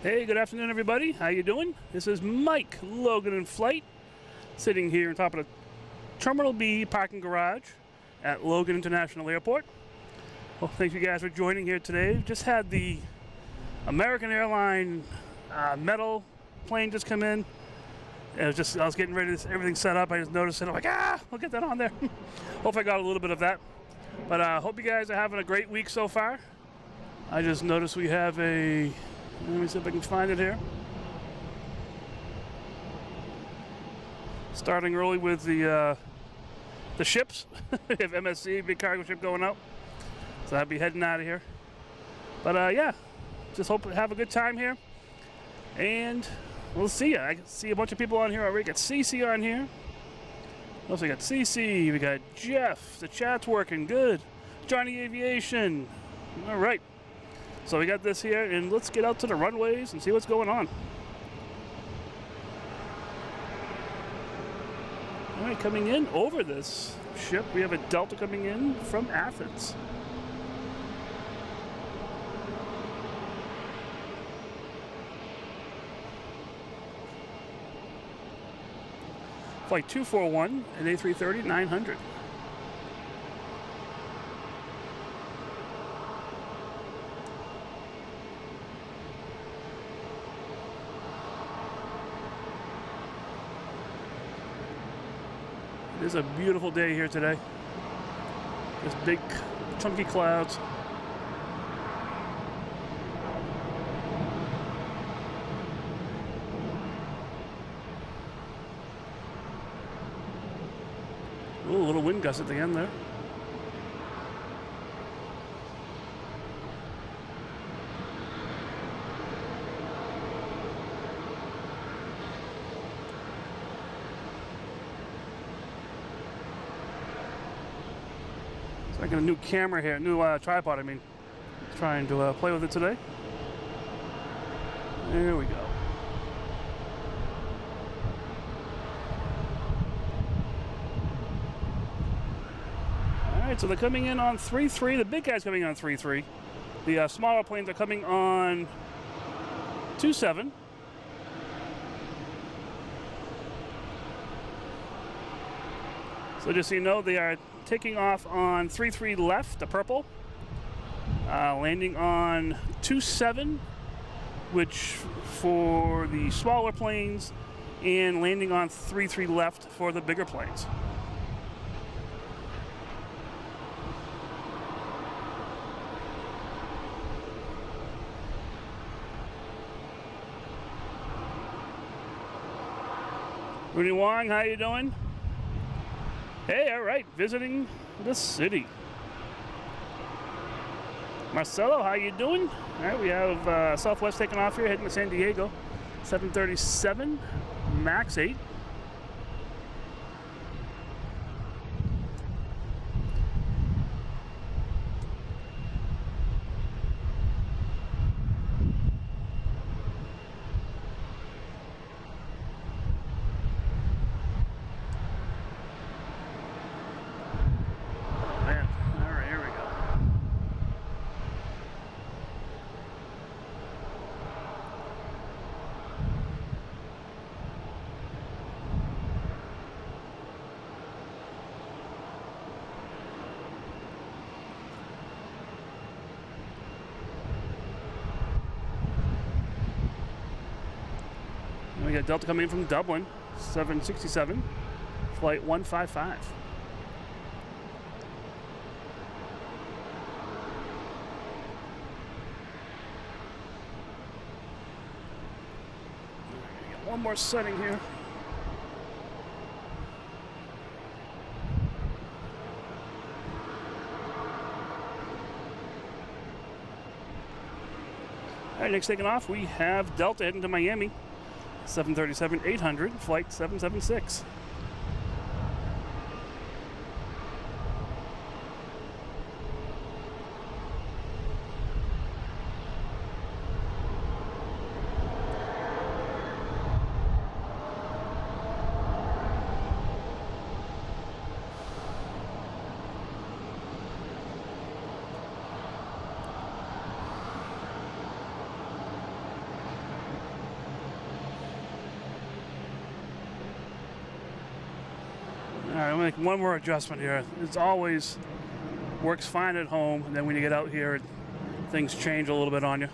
Hey, good afternoon, everybody. How you doing? This is Mike Logan in flight, sitting here on top of the Terminal B parking garage at Logan International Airport. Well, thank you guys for joining here today. Just had the American airline metal plane just come in. I was getting ready to everything set up. I just noticed it. I'm like, I'll get that on there. Hope I got a little bit of that. But hope you guys are having a great week so far. I just noticed we have a. Let me see if I can find it here. Starting early with the ships. We have MSC, big cargo ship going out. So I'll be heading out of here. But yeah, just hope to have a good time here. And we'll see ya. I can see a bunch of people on here already. Got Cece on here. Also we got Cece, we got Jeff. The chat's working good. Johnny Aviation. All right. So we got this here, and let's get out to the runways and see what's going on. All right, coming in over this ship, we have a Delta coming in from Athens. Flight 241 at A330-900. It is a beautiful day here today. There's big, chunky clouds. Ooh, a little wind gust at the end there. I got a new camera here, new tripod, I mean. Trying to play with it today. There we go. Alright, so they're coming in on 3-3. The big guy's coming on 3-3. The smaller planes are coming on 2-7. So just so you know, they are taking off on 3-3 left, the purple, landing on 2-7, which for the smaller planes, and landing on 3-3 left for the bigger planes. Rudy Wong, how you doing? Hey, all right, visiting the city. Marcelo, how you doing? All right, we have Southwest taking off here, heading to San Diego. 737, MAX 8. We got Delta coming in from Dublin, 767, flight 155. Got one more setting here. All right, next taking off, we have Delta heading to Miami. 737-800, flight 776. I'm making one more adjustment here. It's always works fine at home, and then when you get out here, things change a little bit on you.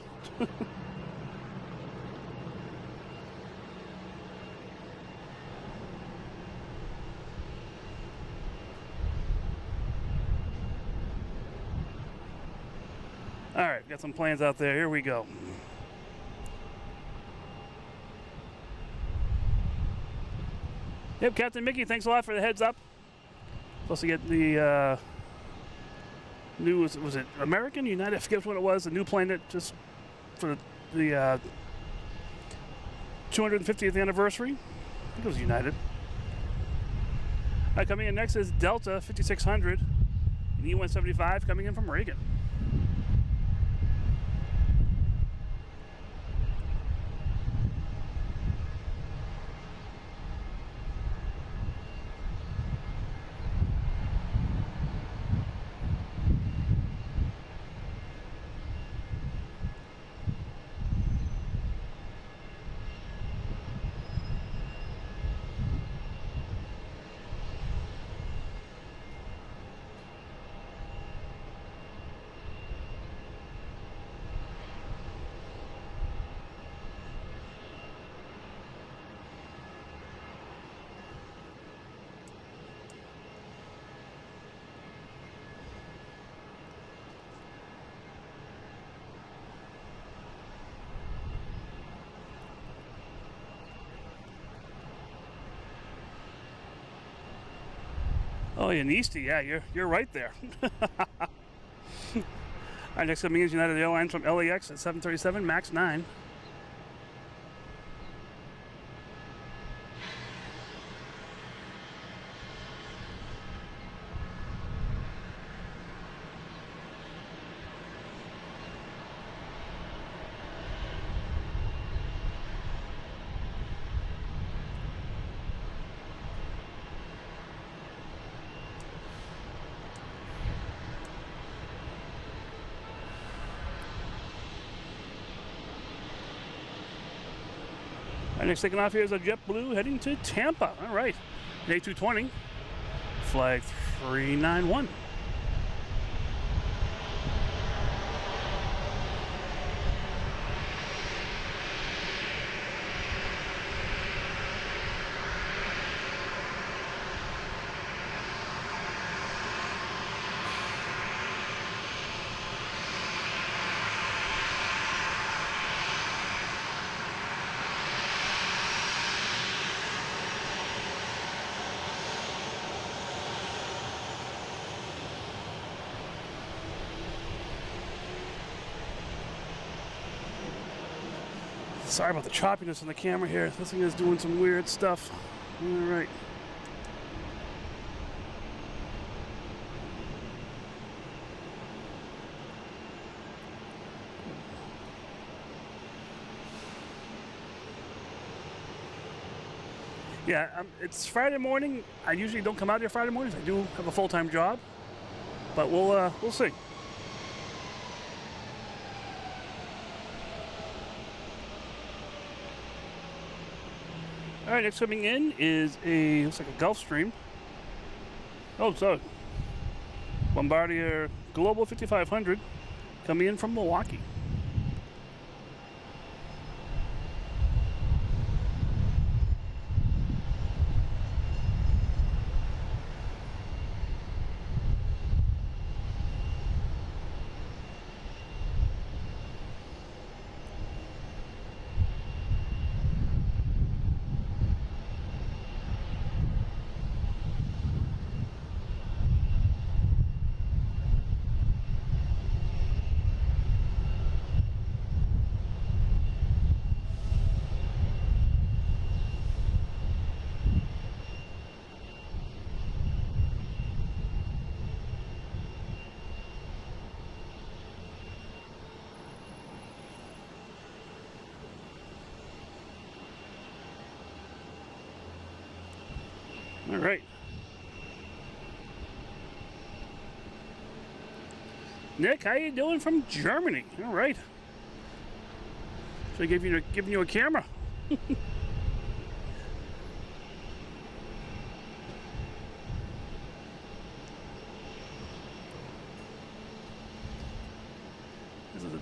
All right, got some planes out there. Here we go. Yep, Captain Mickey, thanks a lot for the heads up. Supposed to get the new, was it American, United? I forget what it was. The new plane that just for the 250th anniversary. I think it was United. All right, coming in next is Delta 5600, an E175 coming in from Reagan. Oh, in Eastie, yeah, you're right there. All right, next coming is United Airlines from LAX at 737 MAX 9. Our next taking off here is a JetBlue heading to Tampa. All right, an A220, flag 391. Sorry about the choppiness on the camera here. This thing is doing some weird stuff. All right. Yeah, it's Friday morning. I usually don't come out here Friday mornings. I do have a full-time job, but we'll see. All right, next coming in is looks like a Gulfstream. Oh, sorry. Bombardier Global 5500 coming in from Milwaukee. All right. Nick, how you doing from Germany? All right. Should I giving you a camera?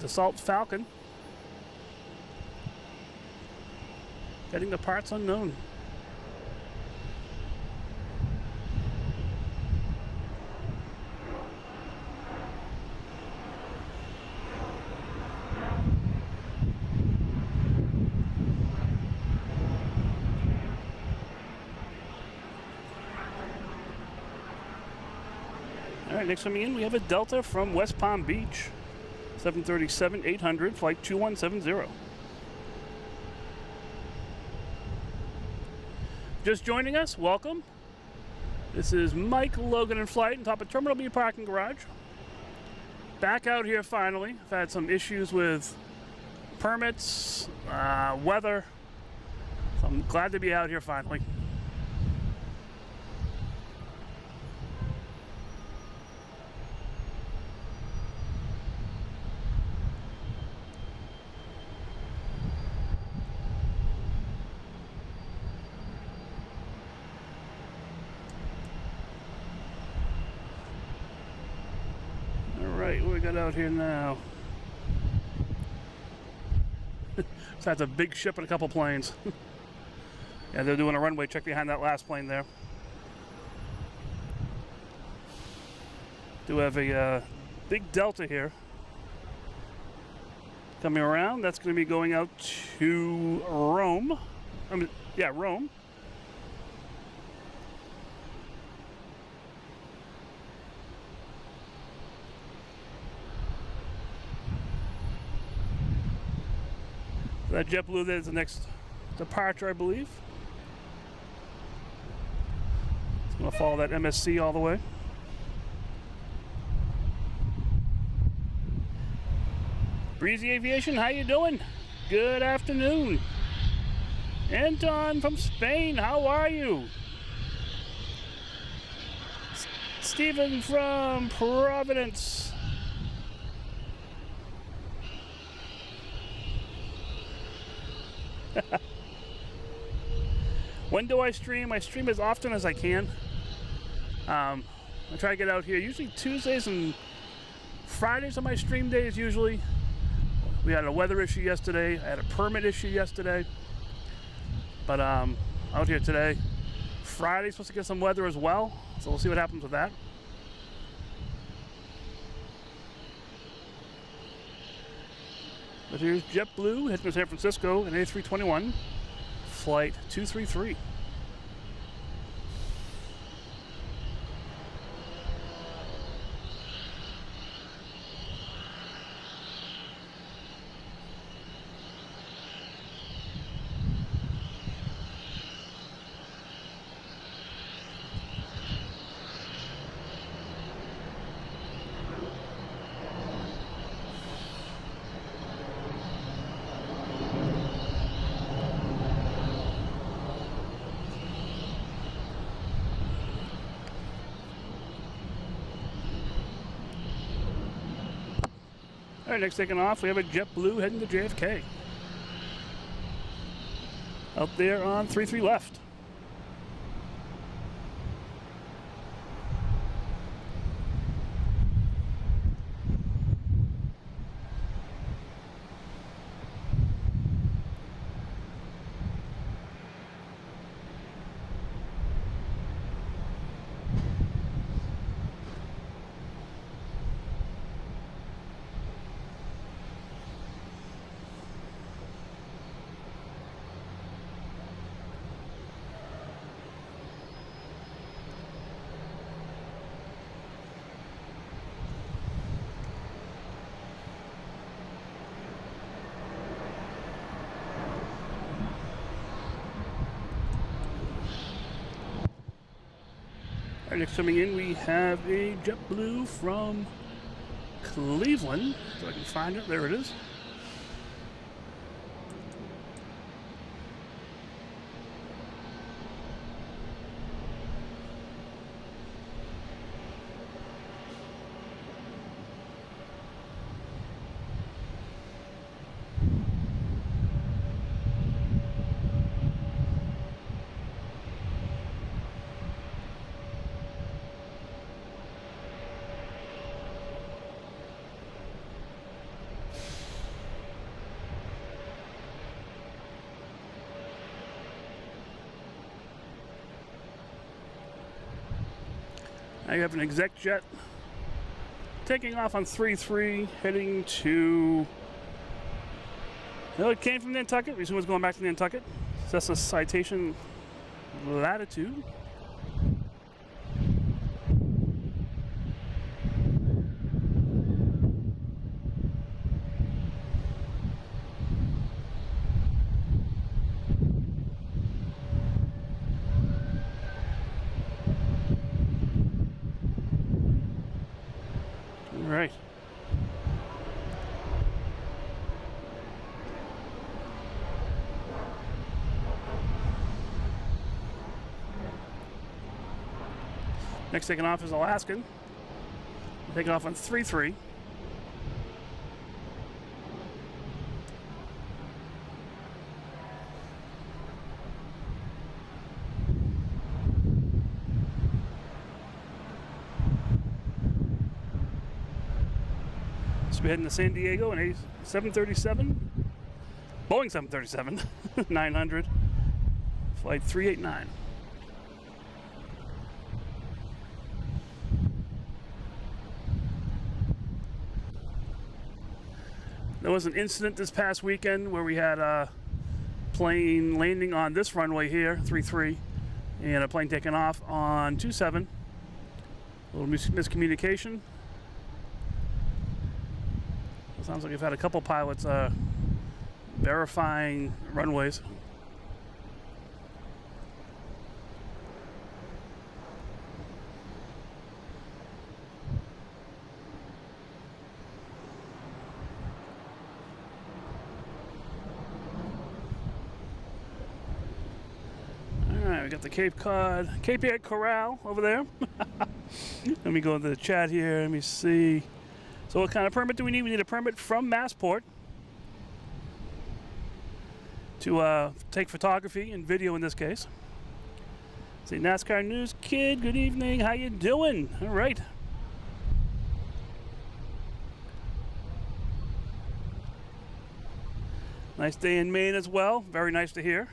Dassault Falcon. Getting the parts unknown. All right, next coming in, we have a Delta from West Palm Beach. 737-800, flight 2170. Just joining us, welcome. This is Mike Logan in flight on top of Terminal B parking garage. Back out here finally. I've had some issues with permits, weather, so I'm glad to be out here finally. What we got out here now? So that's a big ship and a couple planes. Yeah, they're doing a runway check behind that last plane there. Do have a big Delta here coming around. That's going to be going out to Rome. Rome. That JetBlue there is the next departure, I believe. It's going to follow that MSC all the way. Breezy Aviation, how you doing? Good afternoon. Anton from Spain, how are you? Stephen from Providence. When do I stream? I stream as often as I can. I try to get out here usually Tuesdays and Fridays are my stream days usually. We had a weather issue yesterday. I had a permit issue yesterday. But out here today. Friday's supposed to get some weather as well. So we'll see what happens with that. But here's JetBlue heading to San Francisco in A321, flight 233. All right, next taking off, we have a JetBlue heading to JFK. Out there on 33 left. All right, next coming in, we have a JetBlue from Cleveland. So I can find it. There it is. I have an exec jet taking off on 33, heading to. It came from Nantucket. We assume it's going back to Nantucket. So that's a citation latitude. All right. Next taking off is Alaskan. Taking off on 33. So we're heading to San Diego in a 737, Boeing 737, 900, flight 389. There was an incident this past weekend where we had a plane landing on this runway here, 33, and a plane taking off on 27. A little miscommunication. It sounds like we've had a couple pilots verifying runways. We got the Cape Cod Corral over there. Let me go into the chat here. Let me see. So what kind of permit do we need? We need a permit from Massport to take photography and video in this case. See, NASCAR News Kid, good evening. How you doing? All right. Nice day in Maine as well. Very nice to hear.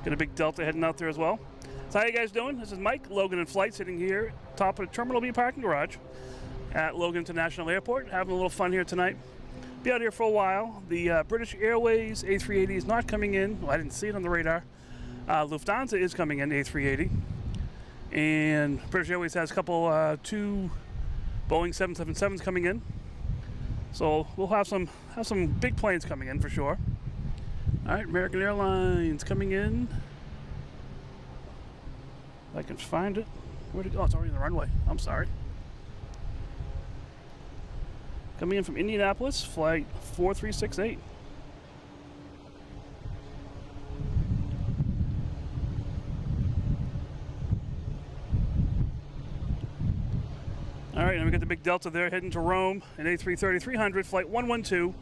Got a big Delta heading out there as well. So how you guys doing? This is Mike, Logan in Flight, sitting here top of the Terminal B parking garage at Logan International Airport. Having a little fun here tonight. Be out here for a while. The British Airways A380 is not coming in. Well, I didn't see it on the radar. Lufthansa is coming in, A380. And British Airways has a couple, two Boeing 777s coming in. So we'll have some big planes coming in for sure. All right, American Airlines coming in. If I can find it. Where'd it go? Oh, it's already on the runway. I'm sorry. Coming in from Indianapolis, flight 4368. All right, and we got the big Delta there heading to Rome, an A330-300, flight 112.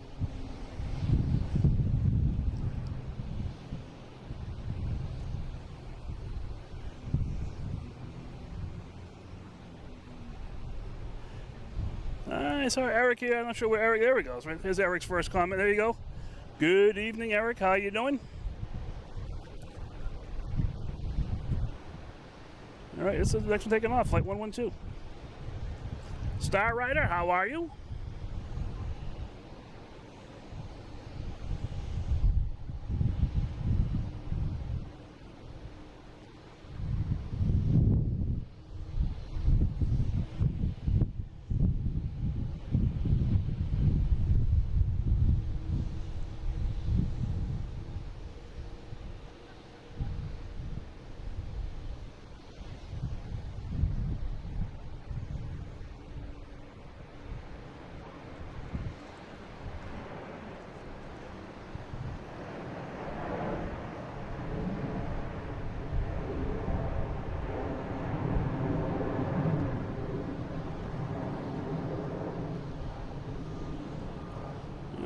I saw Eric here. I'm not sure where Eric. There he goes. Right, here's Eric's first comment. There you go. Good evening, Eric. How you doing? All right, this is the next one taking off. Flight 112. Star Rider, how are you?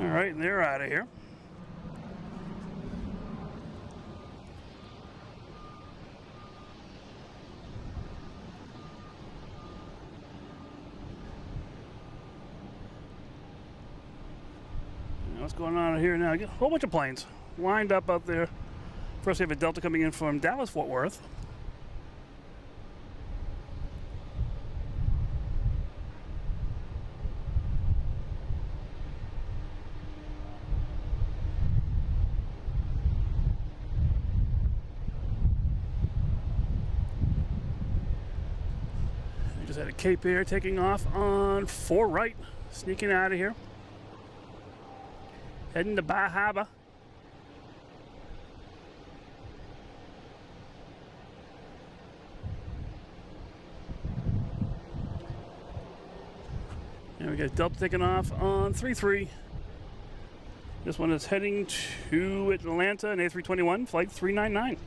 All right, and they're out of here. what's going on here now? A whole bunch of planes lined up out there. First, we have a Delta coming in from Dallas, Fort Worth. We just had a Cape Air taking off on 4 right, sneaking out of here. Heading to Bar Harbor. And we got Delta taking off on 3-3. This one is heading to Atlanta, an A321, flight 399.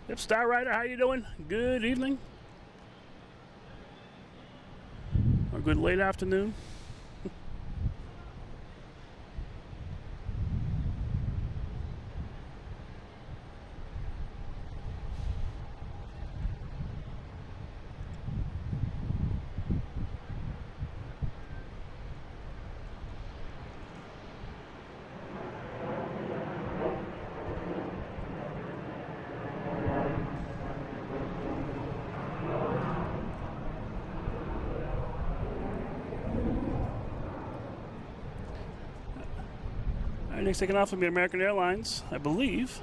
Yep, Star Rider, how you doing? Good evening. Or good late afternoon. Next taking off will be American Airlines, I believe.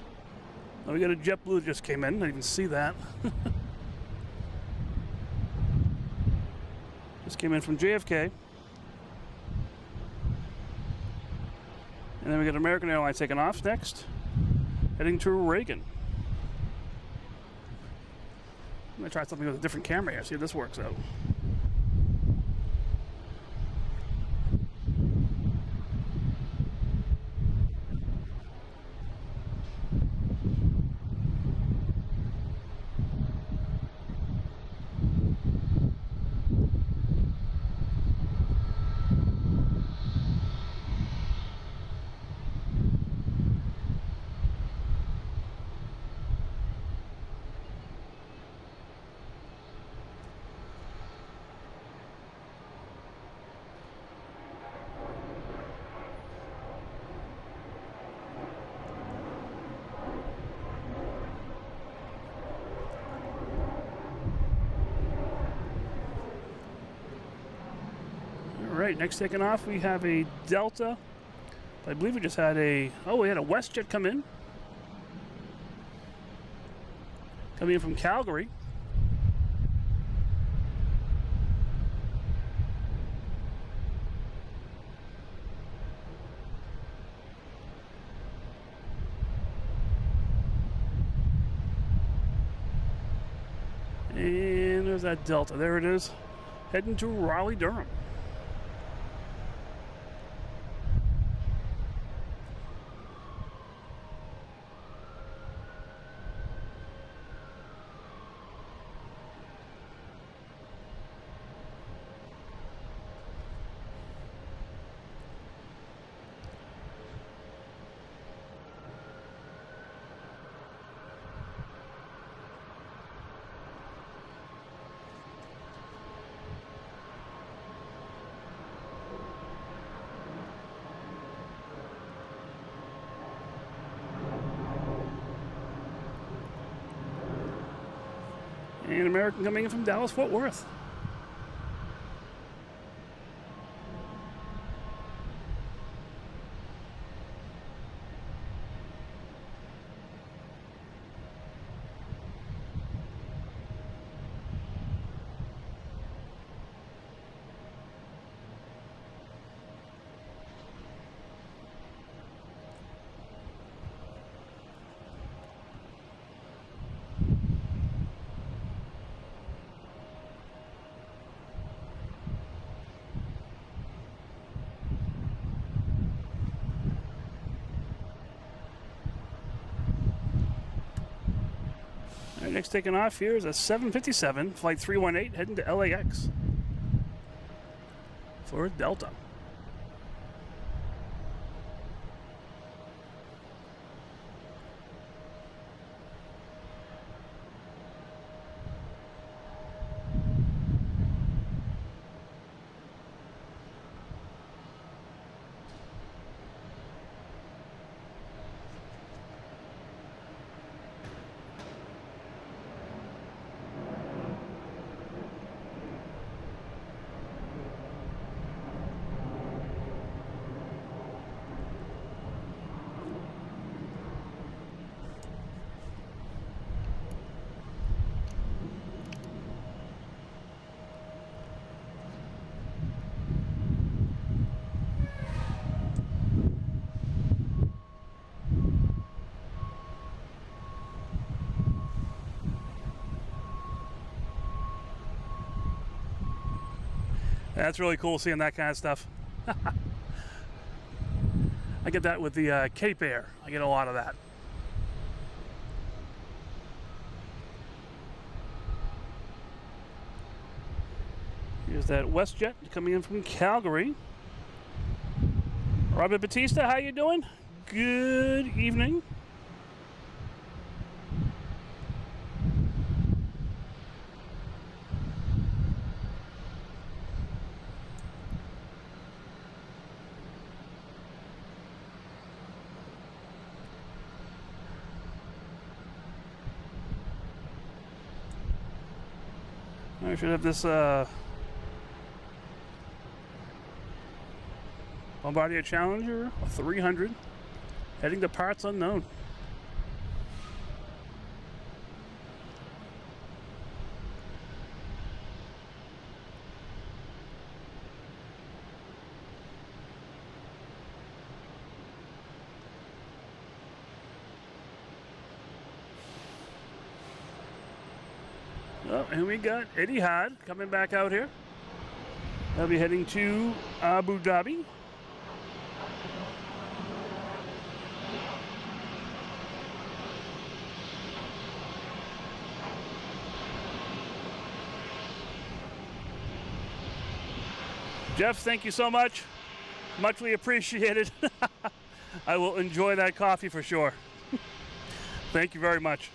Oh, we got a JetBlue that just came in. I didn't even see that. Just came in from JFK. And then we got American Airlines taking off next, heading to Reagan. I'm going to try something with a different camera here, see if this works out. Right, next taking off, we have a Delta. I believe we just had we had a WestJet come in. Coming in from Calgary. And there's that Delta, there it is. Heading to Raleigh, Durham. And American coming in from Dallas, Fort Worth. Next taking off here is a 757, flight 318, heading to LAX for Delta. That's really cool seeing that kind of stuff. I get that with the Cape Air. I get a lot of that. Here's that WestJet coming in from Calgary. Robert Batista, how you doing? Good evening. I should have this Bombardier Challenger 300 heading to parts unknown. Oh, and we got Eddie Hod coming back out here. They'll be heading to Abu Dhabi. Jeff, thank you so much. Muchly appreciated. I will enjoy that coffee for sure. Thank you very much.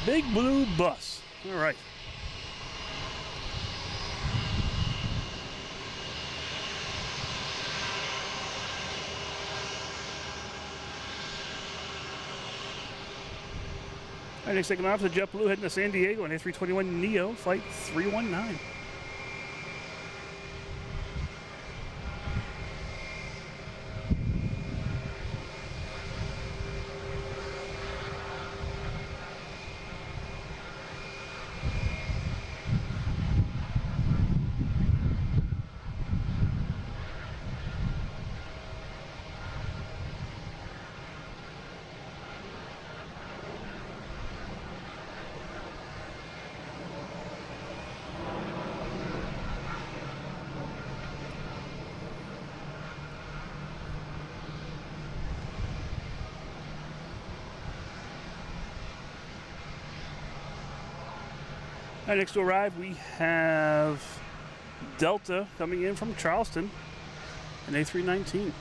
Big blue bus. All right. All right, next taking off the JetBlue heading to San Diego on A321neo flight 319. All right, next to arrive, we have Delta coming in from Charleston, an A319. If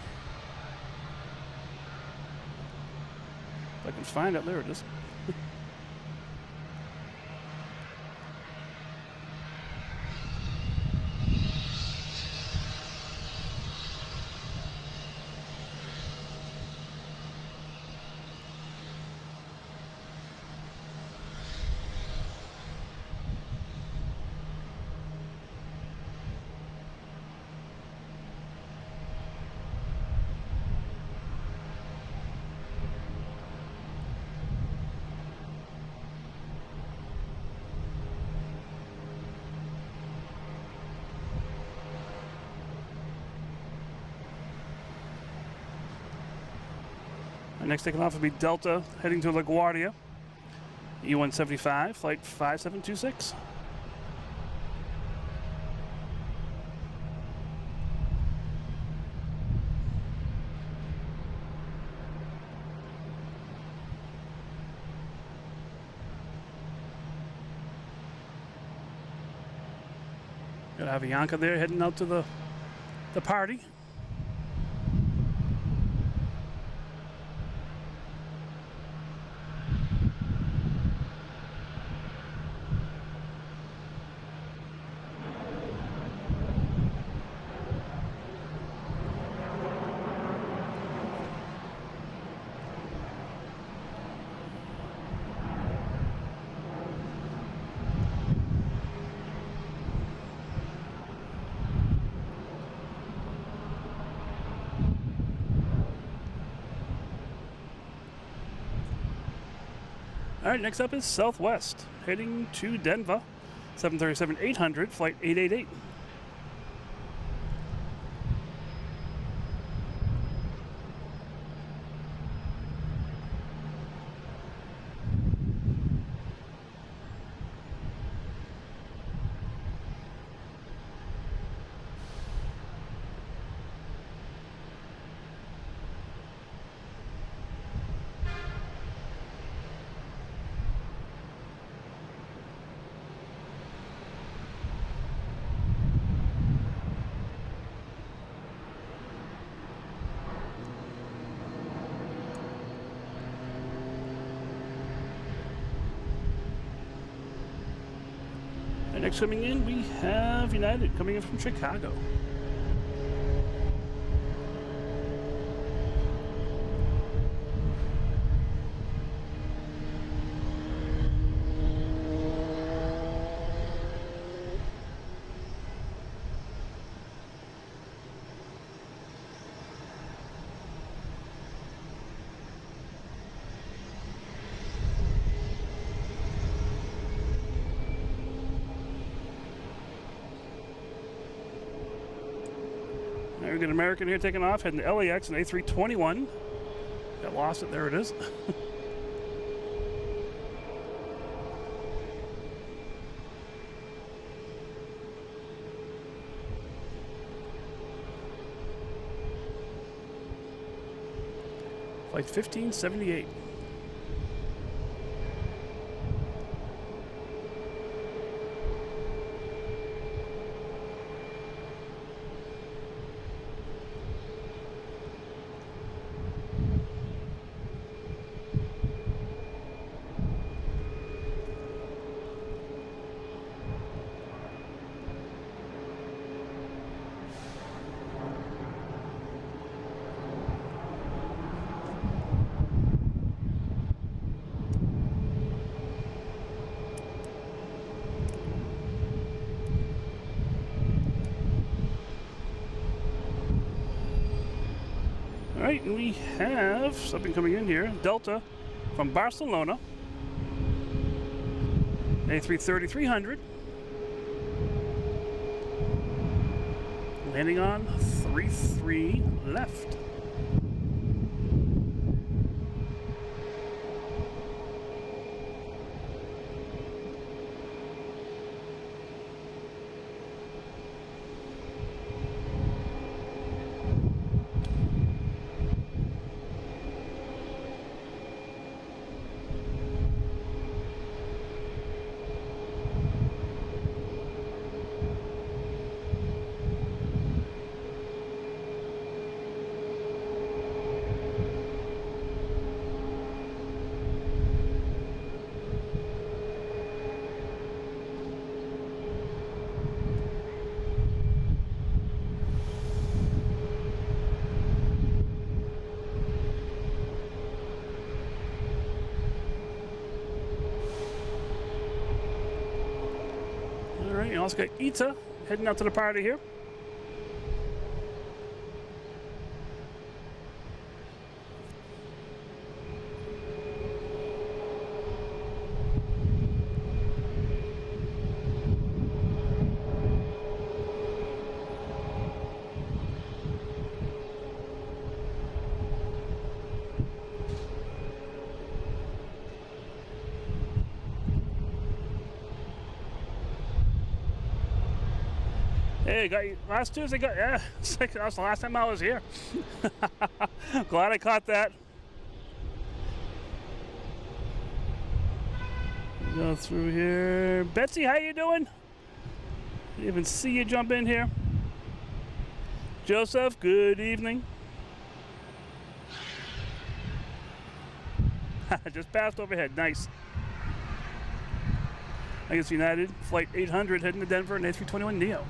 I can find it, there it is. Next taking off will be Delta heading to LaGuardia, E175, flight 5726. Got Avianca there heading out to the party. All right, next up is Southwest, heading to Denver, 737-800, flight 888. Next coming in, we have United coming in from Chicago. We got an American here taking off, heading to LAX, an A321. Got lost it, there it is. Flight 1578. All right, and we have something coming in here. Delta from Barcelona. A330-300. Landing on 33 left. You also got ITA heading out to the party here. Hey, last Tuesday, that was the last time I was here. Glad I caught that. Go through here. Betsy, how you doing? Didn't even see you jump in here. Joseph, good evening. Just passed overhead, nice. I guess United, flight 800 heading to Denver, and A321neo.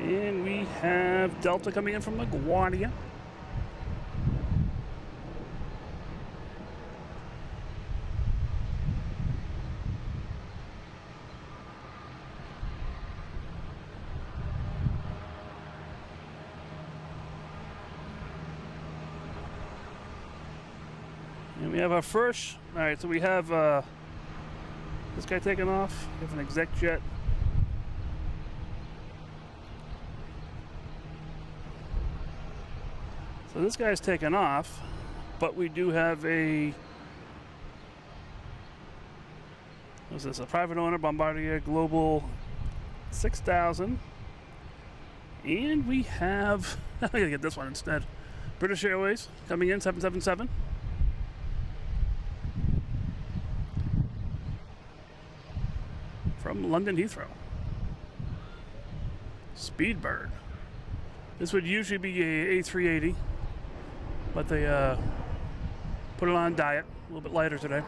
And we have Delta coming in from LaGuardia. And we have our first, all right, so we have this guy taking off. We have an exec jet. So this guy's taken off, but we do have a, what's this, a private owner, Bombardier Global 6000. And we have, I'm gonna get this one instead. British Airways coming in 777. From London Heathrow. Speedbird. This would usually be a A380, but they put it on diet, a little bit lighter today.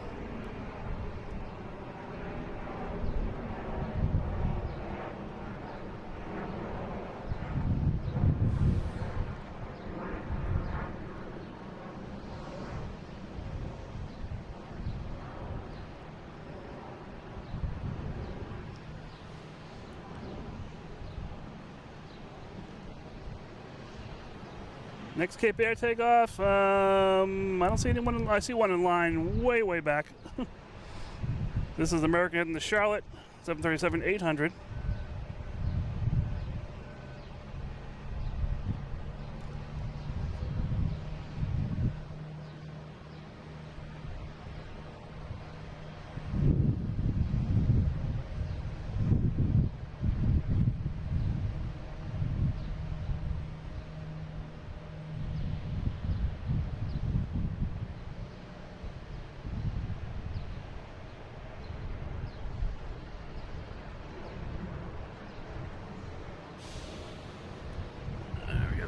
Next Cape Air takeoff. I don't see anyone. I see one in line way back. This is American heading to Charlotte, 737-800.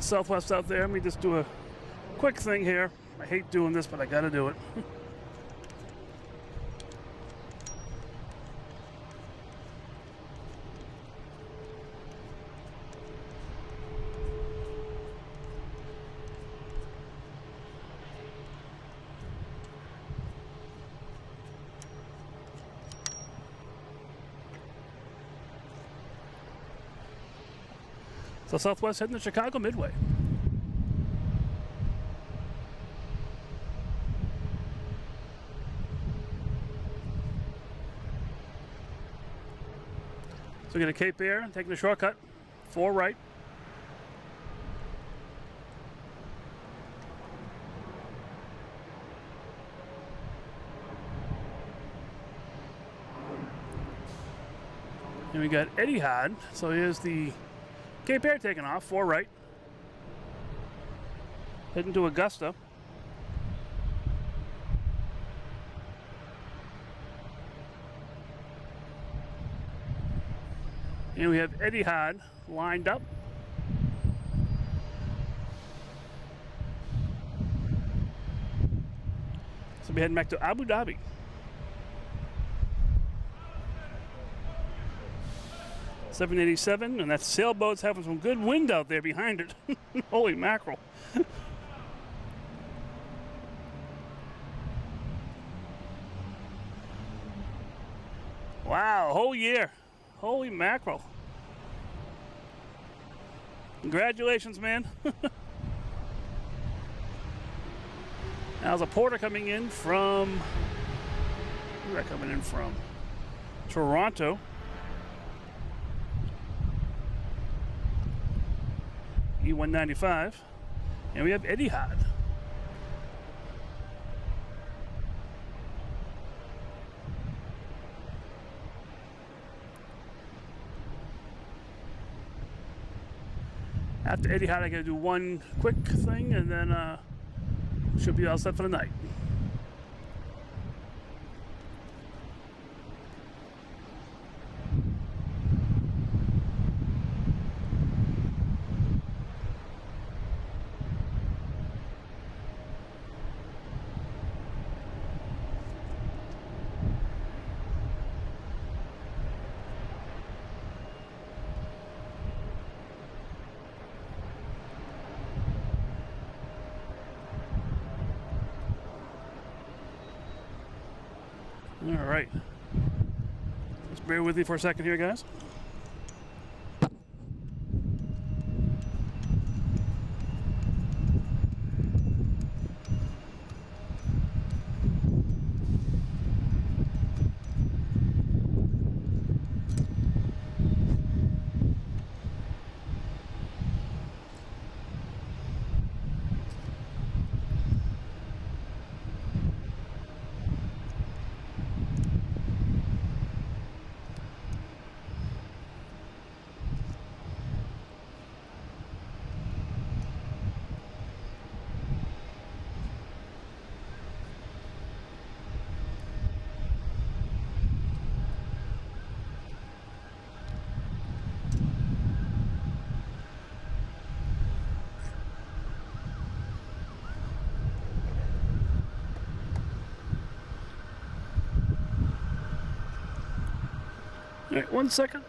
Southwest out there. Let me just do a quick thing here. I hate doing this, but I gotta do it. So Southwest heading to Chicago Midway. So we get a Cape Air, taking the shortcut, 4 right. And we got Etihad, so here's the Cape Air taking off, 4 right. Heading to Augusta. And we have Etihad lined up. So we're heading back to Abu Dhabi. $787, and that sailboat's having some good wind out there behind it. Holy mackerel. Wow, whole year. Holy mackerel. Congratulations, man. Now there's a porter coming in from, where's that coming in from? Toronto. E195, and we have Etihad. After Etihad, I gotta do one quick thing, and then should be all set for the night. All right. Just bear with me for a second here, guys. All right, 1 second.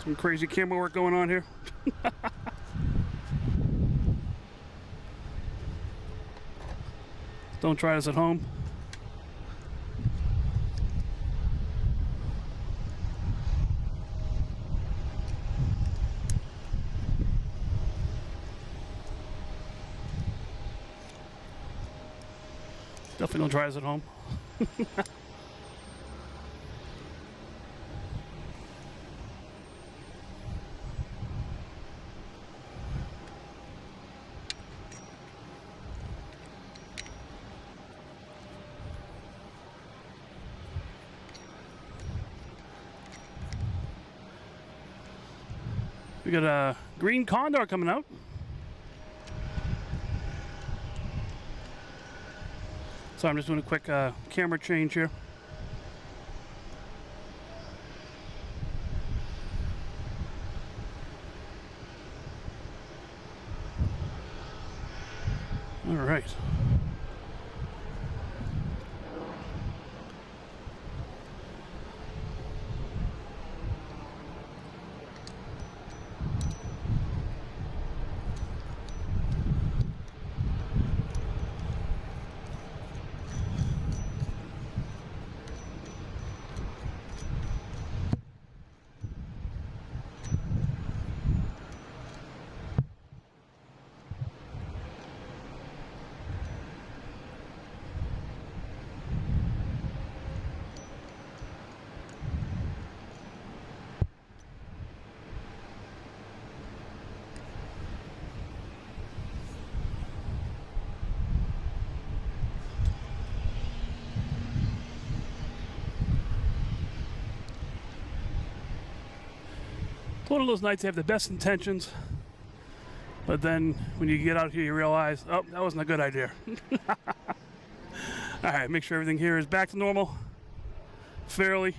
Some crazy camera work going on here. Don't try this at home. Definitely don't try this at home. We got a green condor coming out. So I'm just doing a quick camera change here. All right. One of those nights they have the best intentions, but then when you get out here you realize, oh, that wasn't a good idea. All right, make sure everything here is back to normal, fairly.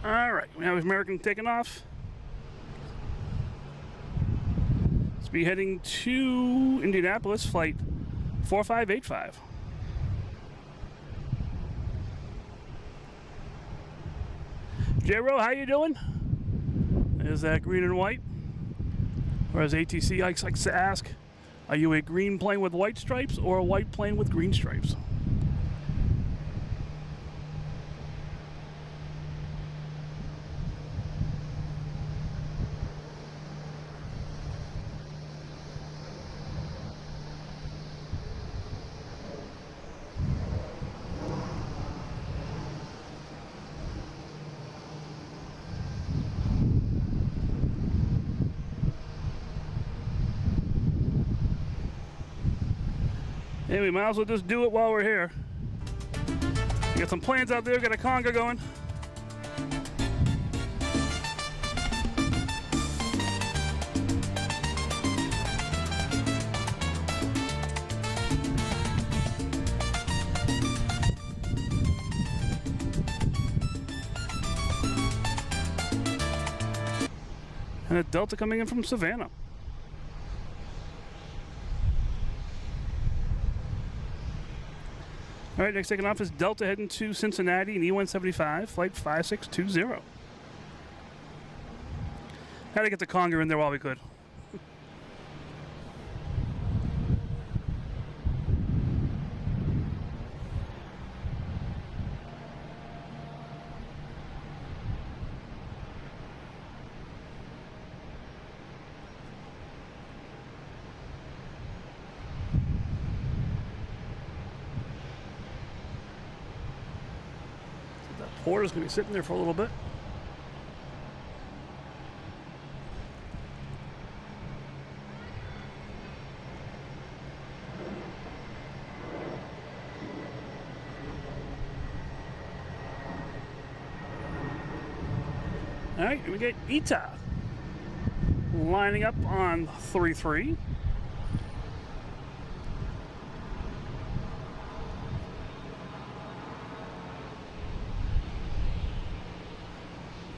All right, we have American taking off. Be heading to Indianapolis, flight 4585. J-Ro, how you doing? Is that green and white? Or as ATC likes to ask, are you a green plane with white stripes or a white plane with green stripes? Hey, we might as well just do it while we're here. We got some planes out there, got a conga going. And a Delta coming in from Savannah. All right, next taking off is Delta heading to Cincinnati in E175, flight 5620. Had to get the conger in there while we could. Porter's going to be sitting there for a little bit. All right, we get Ita lining up on 33.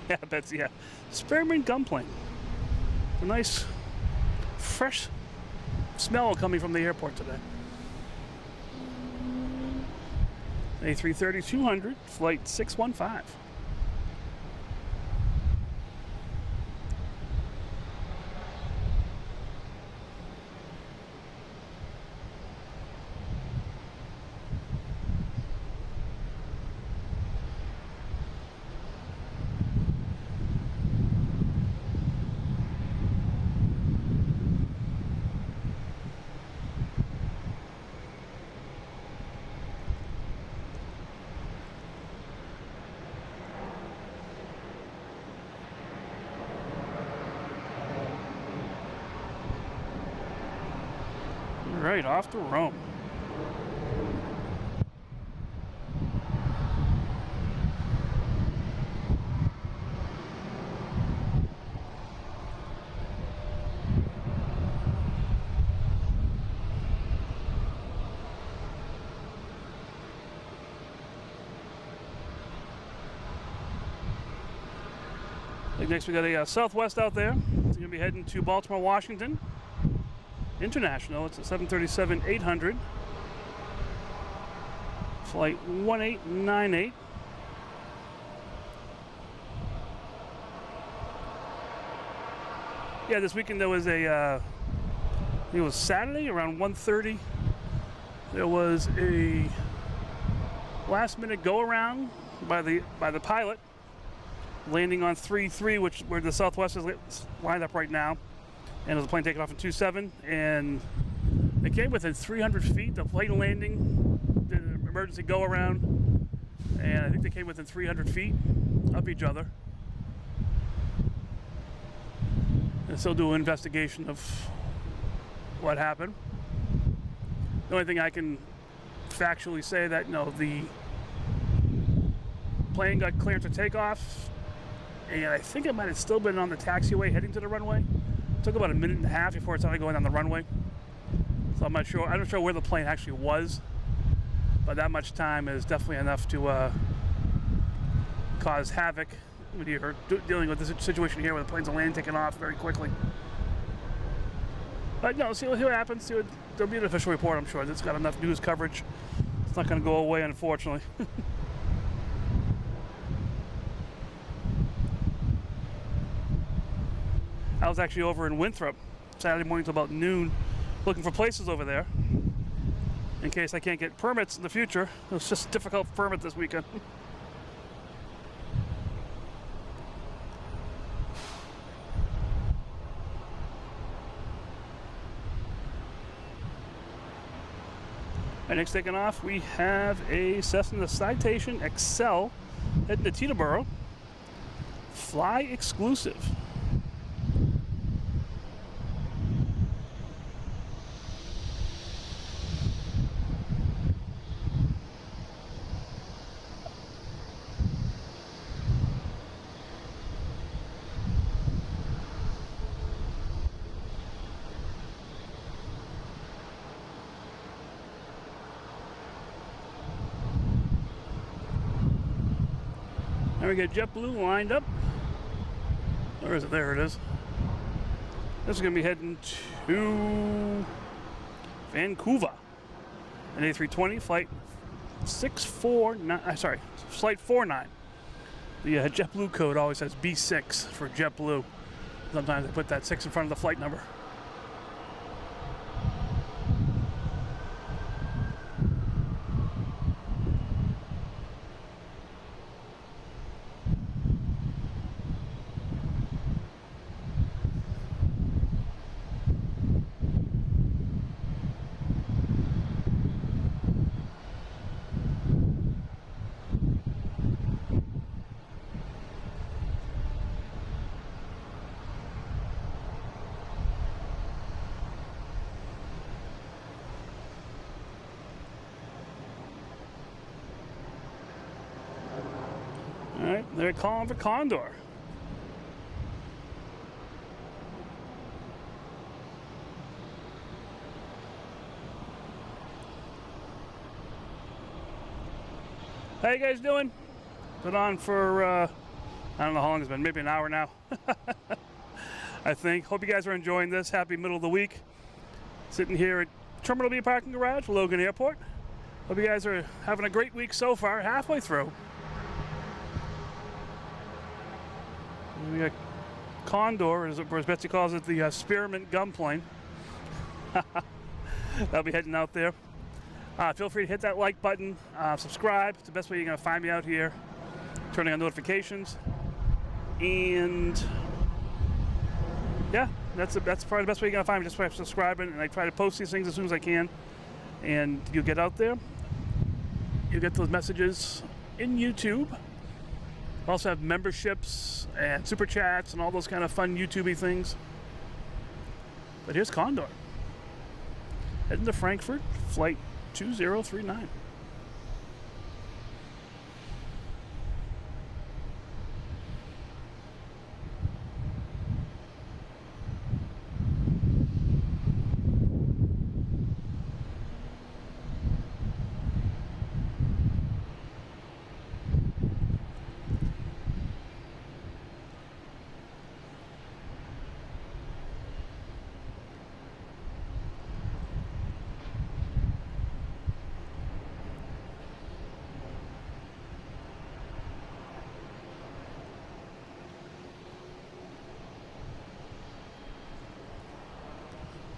Yeah, Betsy, yeah. Spearmint gum plane. A nice, fresh smell coming from the airport today. A330-200, flight 615. Right, off to Rome. Next we got a Southwest out there. It's going to be heading to Baltimore, Washington International. It's a 737-800. Flight 1898. Yeah, this weekend there was a, I think it was Saturday around 1:30. There was a last-minute go-around by the pilot, landing on 3-3, which where the Southwest is lined up right now, and there's a plane taking off in 27, and they came within 300 feet. The plane landing, did an emergency go-around, and I think they came within 300 feet of each other. And still do an investigation of what happened. The only thing I can factually say that, the plane got cleared to take off, and I think it might have still been on the taxiway heading to the runway. It took about a minute and a half before it started going on the runway. So I'm not sure where the plane actually was, but that much time is definitely enough to cause havoc when you're dealing with this situation here where the planes are landing, taking off very quickly. But no, see what happens. There'll be an official report, I'm sure. It's got enough news coverage. It's not going to go away, unfortunately. I was actually over in Winthrop Saturday morning till about noon looking for places over there in case I can't get permits in the future. It was just difficult permit this weekend. Right, next taking off, we have a Cessna Citation XL heading to Teterboro. Fly exclusive. Now we got JetBlue lined up. Where is it? There it is. This is going to be heading to Vancouver. An A320 flight 649. Sorry, flight 49. The JetBlue code always says B6 for JetBlue. Sometimes they put that 6 in front of the flight number. All right, they're calling for Condor. How you guys doing? Put on for I don't know how long it's been, maybe an hour now. I think. Hope you guys are enjoying this. Happy middle of the week. Sitting here at Terminal B Parking Garage, Logan Airport. Hope you guys are having a great week so far, halfway through. And we got Condor, as Betsy calls it, the spearmint gun plane. I'll be heading out there. Feel free to hit that like button, subscribe. It's the best way you're going to find me out here. Turning on notifications. And yeah, that's probably the best way you're going to find me, just by subscribing. And I try to post these things as soon as I can. And you'll get out there. You'll get those messages in YouTube. We also have memberships and super chats and all those kind of fun YouTube-y things. But here's Condor. Heading to Frankfurt, flight 2039.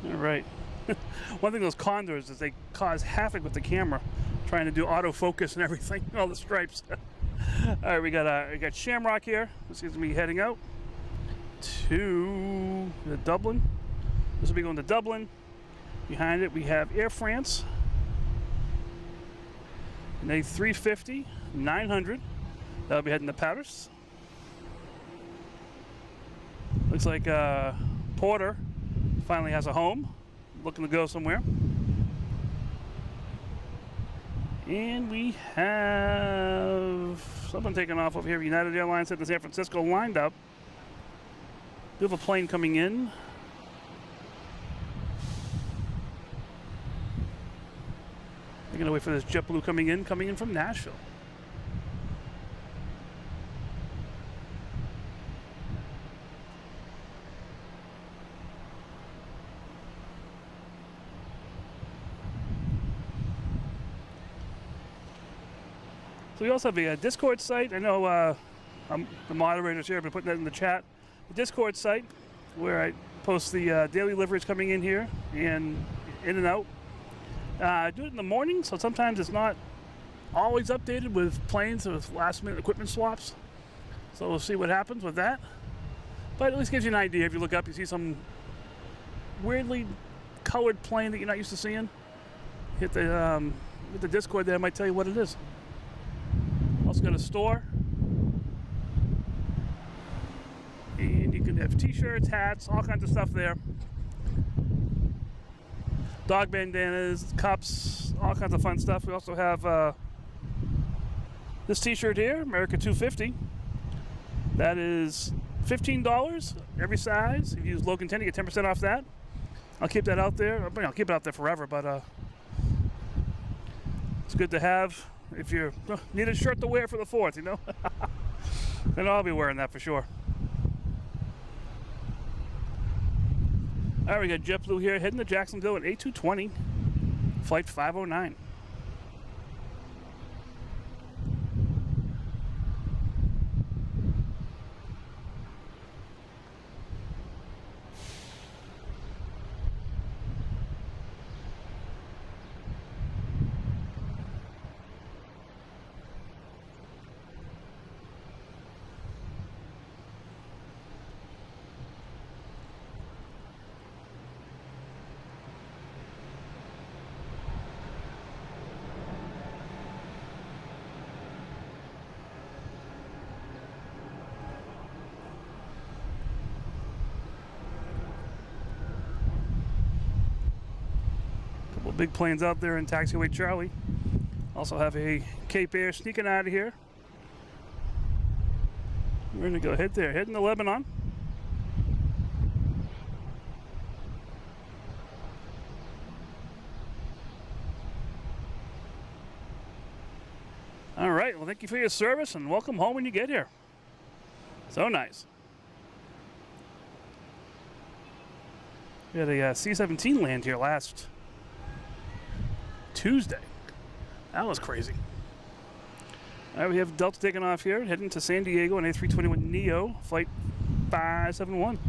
All right. One thing those Condors is they cause havoc with the camera, trying to do autofocus and everything, all the stripes. All right, we got Shamrock here. This is gonna be heading out to Dublin. This will be going to Dublin. Behind it, we have Air France, an A350-900. That'll be heading to Paris. Looks like Porter finally has a home, looking to go somewhere. And we have someone taking off over here. United Airlines at the San Francisco lined up. We have a plane coming in. They're gonna wait for this JetBlue coming in from Nashville. So we also have a Discord site. I know the moderators here have been putting that in the chat. The Discord site where I post the daily liveries coming in here and in and out. I do it in the morning, so sometimes it's not always updated with planes with last minute equipment swaps. So we'll see what happens with that. But at least gives you an idea. If you look up, you see some weirdly colored plane that you're not used to seeing. Hit the Discord there, it might tell you what it is. Also got a store, and you can have t-shirts, hats, all kinds of stuff there. Dog bandanas, cups, all kinds of fun stuff. We also have this t-shirt here, America 250. That is $15 every size. If you use Logan 10, you get 10% off that. I'll keep that out there. I'll keep it out there forever, but it's good to have. If you need a shirt to wear for the 4th, you know? Then I'll be wearing that for sure. All right, we got JetBlue here heading to Jacksonville at A220, flight 509. Big planes out there in taxiway Charlie. Also have a Cape Air sneaking out of here. We're gonna go heading to Lebanon. All right, well, thank you for your service and welcome home when you get here. So nice. We had a C-17 land here last Tuesday. That was crazy. All right, we have Delta taking off here, heading to San Diego on A321neo, flight 571.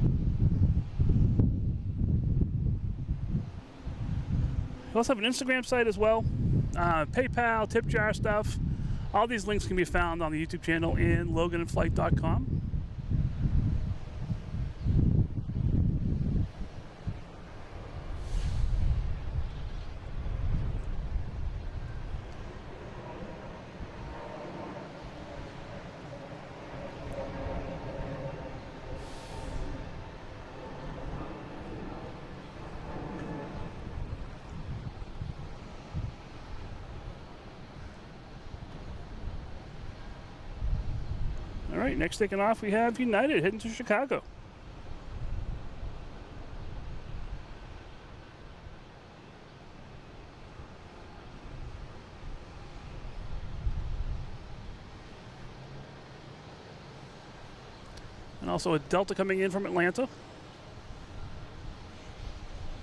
We also have an Instagram site as well, PayPal, tip jar stuff. All these links can be found on the YouTube channel in loganandflight.com. All right, next taking off we have United heading to Chicago. And also a Delta coming in from Atlanta.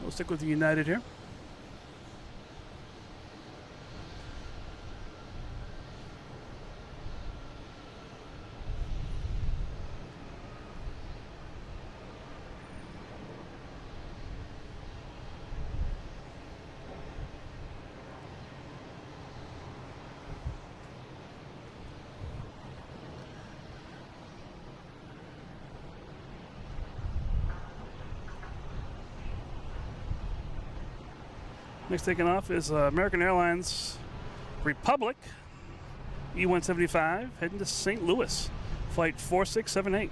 We'll stick with the United here. Next taking off is American Airlines Republic E-175 heading to St. Louis, flight 4678.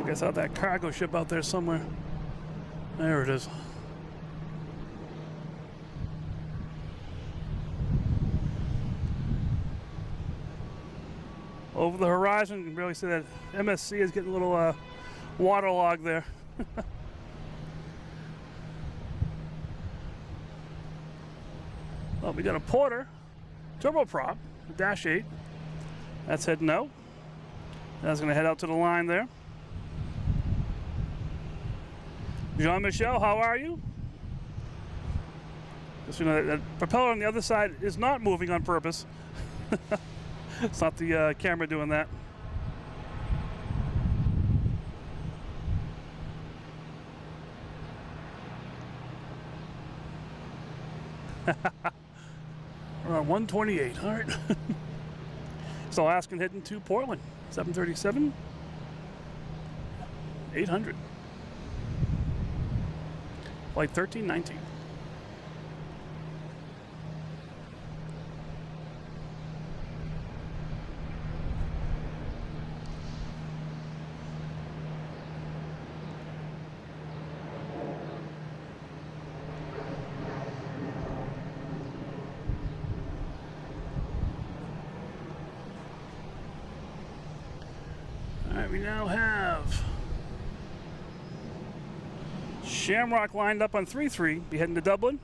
I saw that cargo ship out there somewhere. There it is. Over the horizon, you can barely see that MSC is getting a little waterlogged there. Well, we got a Porter turboprop, Dash 8. That's heading out. That's going to head out to the line there. Jean-Michel, how are you? Just, you know, that propeller on the other side is not moving on purpose. It's not the camera doing that. We're on 128, all right. So Alaskan heading to Portland, 737, 800. Flight 1319. All right, we now have Shamrock lined up on 3-3, be heading to Dublin.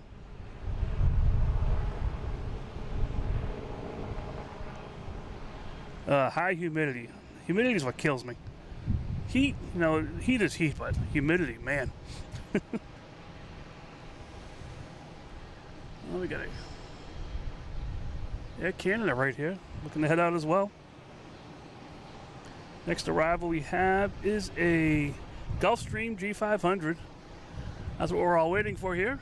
High humidity. Humidity is what kills me. Heat, you know, heat is heat, but humidity, man. Well, we got Air Canada right here, looking to head out as well. Next arrival we have is a Gulfstream G500. That's what we're all waiting for here.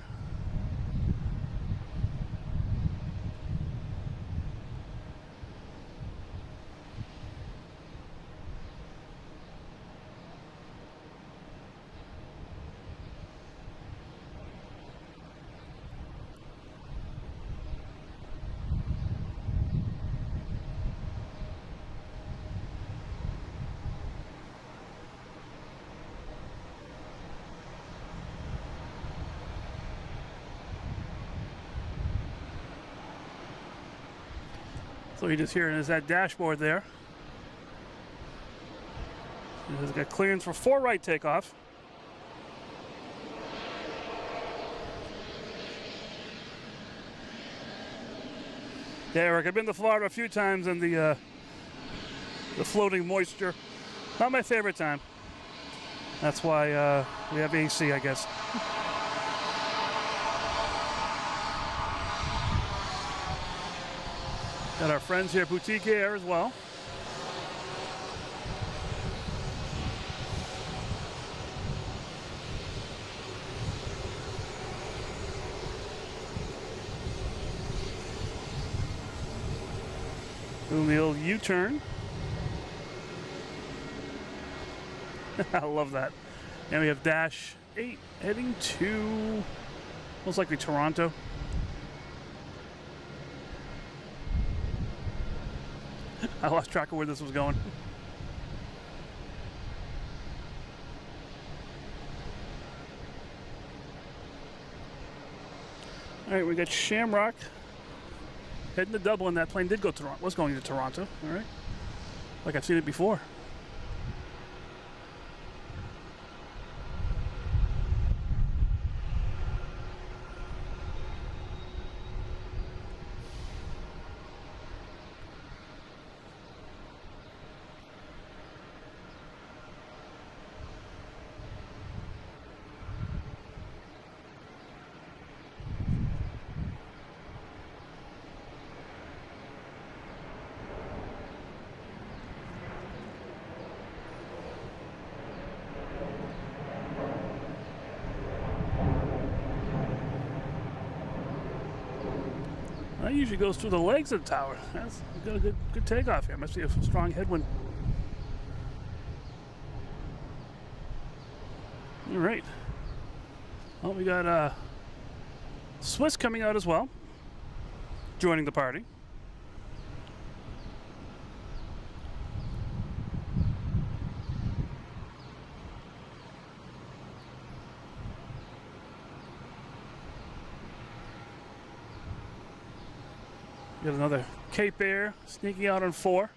So you just hear is that dashboard there. It's got clearance for 4 right takeoff. Yeah, Eric, I've been to Florida a few times, and the floating moisture, not my favorite time. That's why we have AC, I guess. Got our friends here at Boutique Air as well. Doing the old U-turn. I love that. And we have Dash 8 heading to most likely Toronto. I lost track of where this was going. All right, we got Shamrock heading to Dublin. That plane did go to Toronto. Was going to Toronto. All right, like I've seen it before. That usually goes through the legs of the tower. That's got a good takeoff here. Must be a strong headwind. All right. Well, we got Swiss coming out as well, joining the party. Got another Cape Air sneaking out on 4.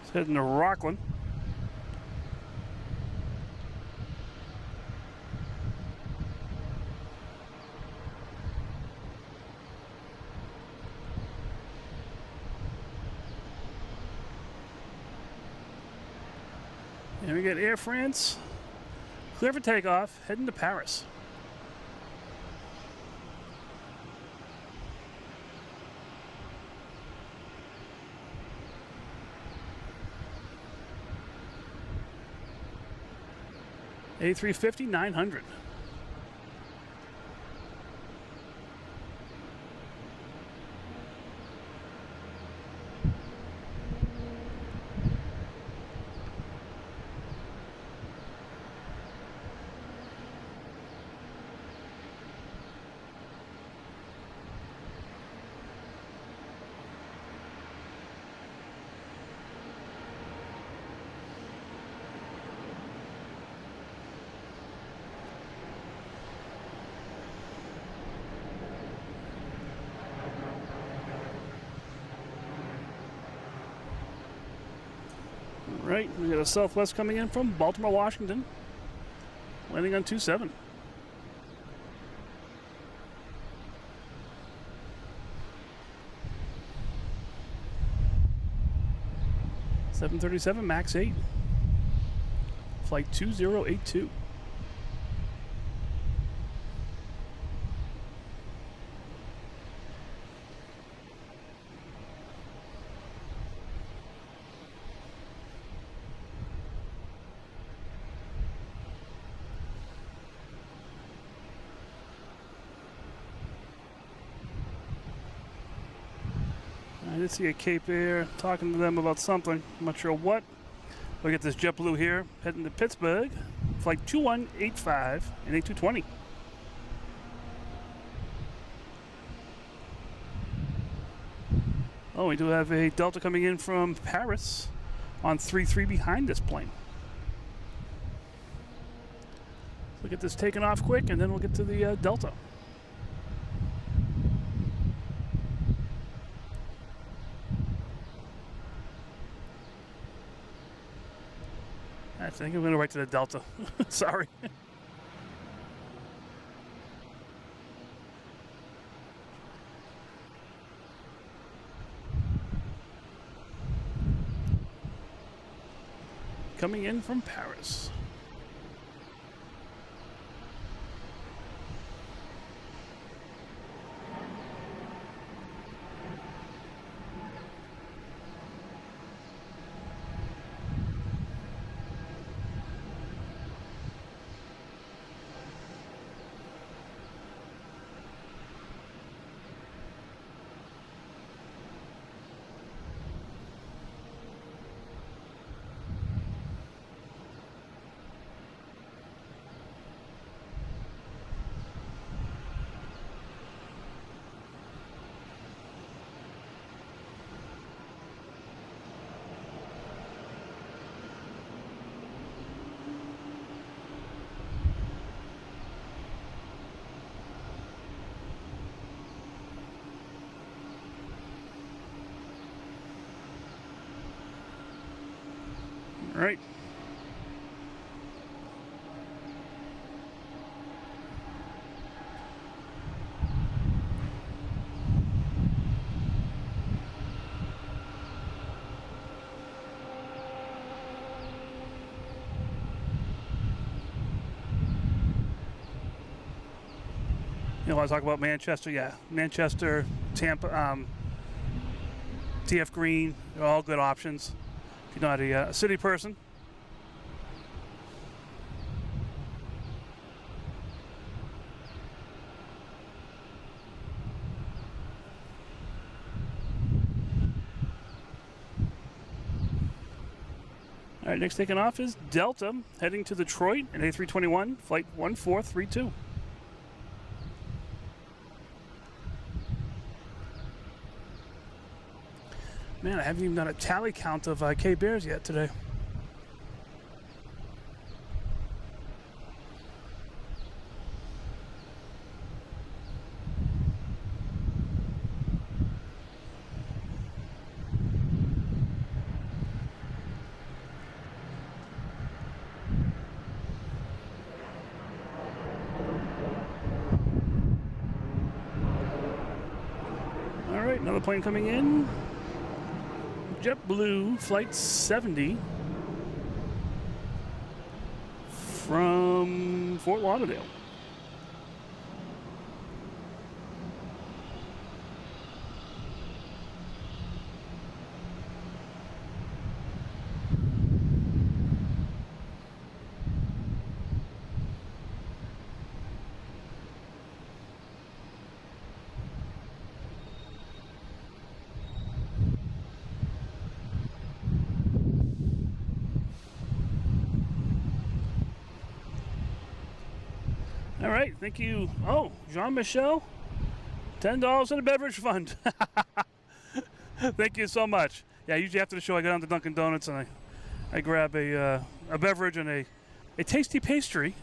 It's heading to Rockland. And we got Air France, clear for takeoff, heading to Paris. A350-900. Right, we got a Southwest coming in from Baltimore, Washington, landing on 27. (737) Max 8, flight 2082. I did see a Cape Air talking to them about something. I'm not sure what. We get this JetBlue here heading to Pittsburgh, flight 2185 and A220. Oh, we do have a Delta coming in from Paris on 33 behind this plane. get this taken off quick, and then we'll get to the Delta. I think I'm going to right to the Delta. Sorry. Coming in from Paris. All right. You want to talk about Manchester? Yeah, Manchester, Tampa, TF Green, they're all good options. If you're not a city person. All right, next taking off is Delta, heading to Detroit at A321, flight 1432. Man, I haven't even done a tally count of KBOS yet today. All right, another plane coming in. JetBlue flight 70 from Fort Lauderdale. All right, thank you. Oh, Jean-Michel, $10 in a beverage fund. Thank you so much. Yeah, usually after the show, I go down to Dunkin' Donuts and I grab a beverage and a tasty pastry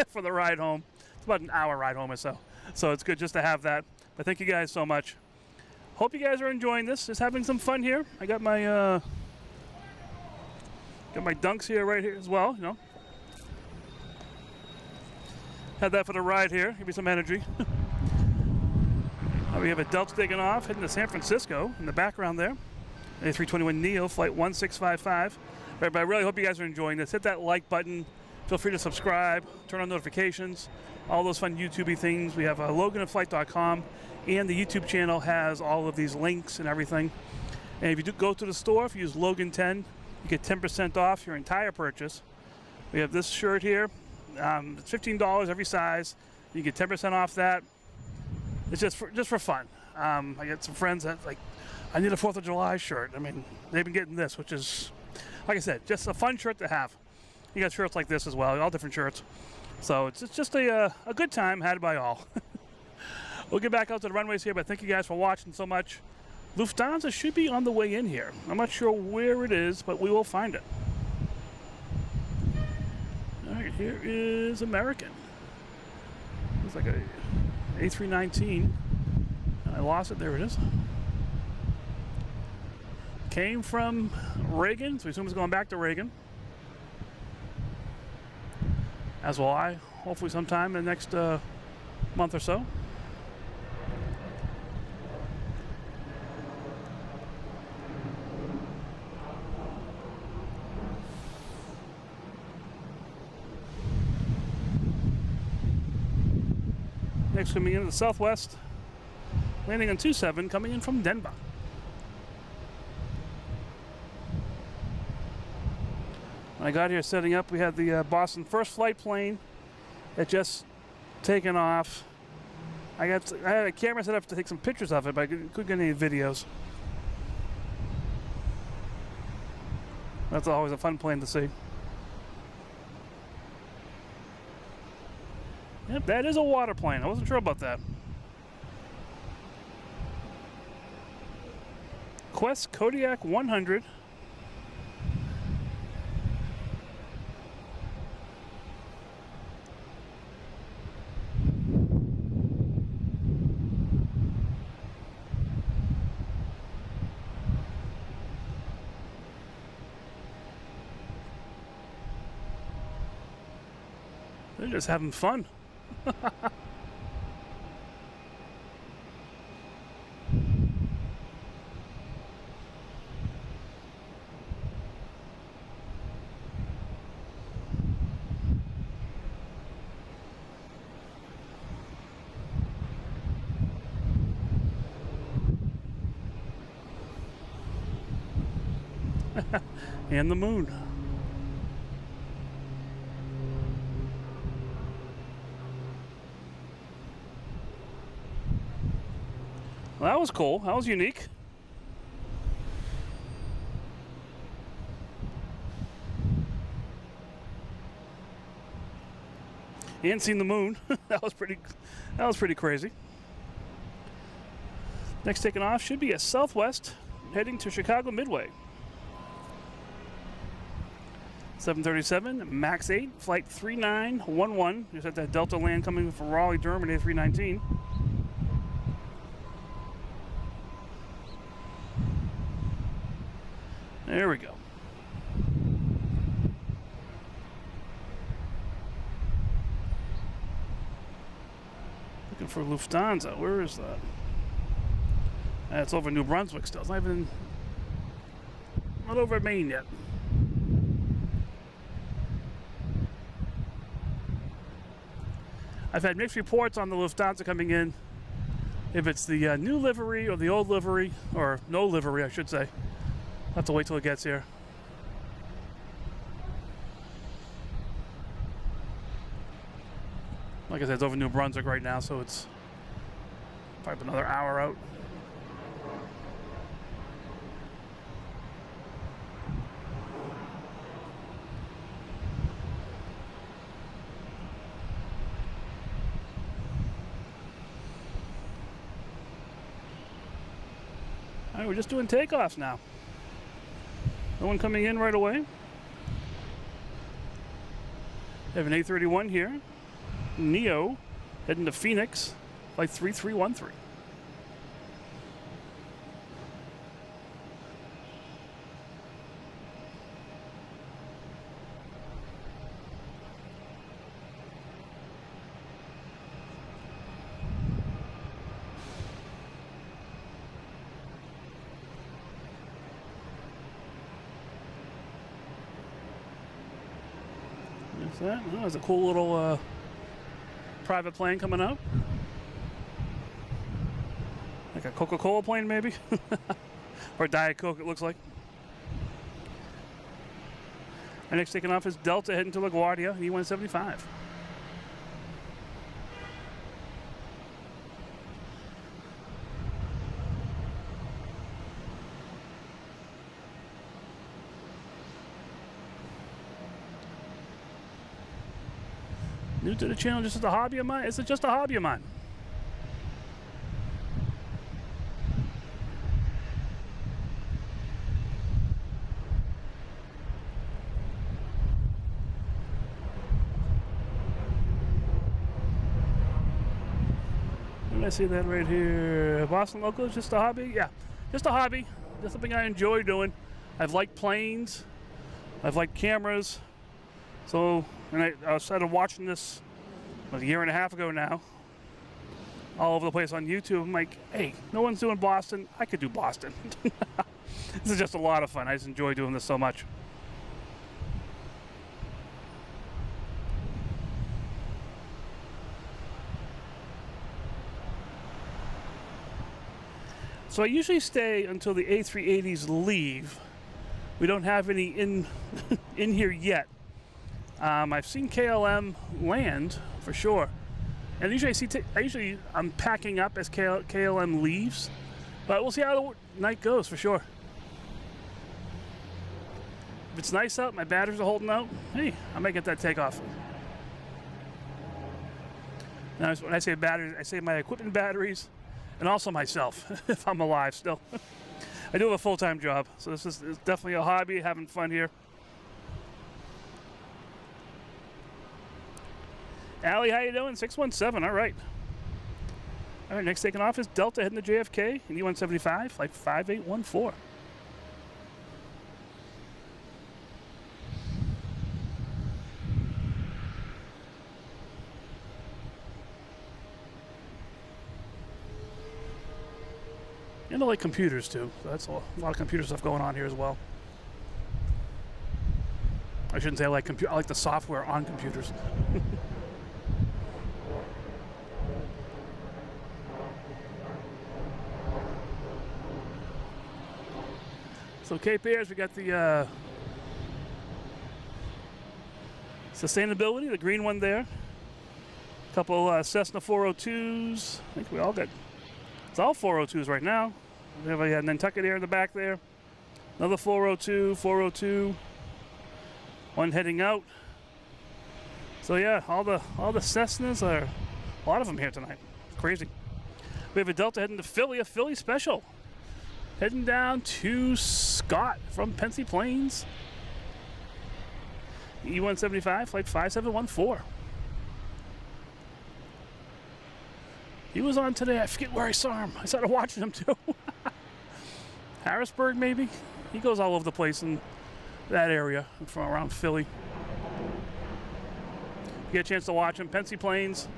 for the ride home. It's about an hour ride home or so. So it's good just to have that. But thank you guys so much. Hope you guys are enjoying this. Just having some fun here. I got my dunks here right here as well, you know. Had that for the ride here. Give me some energy. We have a Delta taking off, heading to San Francisco in the background there. A321 Neo, flight 1655. But I really hope you guys are enjoying this. Hit that like button. Feel free to subscribe, turn on notifications, all those fun YouTube-y things. We have loganandflight.com, and the YouTube channel has all of these links and everything. And if you do go to the store, if you use Logan10, you get 10% off your entire purchase. We have this shirt here. It's $15 every size. You get 10% off that. It's just for fun. I got some friends that like, I need a 4th of July shirt. I mean, they've been getting this, which is, like I said, just a fun shirt to have. You got shirts like this as well, all different shirts. So it's just a good time had by all. We'll get back out to the runways here, but thank you guys for watching so much. Lufthansa should be on the way in here. I'm not sure where it is, but we will find it. All right, here is American. Looks like a A319. I lost it. There it is. Came from Reagan, so we assume it's going back to Reagan. As will I, hopefully sometime in the next month or so. Next coming in the Southwest, landing on 27, coming in from Denver. When I got here setting up, we had the Boston first flight plane that just taken off. I had a camera set up to take some pictures of it, but I couldn't get any videos. That's always a fun plane to see. Yep, that is a water plane. I wasn't sure about that. Quest Kodiak 100. They're just having fun. And the moon. Well, that was cool. That was unique. You hadn't seen the moon. That was pretty crazy. Next taking off should be a Southwest heading to Chicago Midway. 737 MAX 8 flight 3911. Just had that Delta land coming from Raleigh, Germany, A319. There we go. Looking for Lufthansa. Where is that? It's over New Brunswick still. It's not even not over Maine yet. I've had mixed reports on the Lufthansa coming in. If it's the new livery or the old livery, or no livery, I should say. I'll have to wait till it gets here. Like I said, it's over New Brunswick right now, so it's probably another hour out. All right, we're just doing takeoffs now. No one coming in right away. We have an A31 here. Neo heading to Phoenix, flight 3313. There's that. Oh, there's a cool little private plane coming out. Like a Coca-Cola plane, maybe? Or Diet Coke, it looks like. Our next taking off is Delta heading to LaGuardia, E175. New to the channel, just as a hobby of mine? Is it just a hobby of mine? I see that right here? Boston Local is just a hobby? Yeah, just a hobby. Just something I enjoy doing. I've liked planes. I've liked cameras. So, and I started watching this a year and a half ago now. All over the place on YouTube. I'm like, hey, no one's doing Boston. I could do Boston. This is just a lot of fun. I just enjoy doing this so much. So I usually stay until the A380s leave. We don't have any in here yet. I've seen KLM land for sure, and usually I'm packing up as KLM leaves, but we'll see how the night goes for sure. If it's nice out, my batteries are holding out, hey, I might get that takeoff. Now, when I say batteries, I say my equipment batteries, and also myself, if I'm alive still. I do have a full-time job, so this is definitely a hobby, having fun here. Allie, how you doing? 617, all right. All right, next taking off is Delta heading to JFK in E175, flight 5814. And I like computers too, so that's a lot of computer stuff going on here as well. I shouldn't say I like I like the software on computers. So Cape Airs, we got the sustainability, the green one there. A couple Cessna 402s. I think we all got, it's all 402s right now. We have a Nantucket Air in the back there. Another 402, 402. One heading out. So yeah, all the Cessnas are, a lot of them here tonight. Crazy. We have a Delta heading to Philly, a Philly special. Heading down to Scott from Pensy Plains. E175, flight 5714. He was on today. I forget where I saw him. I started watching him too. Harrisburg, maybe? He goes all over the place in that area from around Philly. You get a chance to watch him. Pensy Plains.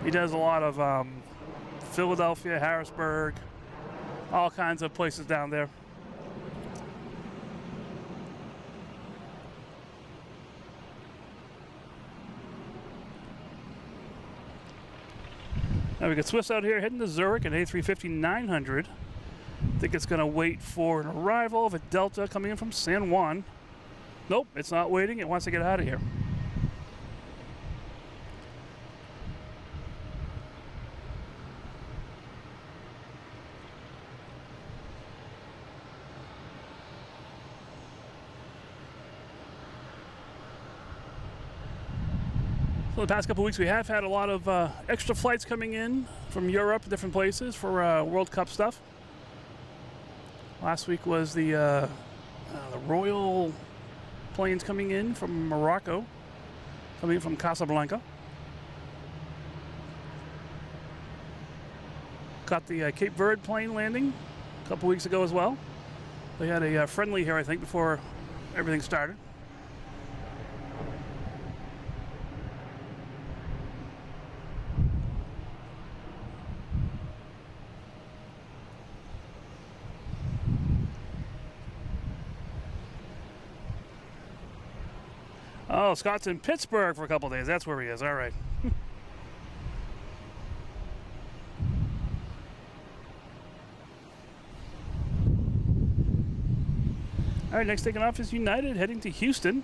He does a lot of Philadelphia, Harrisburg, all kinds of places down there. Now we got Swiss out here heading to Zurich at A350-900. I think it's going to wait for an arrival of a Delta coming in from San Juan. Nope, it's not waiting. It wants to get out of here. So the past couple of weeks we have had a lot of extra flights coming in from Europe, different places for World Cup stuff. Last week was the Royal planes coming in from Morocco, coming in from Casablanca. Got the Cape Verde plane landing a couple weeks ago as well. They had a friendly here, I think, before everything started. Oh, Scott's in Pittsburgh for a couple days. That's where he is. All right. All right, next taking off is United heading to Houston.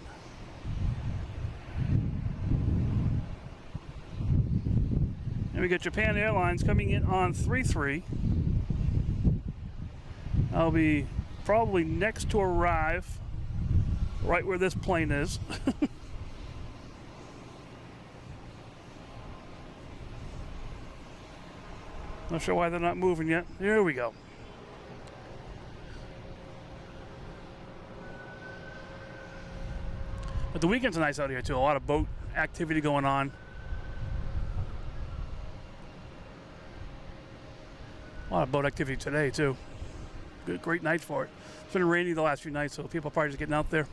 And we got Japan Airlines coming in on 3-3. I'll be probably next to arrive right where this plane is. Not sure why they're not moving yet. There we go. But the weekend's nice out here too. A lot of boat activity going on. A lot of boat activity today too. Good, great night for it. It's been rainy the last few nights, so people are probably just getting out there.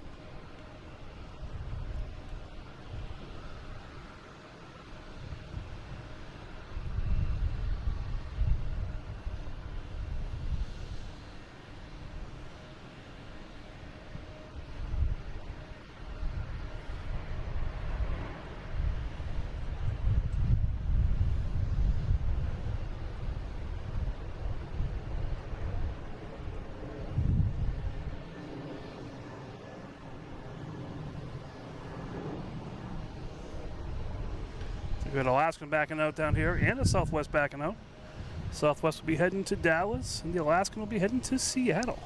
We got Alaskan backing out down here and a Southwest backing out. Southwest will be heading to Dallas and the Alaskan will be heading to Seattle.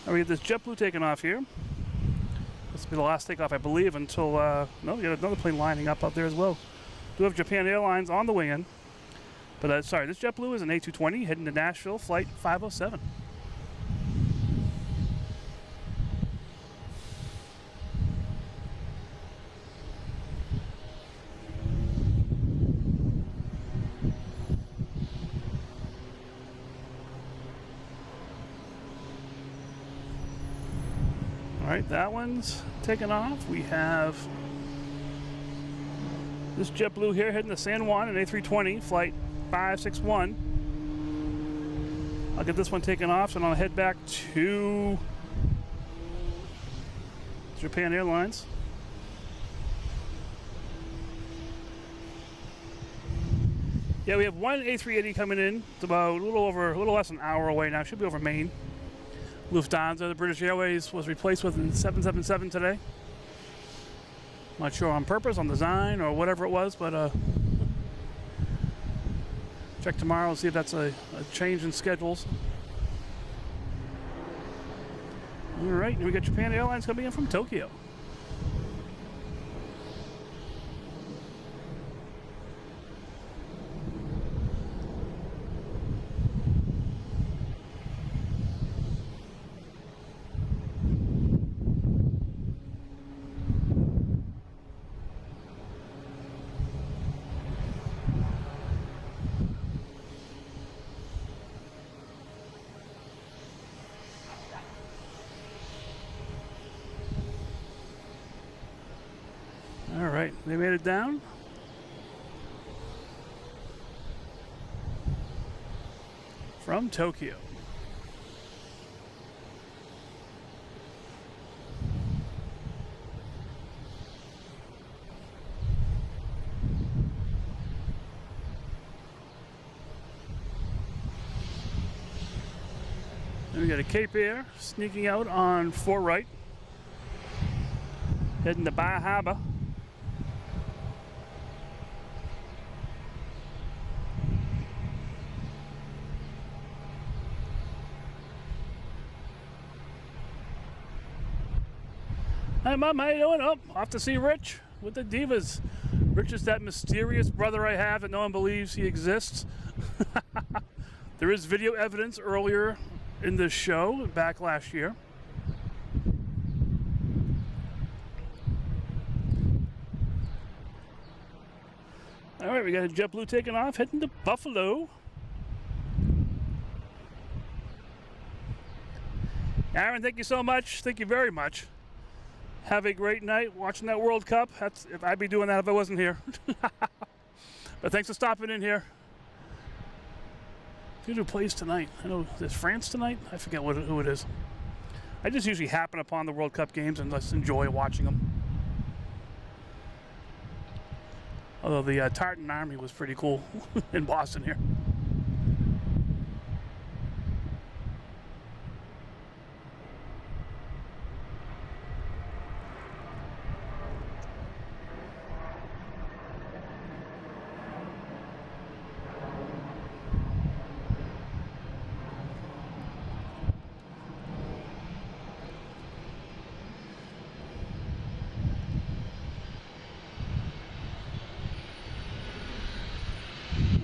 Now we get this JetBlue taking off here. This will be the last takeoff, I believe, until, no, we got another plane lining up out there as well. Do have Japan Airlines on the way in. But sorry, this JetBlue is an A220 heading to Nashville, flight 507. All right, that one's taken off. We have this JetBlue here heading to San Juan, an A320, flight 561. I'll get this one taken off, and I'll head back to Japan Airlines. Yeah, we have one A380 coming in. It's about a little less than an hour away now. Should be over Maine. Lufthansa, the British Airways, was replaced with a 777 today. Not sure on purpose, on design, or whatever it was, but check tomorrow and see if that's a change in schedules. All right, and we got Japan Airlines coming in from Tokyo. All right, they made it down. From Tokyo. And we got a Cape Air sneaking out on 4 right, heading to Bar Harbor. Hi, Mom, how you doing? Oh, off to see Rich with the Divas. Rich is that mysterious brother I have that no one believes he exists. There is video evidence earlier in this show, back last year. All right, we got a JetBlue taking off, heading to Buffalo. Aaron, thank you so much. Thank you very much. Have a great night watching that World Cup. If I'd be doing that if I wasn't here. But thanks for stopping in here. Who plays tonight? I know there's France tonight. I forget who it is. I just usually happen upon the World Cup games and just enjoy watching them. Although the Tartan Army was pretty cool in Boston here.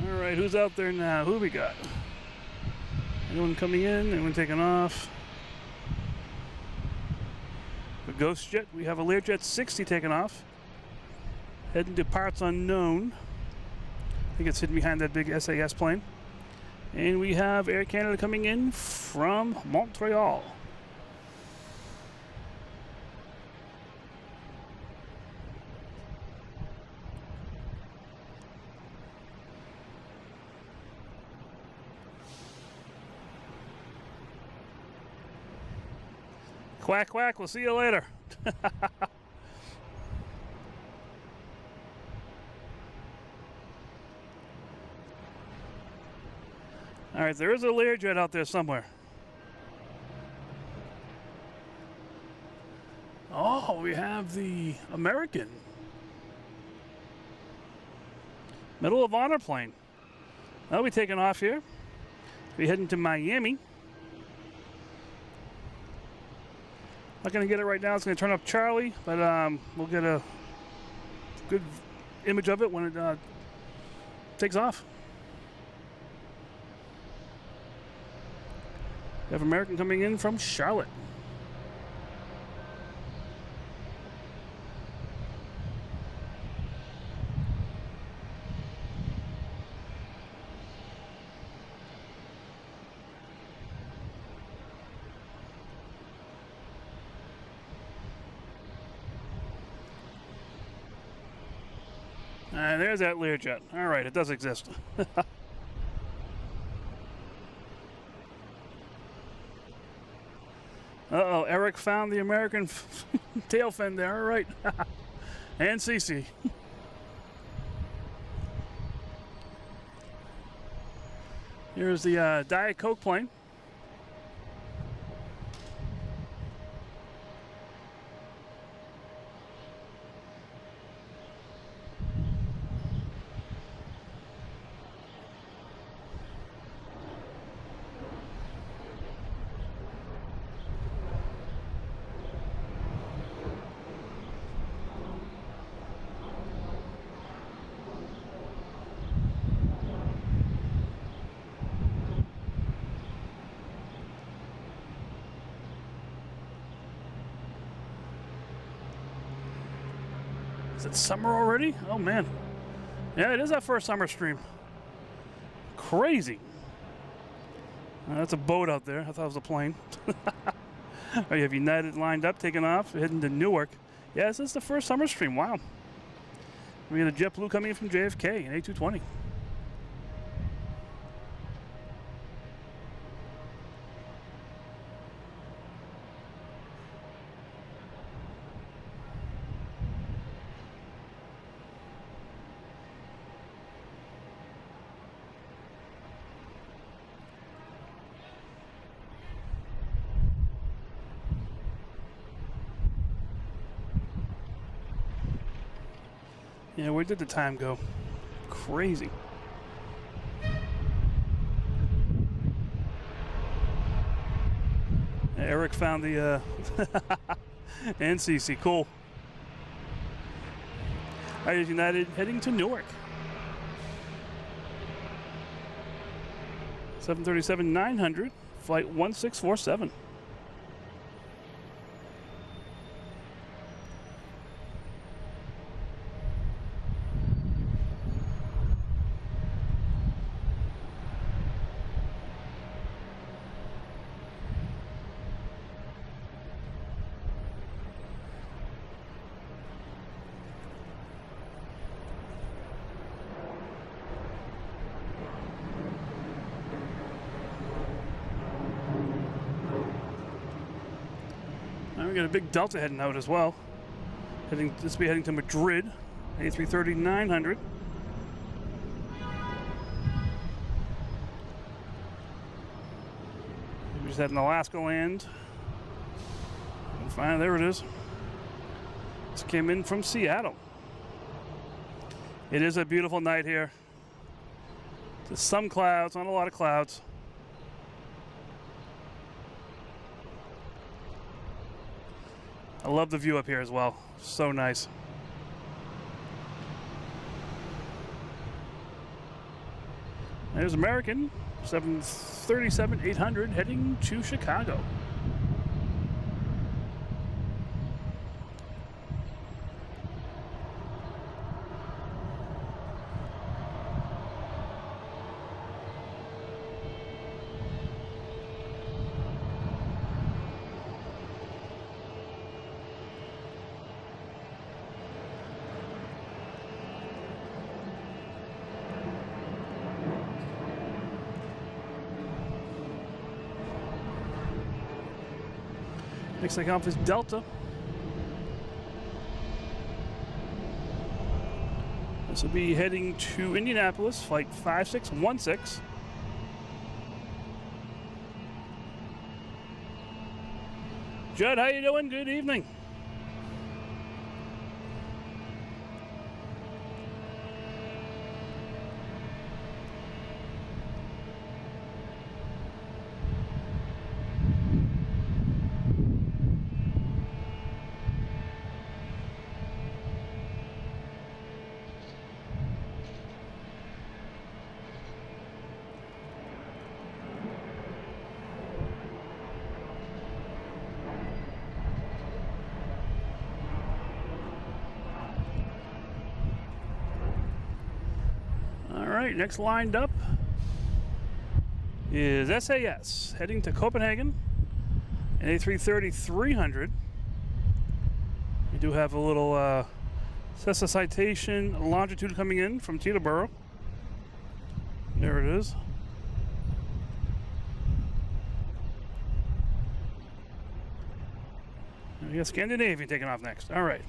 Alright, who's out there now? Who we got? Anyone coming in? Anyone taking off? Ghost Jet. We have a Learjet 60 taking off. Heading to parts unknown. I think it's hidden behind that big SAS plane. And we have Air Canada coming in from Montreal. Quack, quack. We'll see you later. All right, there is a Learjet out there somewhere. Oh, we have the American Medal of Honor plane. That'll be taking off here. We're heading to Miami. Not going to get it right now. It's going to turn up Charlie, but we'll get a good image of it when it takes off. We have American coming in from Charlotte. There's that Learjet. All right, it does exist. Uh-oh, Eric found the American tail fin there. All right. And CC. Here's the Diet Coke plane. Is it summer already? Oh man. Yeah, it is our first summer stream. Crazy. That's a boat out there. I thought it was a plane. Oh, you have United lined up, taking off, heading to Newark. Yeah, this is the first summer stream. Wow. We got a JetBlue coming in from JFK, an A220. Yeah, where did the time go? Crazy. Eric found the NCC. Cool. All right, United heading to Newark. 737-900, flight 1647. We got a big Delta heading out as well. This will be heading to Madrid, A330-900. We just had an Alaska land. And finally, there it is. This came in from Seattle. It is a beautiful night here. Just some clouds, not a lot of clouds. I love the view up here as well. So nice. There's American 737-800 heading to Chicago. Next takeoff is Delta. This will be heading to Indianapolis, flight 5616. Judd, how you doing? Good evening. Next lined up is SAS heading to Copenhagen, an A330-300. We do have a little Cessna Citation longitude coming in from Teterboro. There it is. And we got Scandinavian taking off next. All right.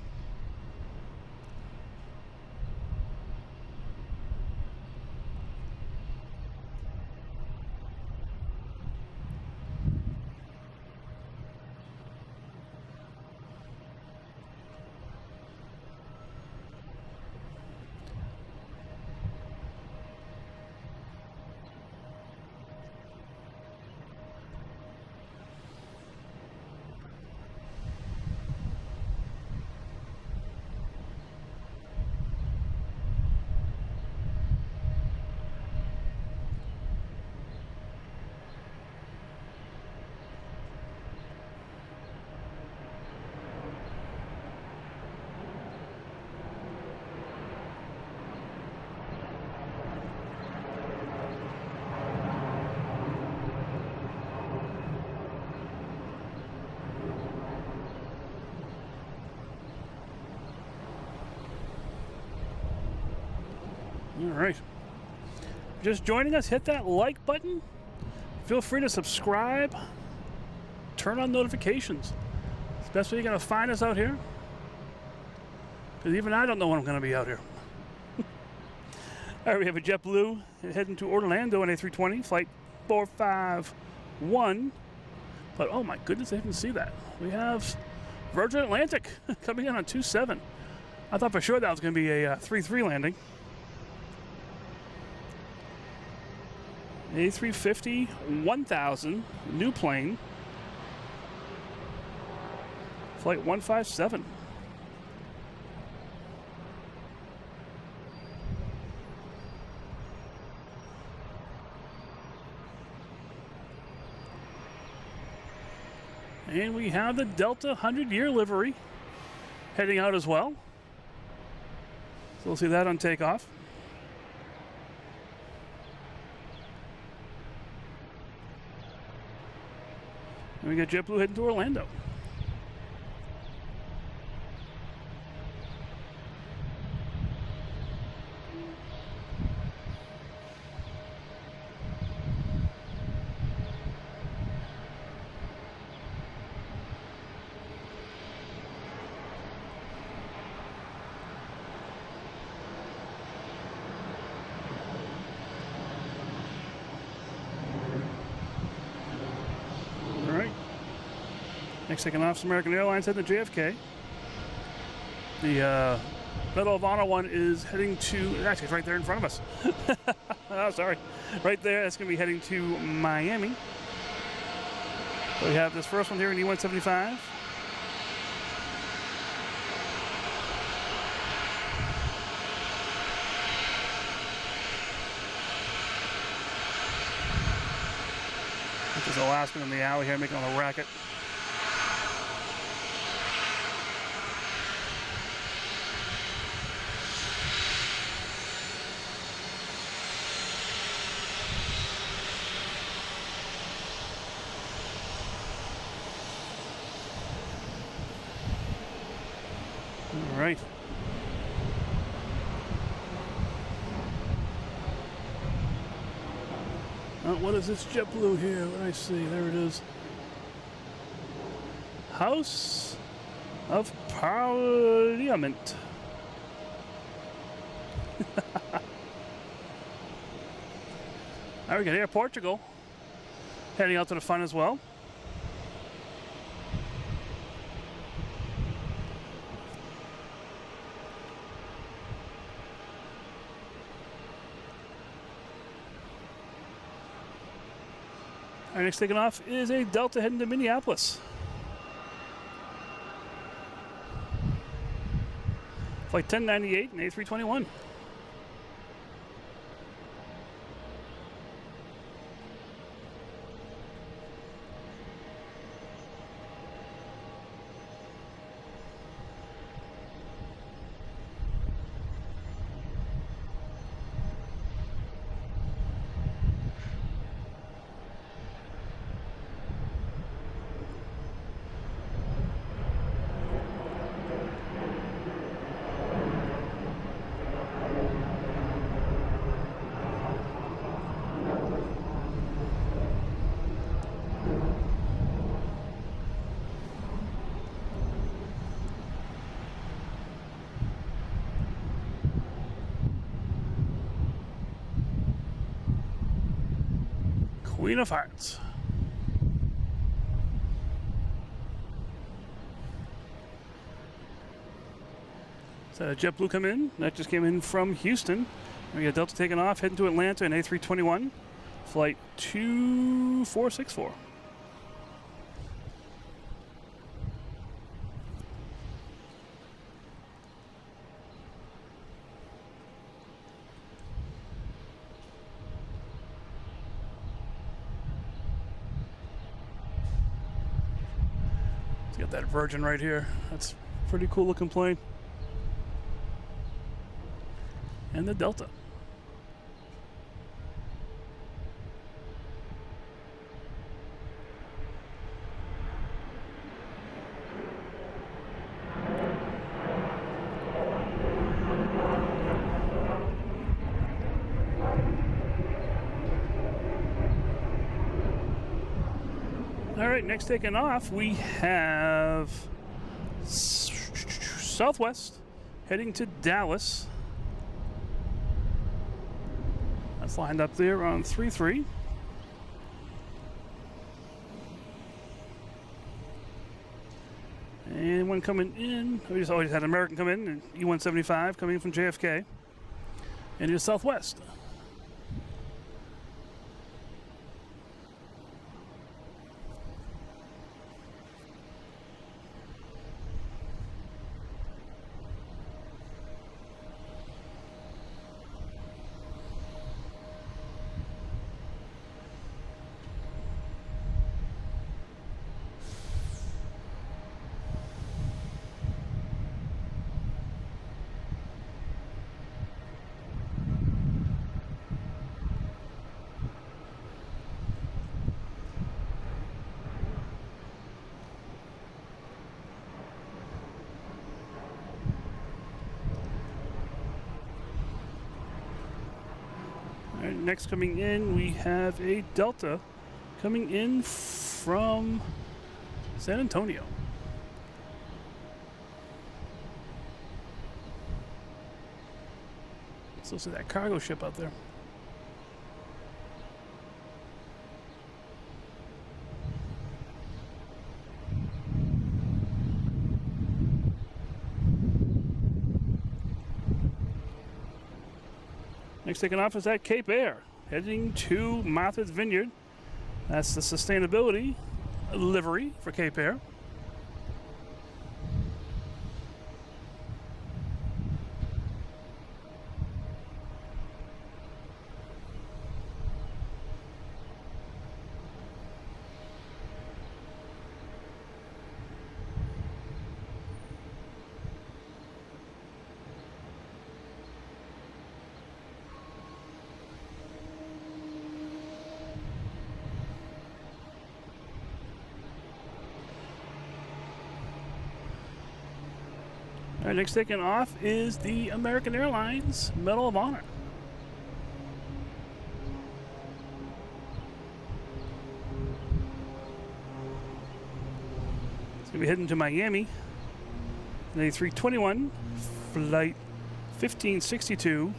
All right. Just joining us, hit that like button. Feel free to subscribe. Turn on notifications. It's the best way you're going to find us out here. Because even I don't know when I'm going to be out here. All right, we have a JetBlue heading to Orlando on A320, flight 451. But oh my goodness, I didn't see that. We have Virgin Atlantic coming in on 27. I thought for sure that was going to be a 3-3 landing. A350 1000, new plane, flight 157. And we have the Delta 100-year livery heading out as well. So we'll see that on takeoff. And we got JetBlue heading to Orlando. Next taking off is American Airlines heading to JFK. The Medal of Honor one is heading to, actually it's right there in front of us. Oh, sorry. Right there, that's going to be heading to Miami. So we have this first one here in E175. There's Alaskan in the alley here making a little racket. All right. What is this JetBlue here? What do I see? There it is. House of Parliament. Now we got Air Portugal heading out to the fun as well. Our next taking off is a Delta heading to Minneapolis. Flight 1098 and A321. Queen of Hearts. So JetBlue come in. That just came in from Houston. We got Delta taking off, heading to Atlanta in A321, flight 2464. Got that Virgin right here. That's a pretty cool looking plane. And the Delta. All right, next taking off, we have Southwest heading to Dallas. That's lined up there on 3-3. And one coming in, we just always had American come in, and E-175 coming in from JFK. And here's Southwest. Next coming in, we have a Delta coming in from San Antonio. Still see that cargo ship out there. Next taking off is at Cape Air, heading to Martha's Vineyard. That's the sustainability livery for Cape Air. All right, next taking off is the American Airlines Medal of Honor. We'll be heading to Miami. An A321 flight 1562.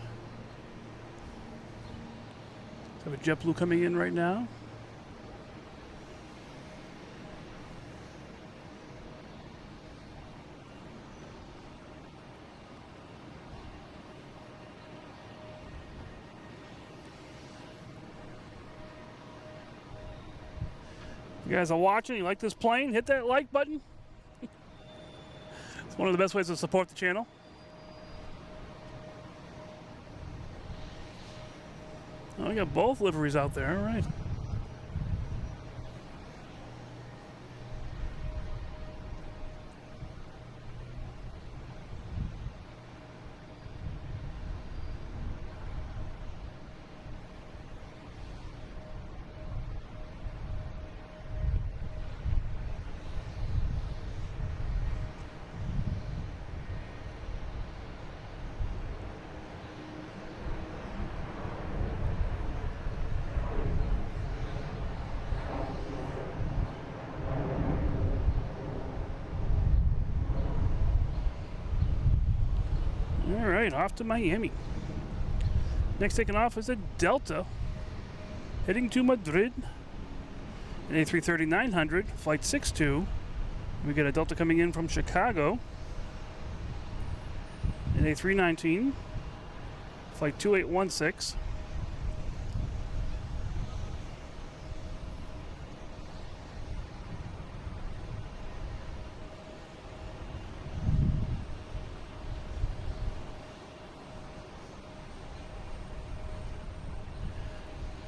Have a JetBlue coming in right now. If you guys are watching, you like this plane, hit that like button. It's one of the best ways to support the channel. Oh, we got both liveries out there, all right. All right, off to Miami. Next taking off is a Delta, heading to Madrid. An A330-900, flight 62. We get a Delta coming in from Chicago. An A319, flight 2816.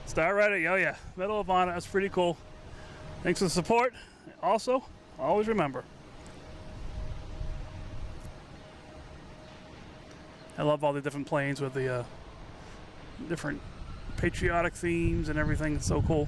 Star Rider, oh yeah, Medal of Honor, that's pretty cool. Thanks for the support. Also, always remember, I love all the different planes with the different patriotic themes and everything. It's so cool.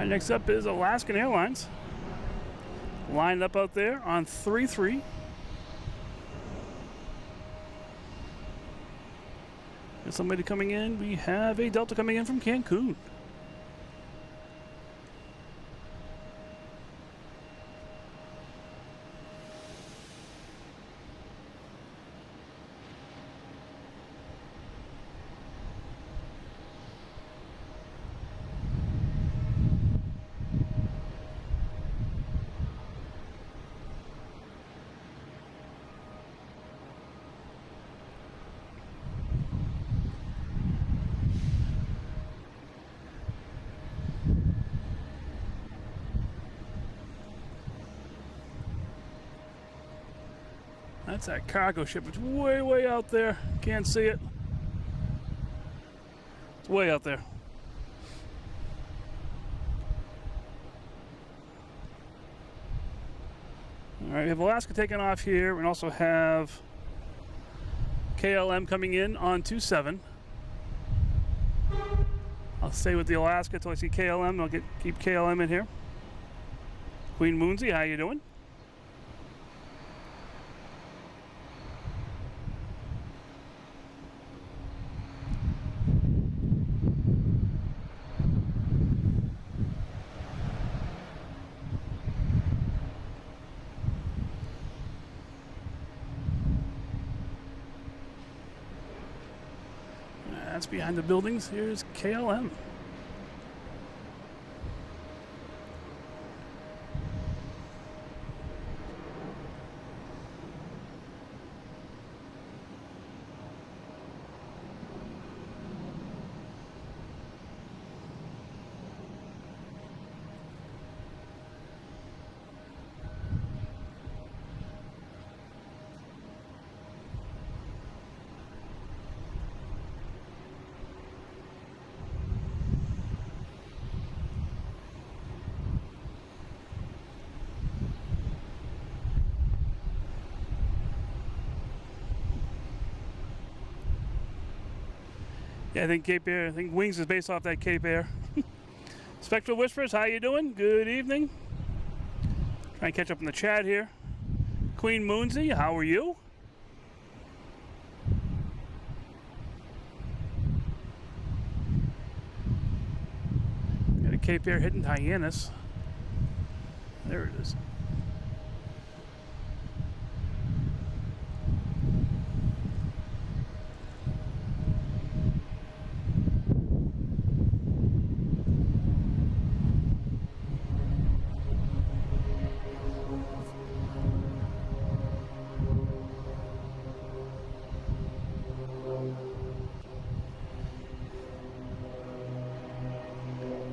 Next up is Alaskan Airlines. Lined up out there on 3-3. There's somebody coming in. We have a Delta coming in from Cancun. That's that cargo ship. It's way, way out there. Can't see it. It's way out there. All right, we have Alaska taking off here. We also have KLM coming in on 27. I'll stay with the Alaska until I see KLM. I'll keep KLM in here. Queen Moonsey, how you doing? That's behind the buildings. Here's KLM. Yeah, I think Cape Air, I think Wings is based off that Cape Air. Spectral Whispers, how you doing? Good evening. Trying to catch up in the chat here. Queen Moonsy, how are you? Got a Cape Air hitting Hyannis. There it is.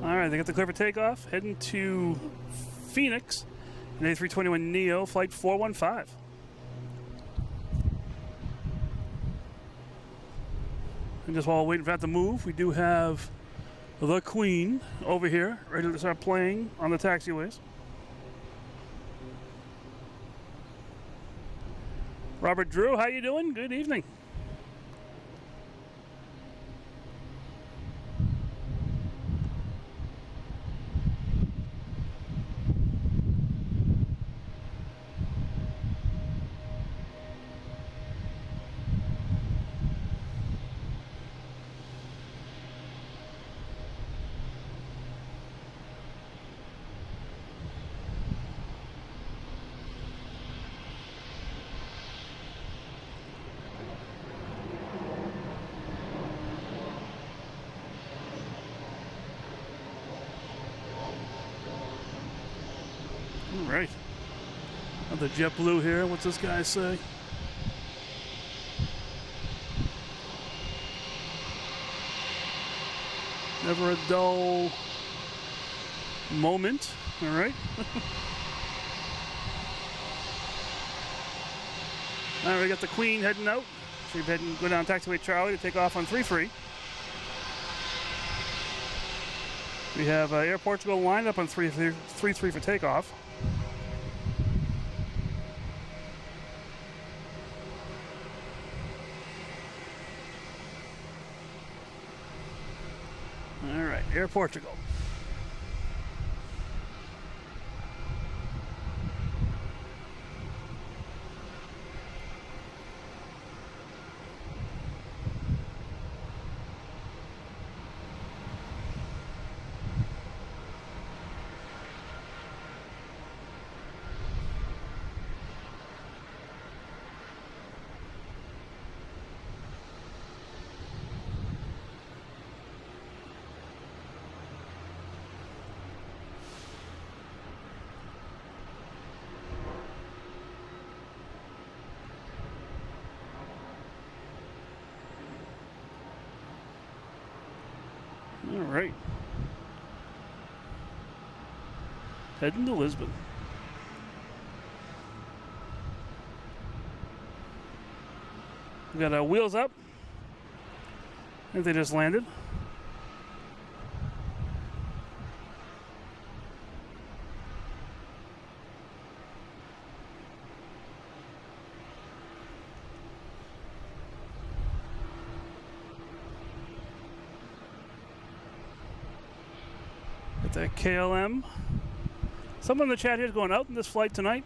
Alright, they got the clear for takeoff, heading to Phoenix, an A321neo, flight 415. And just while waiting for that to move, we do have the Queen over here, ready to start playing on the taxiways. Robert Drew, how you doing? Good evening. All right. Another JetBlue here. What's this guy say? Never a dull moment. All right. All right, we got the Queen heading out. She's heading go down taxiway Charlie to take off on 3-3. We have Air Portugal lined up on 3-3 for takeoff. All right, Air Portugal. All right. Heading to Lisbon. We got our wheels up. I think they just landed. That KLM. Someone in the chat here is going out in this flight tonight.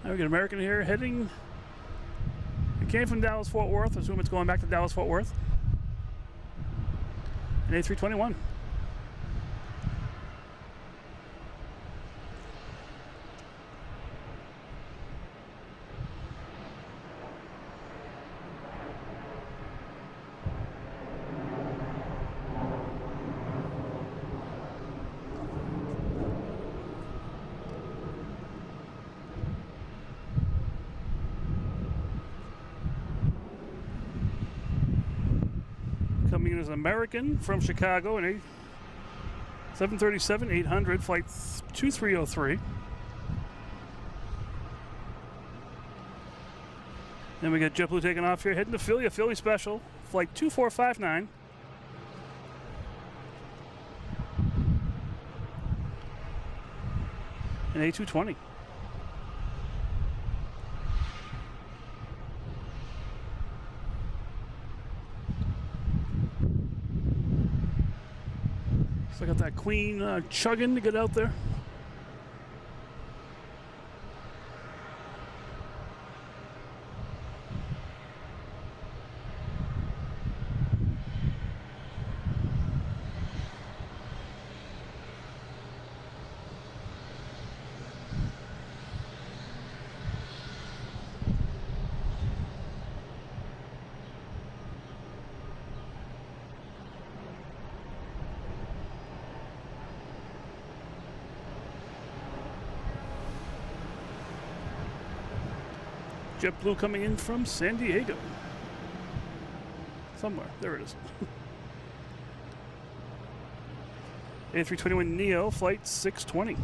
Now we got American here heading. It came from Dallas Fort Worth. I assume it's going back to Dallas Fort Worth. An A321. Coming in as an American from Chicago, an 737-800, flight 2303. Then we got JetBlue taking off here, heading to Philly, a Philly special, flight 2459. an A220. So I got that Queen chugging to get out there. JetBlue coming in from San Diego. Somewhere. There it is. A321neo, flight 620.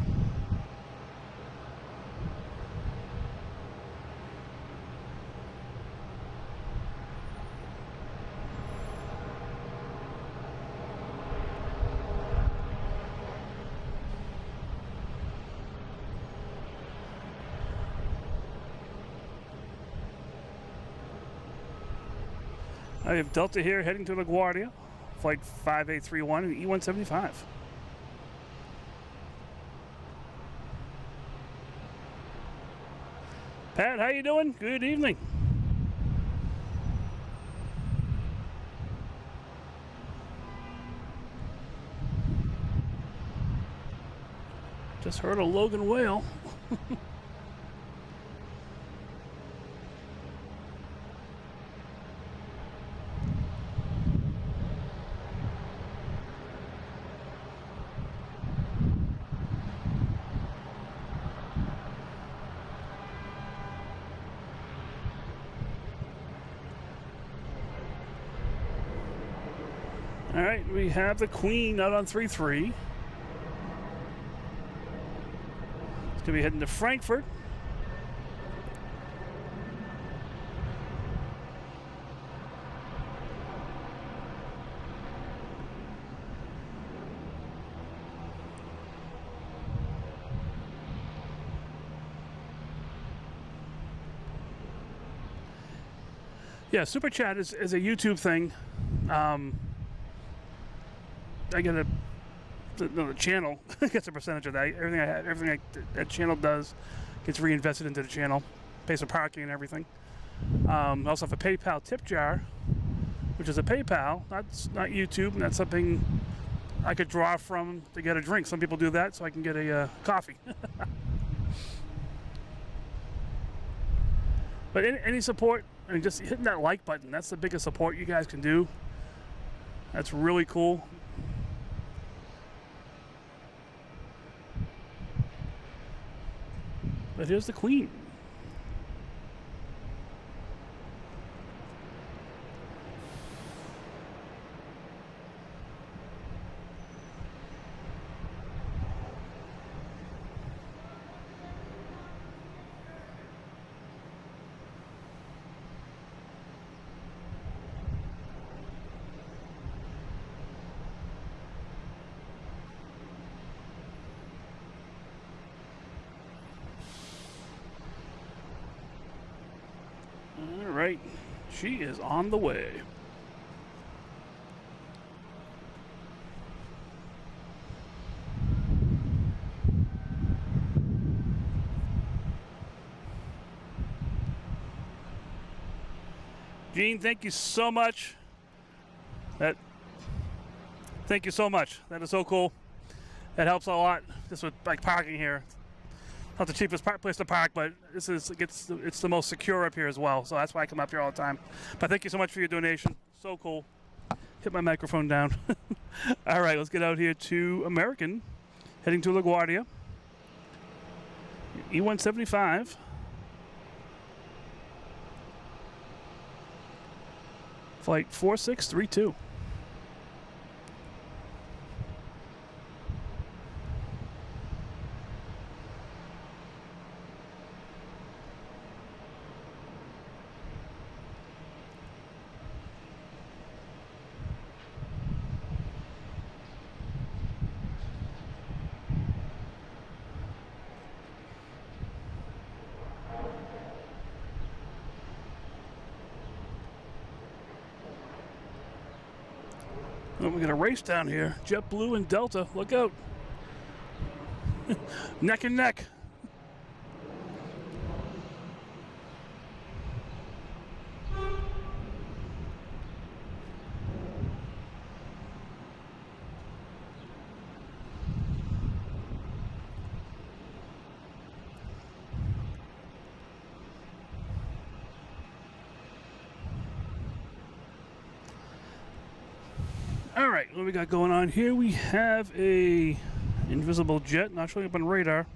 I have Delta here heading to LaGuardia, flight 5831 and E175. Pat, how you doing? Good evening. Just heard a Logan whale. All right, we have the Queen out on 3-3. It's going to be heading to Frankfurt. Yeah, Super Chat is a YouTube thing. I get the channel gets a percentage of that. Everything that channel does gets reinvested into the channel, pays for parking and everything. I also have a PayPal tip jar, which is a PayPal, not YouTube, and that's something I could draw from to get a drink. Some people do that, so I can get a coffee. But any support, I mean, just hitting that like button, that's the biggest support you guys can do. That's really cool. But here's the Queen. All right, she is on the way. Gene, thank you so much. Thank you so much. That is so cool. That helps a lot. Just with like parking here. Not the cheapest place to park, but it's the most secure up here as well. So that's why I come up here all the time. But thank you so much for your donation. So cool. Hit my microphone down. All right, let's get out here to American, heading to LaGuardia. E175. Flight 4632. Oh, we got a race down here. JetBlue and Delta. Look out. Neck and neck. All right, what we got going on here? We have a invisible jet, not showing up on radar.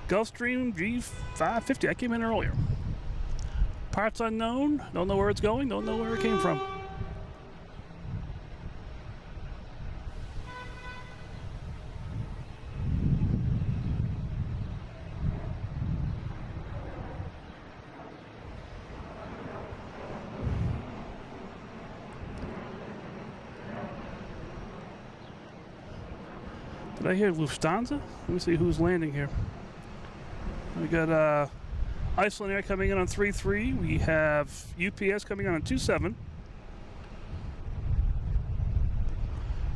Gulfstream G550. I came in earlier. Parts unknown. Don't know where it's going. Don't know where it came from. Did I hear Lufthansa? Let me see who's landing here. We got Iceland Air coming in on 3-3. We have UPS coming in on 2-7.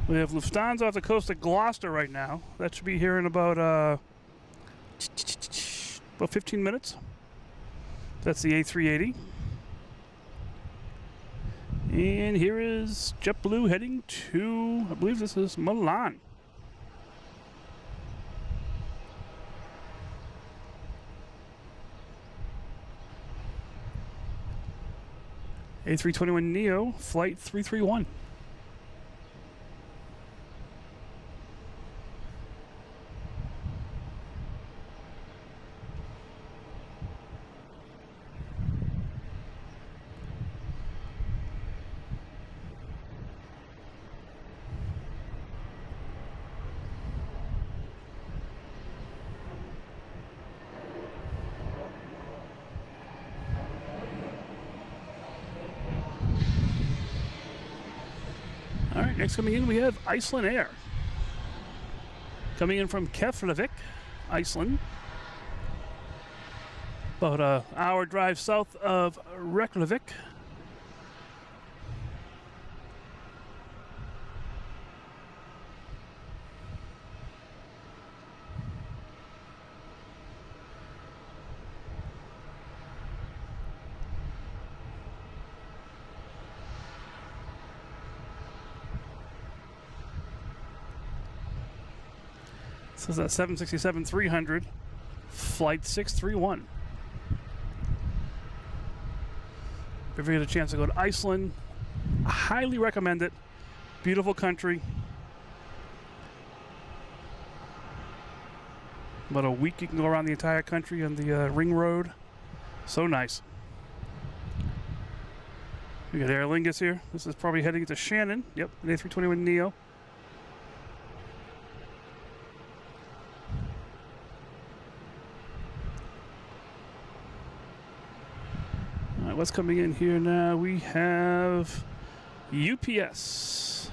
We have Lufthansa off the coast of Gloucester right now. That should be here in about 15 minutes. That's the A380. And here is JetBlue heading to, I believe this is Milan. A321neo, flight 331. All right, next coming in we have Iceland Air. Coming in from Keflavik, Iceland. About an hour drive south of Reykjavik. This is a 767-300, flight 631. If you get a chance to go to Iceland, I highly recommend it. Beautiful country. About a week you can go around the entire country on the ring road. So nice. We got Aer Lingus here. This is probably heading to Shannon. Yep, an A321neo. What's coming in here now? We have UPS.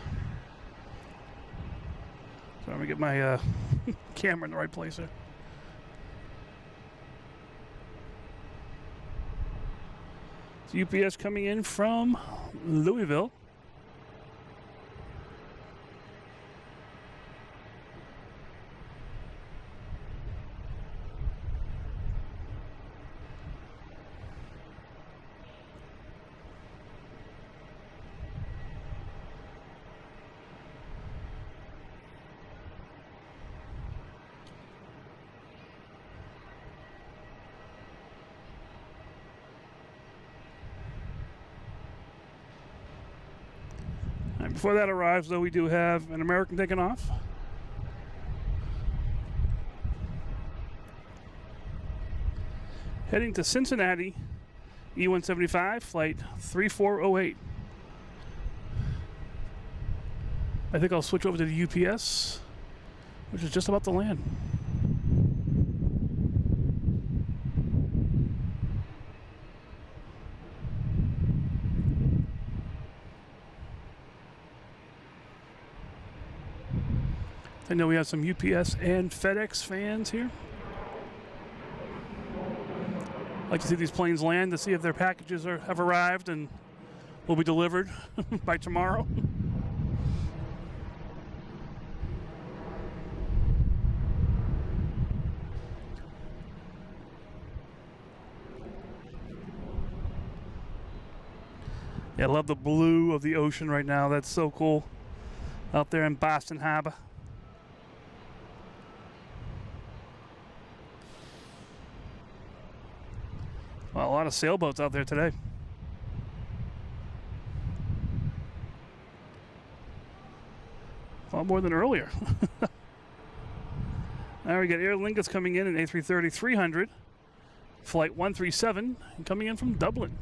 So let me get my camera in the right place here. It's UPS coming in from Louisville. Before that arrives, though, we do have an American taking off. Heading to Cincinnati, E175, flight 3408. I think I'll switch over to the UPS, which is just about to land. I know we have some UPS and FedEx fans here. Like to see these planes land to see if their packages have arrived and will be delivered by tomorrow. Yeah, I love the blue of the ocean right now. That's so cool out there in Boston Harbor. Well, a lot of sailboats out there today. A lot more than earlier. Now we got Aer Lingus coming in an A330-300, flight 137, and coming in from Dublin.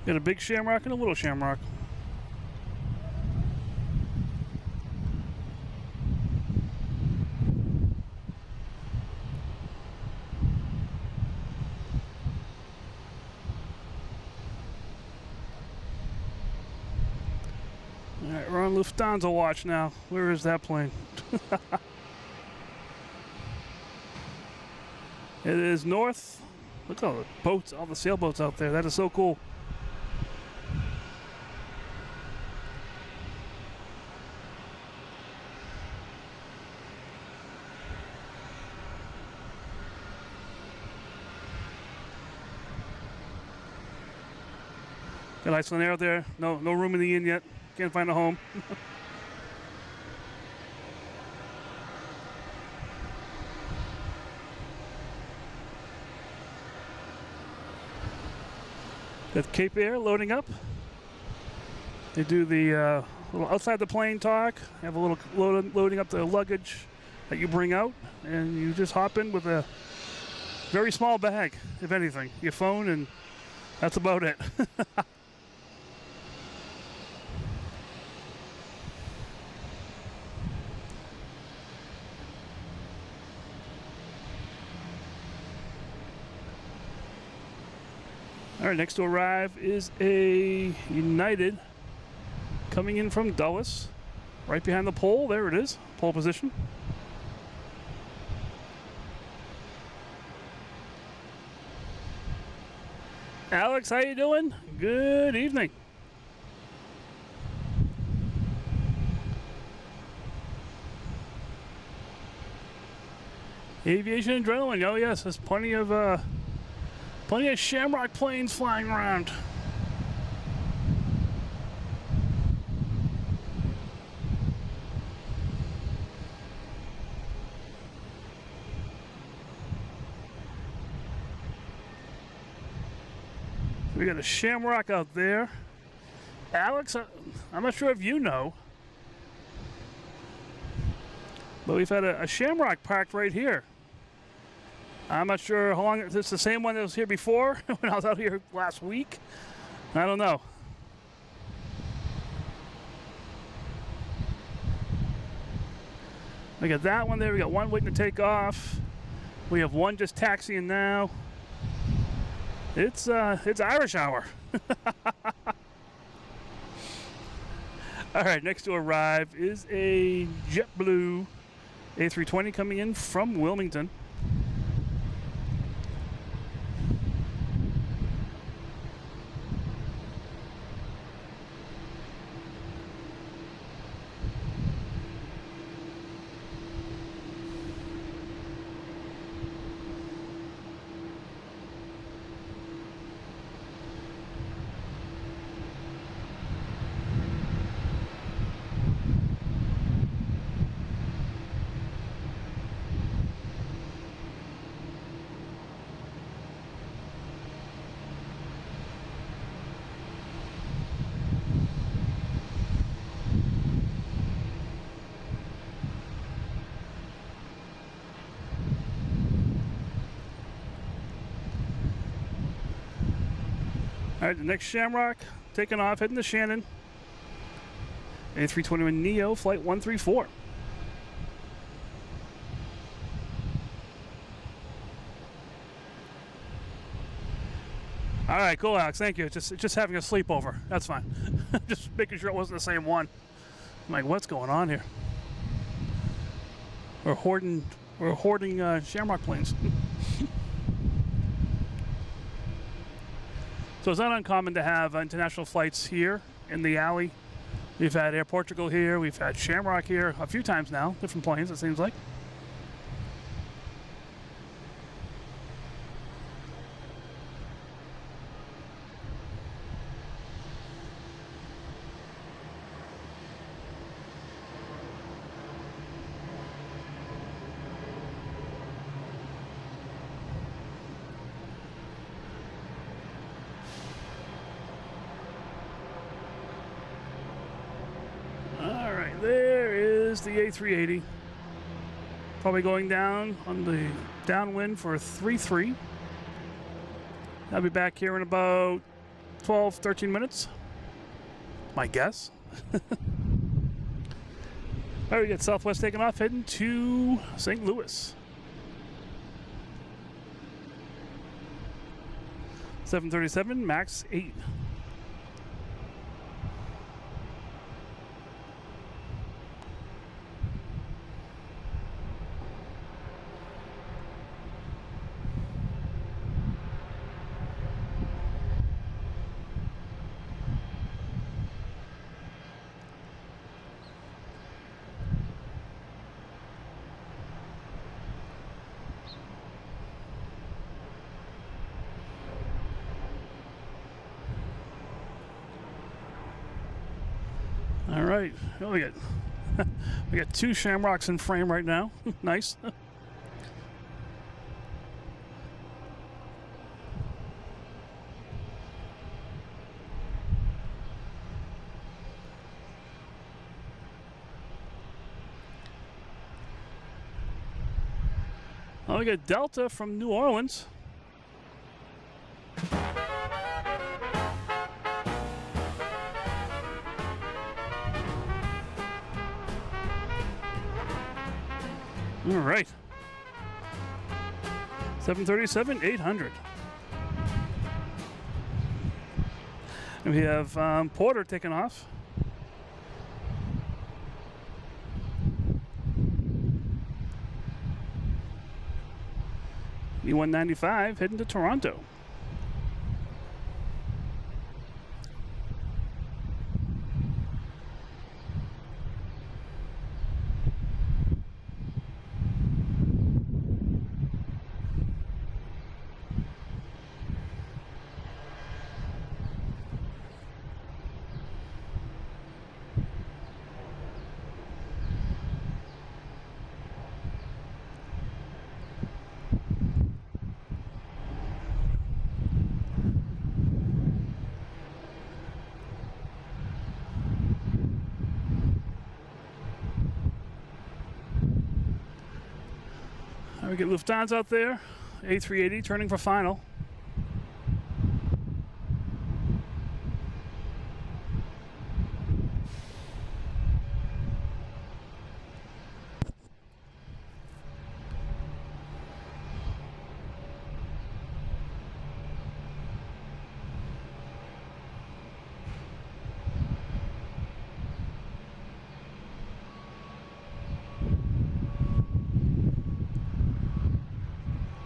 Got a big shamrock and a little shamrock. All right, we're on Lufthansa watch now. Where is that plane? It is north. Look at all the boats, all the sailboats out there. That is so cool. Got Iceland Air there. No room in the inn yet. Can't find a home. Got Cape Air loading up. They do the little outside the plane talk. Have a little loading up the luggage that you bring out, and you just hop in with a very small bag, if anything. Your phone, and that's about it. All right, next to arrive is a United coming in from Dulles, right behind the pole. There it is, pole position. Alex, how you doing? Good evening. Aviation adrenaline. Oh yes, there's plenty of Shamrock planes flying around. We got a Shamrock out there. Alex, I'm not sure if you know, but we've had a Shamrock parked right here. I'm not sure how long. It's the same one that was here before when I was out here last week. I don't know. We got that one there. We got one waiting to take off. We have one just taxiing now. It's Irish hour. All right, next to arrive is a JetBlue A320 coming in from Wilmington. right, the next Shamrock taking off, heading to Shannon. A321neo, flight 134. All right, cool, Alex. Thank you. Just having a sleepover. That's fine. Just making sure it wasn't the same one. I'm like, what's going on here? We're hoarding Shamrock planes. So it's not uncommon to have international flights here in the alley. We've had Air Portugal here. We've had Shamrock here a few times now. Different planes, it seems like. There is the A380. Probably going down on the downwind for 3-3. I'll be back here in about 12, 13 minutes. My guess. All right, we got Southwest taking off, heading to St. Louis. 737, MAX 8. All right, well, we got two Shamrocks in frame right now. Nice. Oh, we got Delta from New Orleans. All right. 737-800. And we have Porter taking off. E195 heading to Toronto. We get Lufthansa out there, A380 turning for final.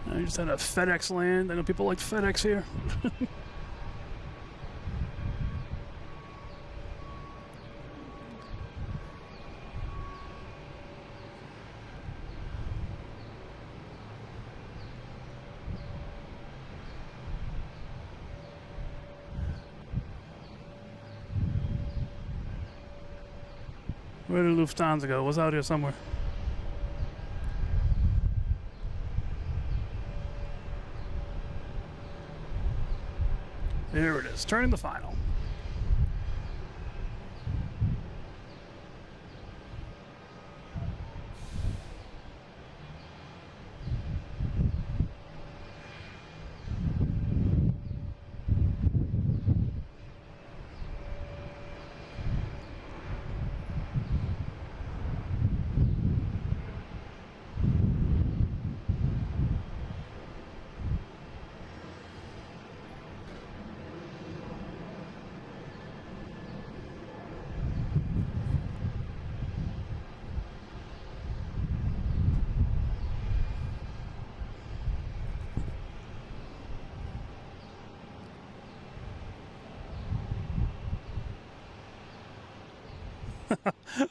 I just had a FedEx land. I know people like FedEx here. Where did Lufthansa go? It was out here somewhere. There it is, turning the final.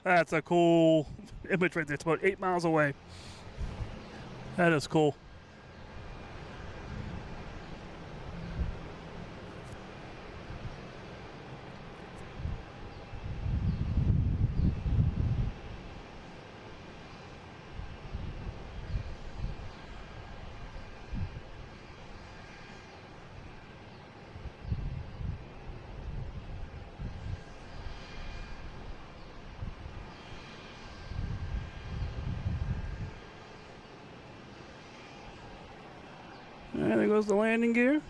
That's a cool image right there. It's about 8 miles away. That is cool. And there goes the landing gear.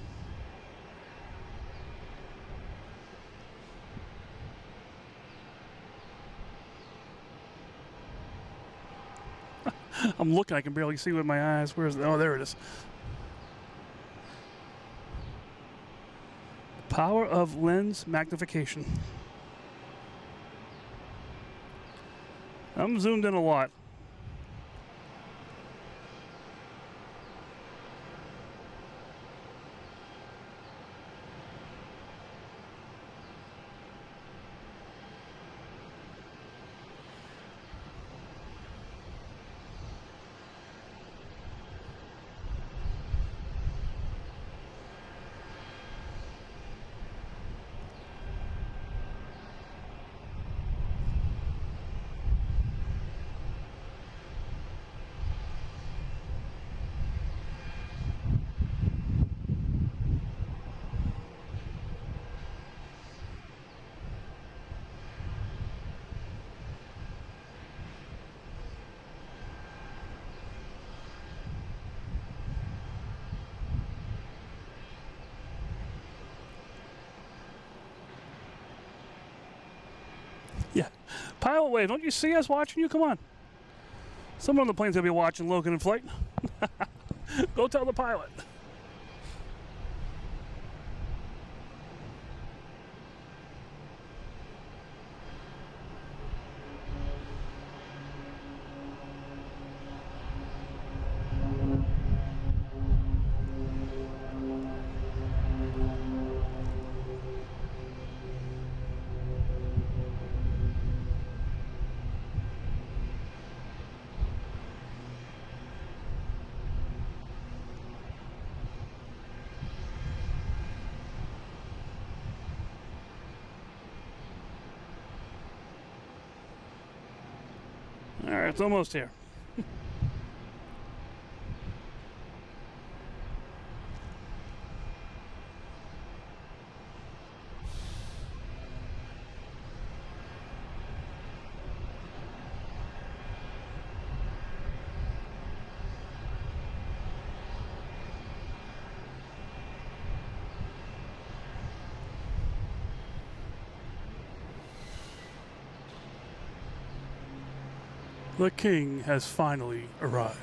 I'm looking, I can barely see with my eyes. Where's oh, there it is. Power of lens magnification. I'm zoomed in a lot. Yeah. Pilot wave, don't you see us watching you? Come on. Someone on the plane's going to be watching Logan in flight. Go tell the pilot. All right, it's almost here. The king has finally arrived.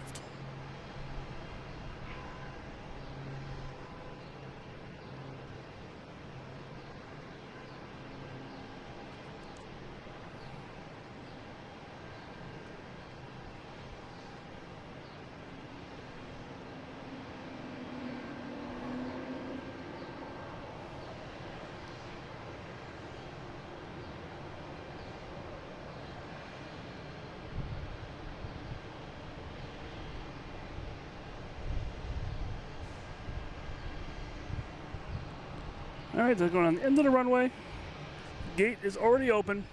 All right, they're going on the end of the runway. Gate is already open.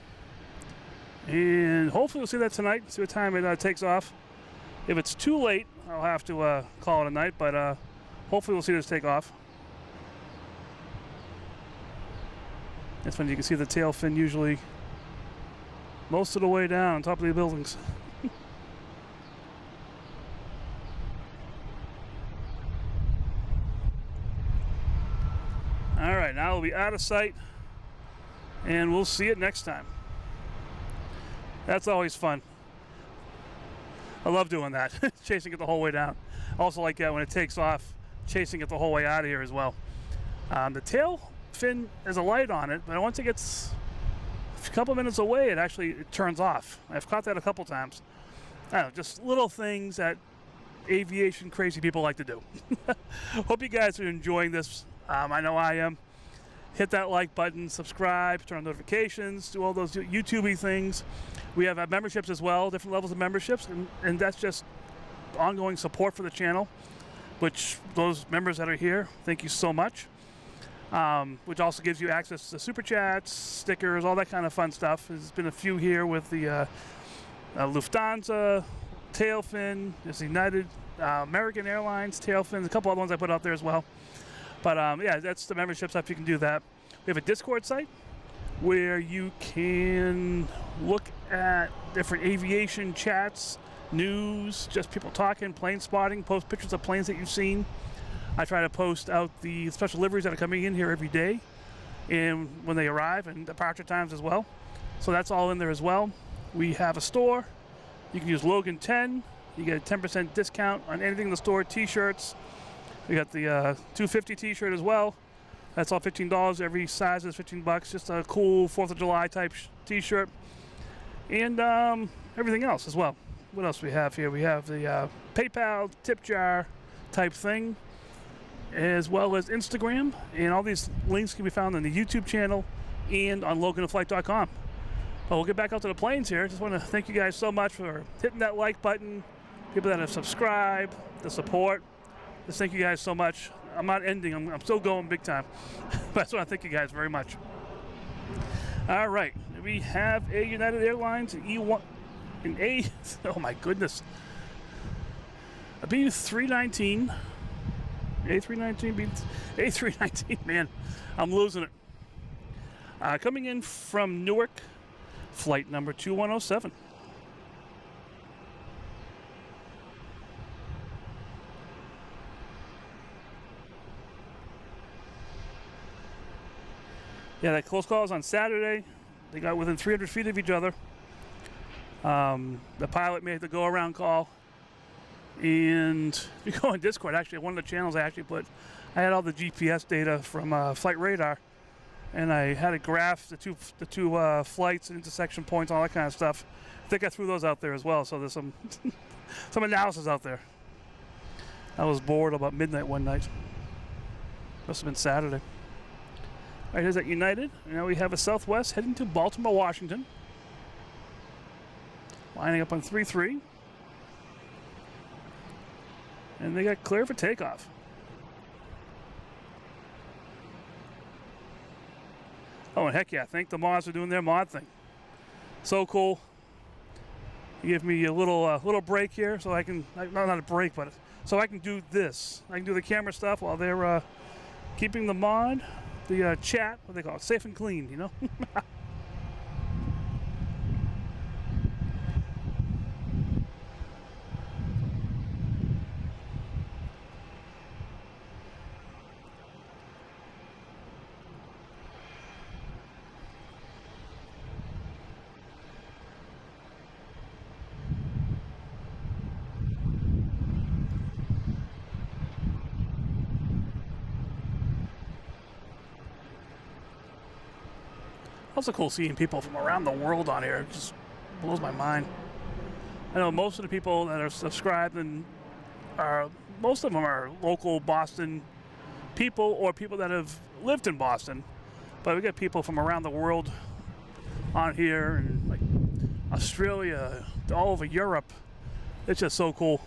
And hopefully we'll see that tonight, see what time it takes off. If it's too late, I'll have to call it a night, but hopefully we'll see this take off. That's when you can see the tail fin usually most of the way down on top of the buildings. All right, now we'll be out of sight, and we'll see it next time. That's always fun. I love doing that, chasing it the whole way down. Also like that when it takes off, chasing it the whole way out of here as well. The tail fin has a light on it, but once it gets a couple minutes away, it turns off. I've caught that a couple times. I don't know, just little things that aviation crazy people like to do. Hope you guys are enjoying this. I know I am. hit that like button, subscribe, turn on notifications, do all those YouTube-y things. We have memberships as well, different levels of memberships, and that's just ongoing support for the channel, which those members that are here, thank you so much. Which also gives you access to super chats, stickers, all that kind of fun stuff. There's been a few here with the Lufthansa, Tailfin, there's United, American Airlines, Tailfin, a couple other ones I put out there as well. But yeah, that's the membership stuff. You can do that. We have a Discord site where you can look at different aviation chats, news, just people talking, plane spotting, post pictures of planes that you've seen. I try to post out the special liveries that are coming in here every day and when they arrive, and departure times as well. So that's all in there as well. We have a store. You can use Logan 10. You get a 10% discount on anything in the store, t-shirts. We got the 250 t-shirt as well. That's all $15. Every size is $15. Just a cool 4th of July type t-shirt. And everything else as well. What else do we have here? We have the PayPal tip jar type thing, as well as Instagram. And all these links can be found on the YouTube channel and on loganandflight.com. But we'll get back out to the planes here. Just want to thank you guys so much for hitting that like button, people that have subscribed, the support. Just thank you guys so much. I'm not ending. I'm still going big time. But I just want to thank you guys very much. All right. We have a United Airlines E1, an A, oh my goodness. A B319, A319, A319, man, I'm losing it. Coming in from Newark, flight number 2107. Yeah, that close call was on Saturday. They got within 300 feet of each other. The pilot made the go-around call. And if you go on Discord, actually, one of the channels I actually put, I had all the GPS data from Flight Radar. And I had a graph, the two flights and intersection points, all that kind of stuff. I think I threw those out there as well, so there's some some analysis out there. I was bored about midnight one night. Must have been Saturday. All right, here's at United. Now we have a Southwest heading to Baltimore, Washington. Lining up on 3-3. And they got clear for takeoff. Oh, and heck yeah, thank the mods for doing their mod thing. So cool. You give me a little break here so I can, not a break, but so I can do this. I can do the camera stuff while they're keeping the mod, the chat, what they call it, safe and clean, you know? Also cool seeing people from around the world on here. It just blows my mind. I know most of the people that are subscribed and most of them are local Boston people or people that have lived in Boston. But we get people from around the world on here, and like Australia, all over Europe. It's just so cool.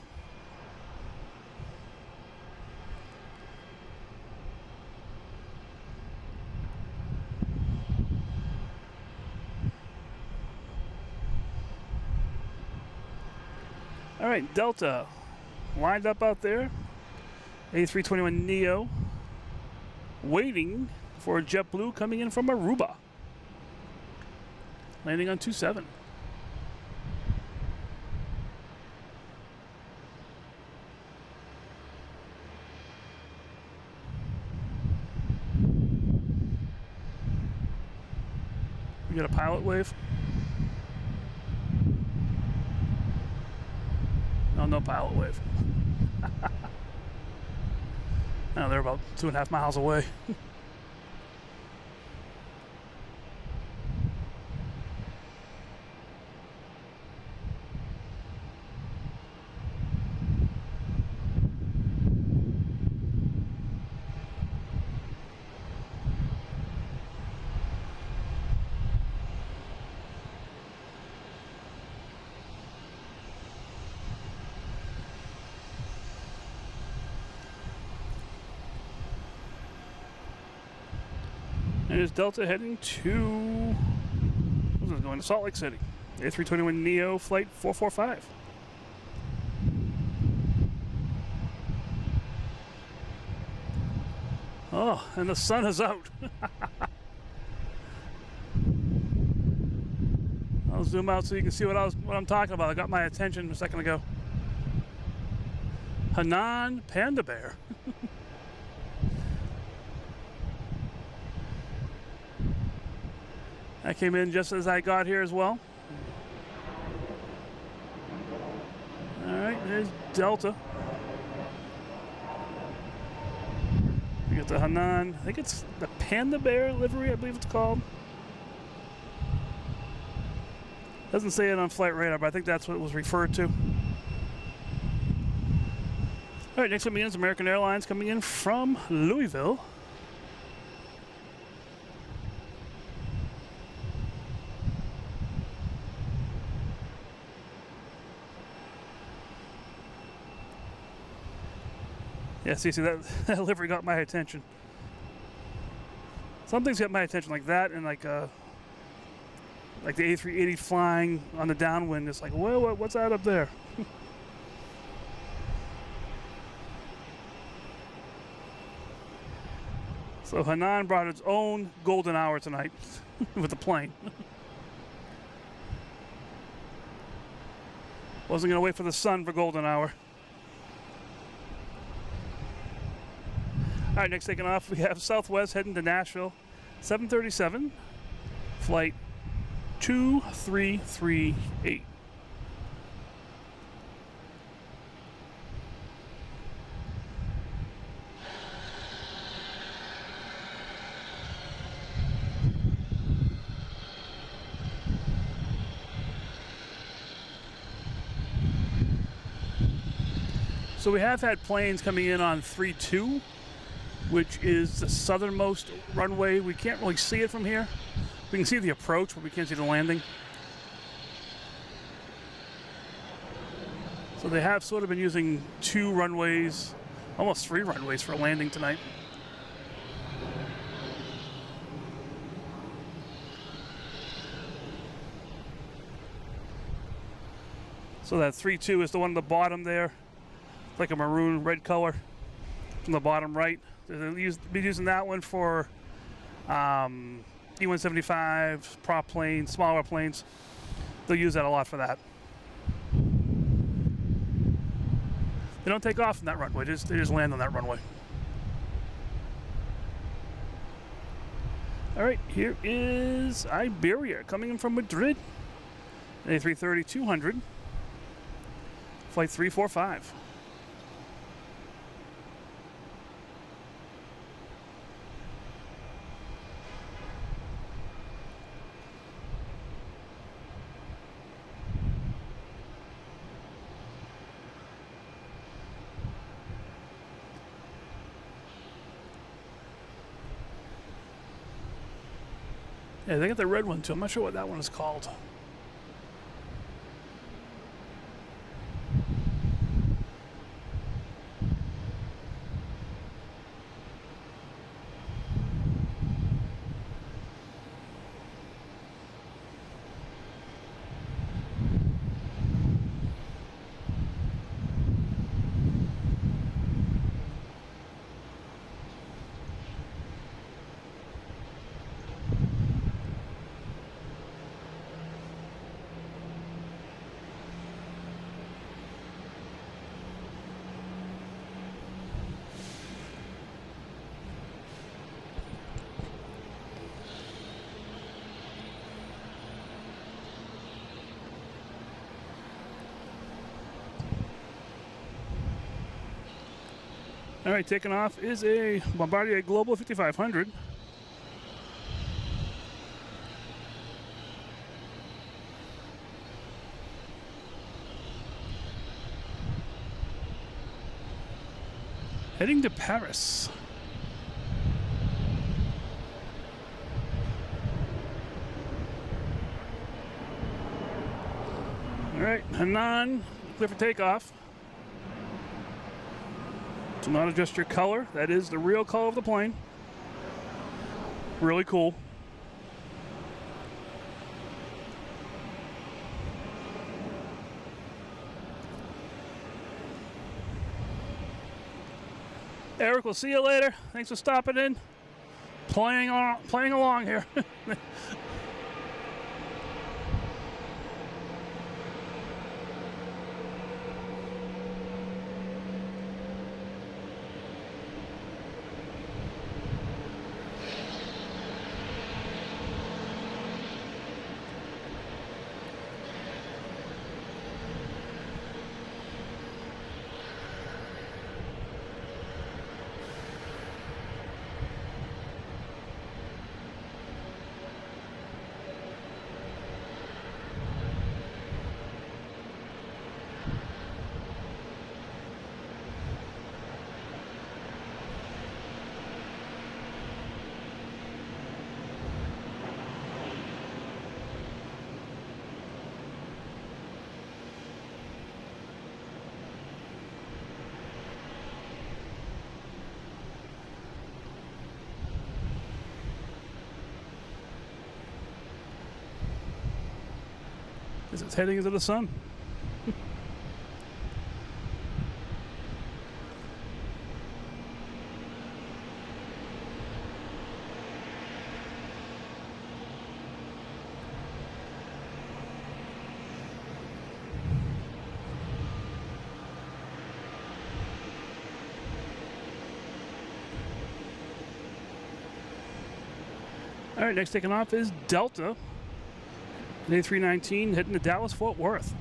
All right, Delta lined up out there. A321neo waiting for JetBlue coming in from Aruba. Landing on 27. We got a pilot wave. No pilot wave. No, they're about 2.5 miles away. There's Delta heading to, going to Salt Lake City. A321neo flight 445. Oh, and the sun is out. I'll zoom out so you can see what I'm talking about. I got my attention a second ago. Hainan Panda Bear. I came in just as I got here as well. All right, there's Delta. We got the Hainan, I think it's the Panda Bear livery, I believe it's called. Doesn't say it on flight radar, but I think that's what it was referred to. All right, next coming in is American Airlines coming in from Louisville. Yeah, see, that livery got my attention. Something's got my attention like that, and like the A380 flying on the downwind. It's like, well, what's that up there? So Hainan brought its own golden hour tonight with the plane. Wasn't gonna wait for the sun for golden hour. All right, next taking off, we have Southwest heading to Nashville, 737, flight 2338. So we have had planes coming in on 3-2. Which is the southernmost runway. We can't really see it from here. We can see the approach, but we can't see the landing. So they have sort of been using 2 runways, almost 3 runways for landing tonight. So that 3-2 is the one on the bottom there. It's like a maroon red color from the bottom right. They'll be using that one for E-175, prop planes, smaller planes. They'll use that a lot for that. They don't take off from that runway, they just land on that runway. All right, here is Iberia coming in from Madrid. A330-200, flight 345. Yeah, they got the red one too. I'm not sure what that one is called. All right, taking off is a Bombardier Global 5500. Heading to Paris. All right, Hainan, clear for takeoff. Do not adjust your color. That is the real color of the plane. Really cool. Eric, we'll see you later. Thanks for stopping in. Playing along here. It's heading into the sun. All right, next taking off is Delta. A319 heading to Dallas, Fort Worth.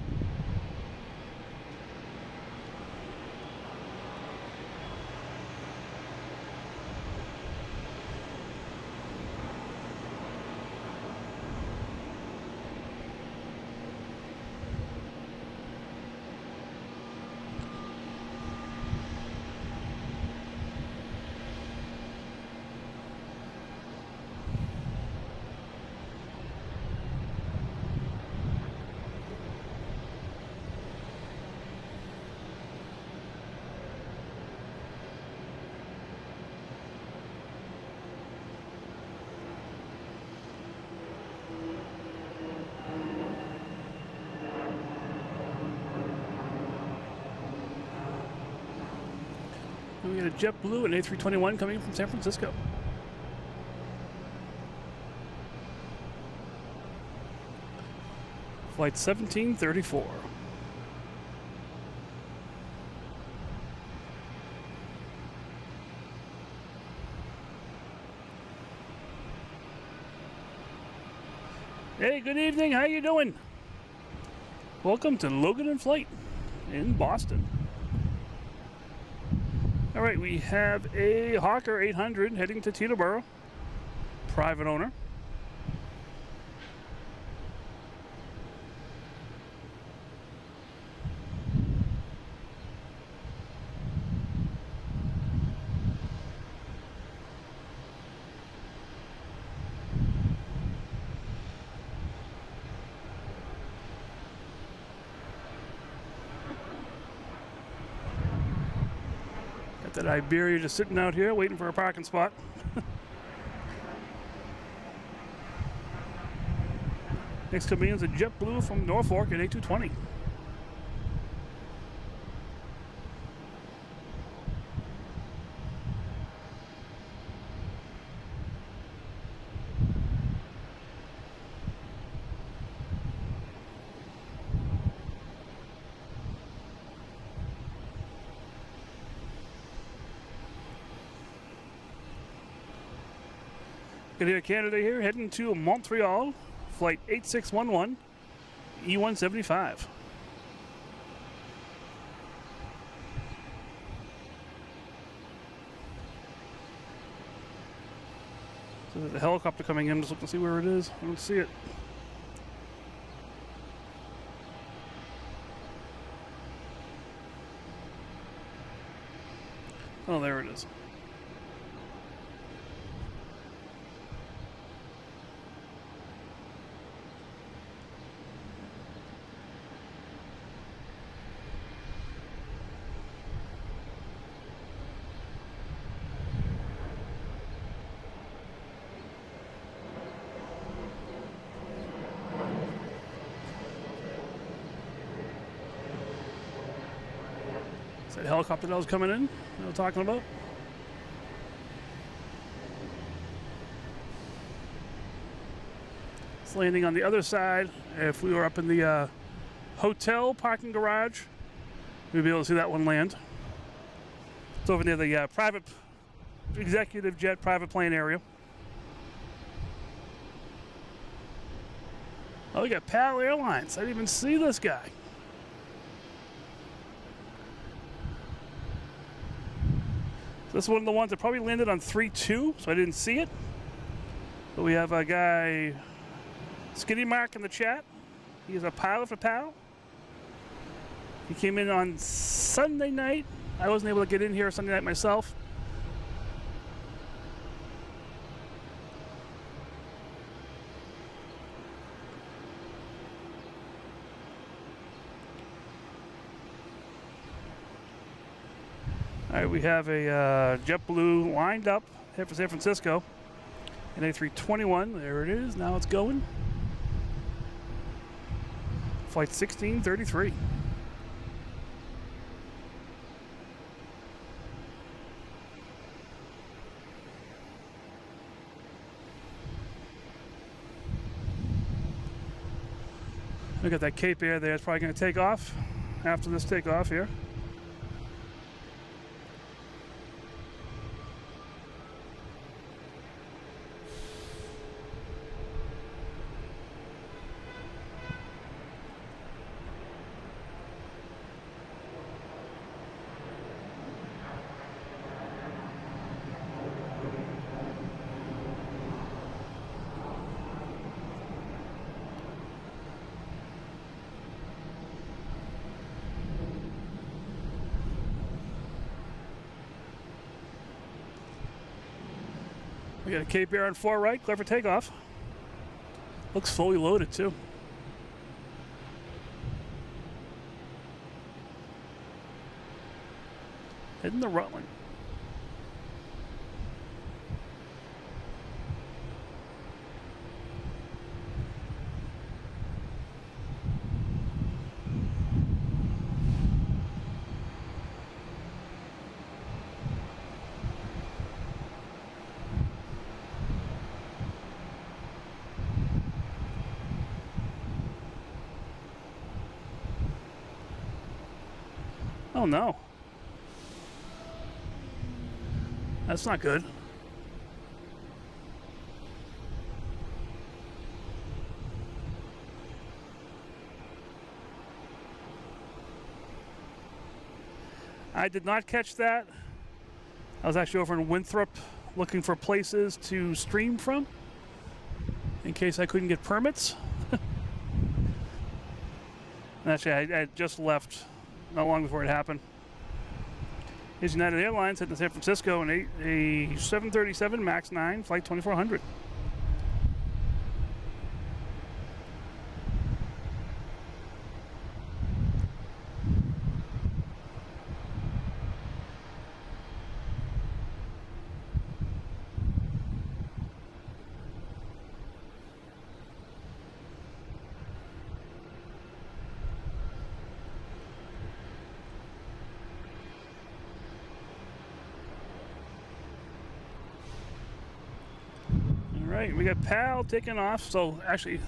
We got a JetBlue and A321 coming in from San Francisco. Flight 1734. Hey, good evening. How you doing? Welcome to Logan in Flight in Boston. All right, we have a Hawker 800 heading to Teterboro, private owner. That Iberia just sitting out here waiting for a parking spot. Next coming in is a JetBlue from Norfolk at A220. Got Air Canada here, heading to Montreal, flight 8611, E175. So there's a helicopter coming in, just looking to see where it is. I don't see it. Oh, there it is. Is that helicopter that was coming in that we're talking about? It's landing on the other side. If we were up in the hotel parking garage, we'd be able to see that one land. It's over near the private executive jet private plane area. Oh, we got PAL Airlines. I didn't even see this guy. This is one of the ones that probably landed on 3-2, so I didn't see it. But we have a guy, Skinny Mark, in the chat. He's a pilot for PAL. He came in on Sunday night. I wasn't able to get in here Sunday night myself. All right, we have a JetBlue lined up here for San Francisco. An A321, there it is, now it's going. Flight 1633. We got that Cape Air there, it's probably gonna take off after this takeoff here. We got a Cape Air on 4 right, clear for takeoff. Looks fully loaded too. Heading to Rutland. Oh no. That's not good. I did not catch that. I was actually over in Winthrop looking for places to stream from in case I couldn't get permits. And actually, I had just left not long before it happened. Here's United Airlines heading to San Francisco in a 737 MAX 9, flight 2400. Right, we got PAL taking off. So actually,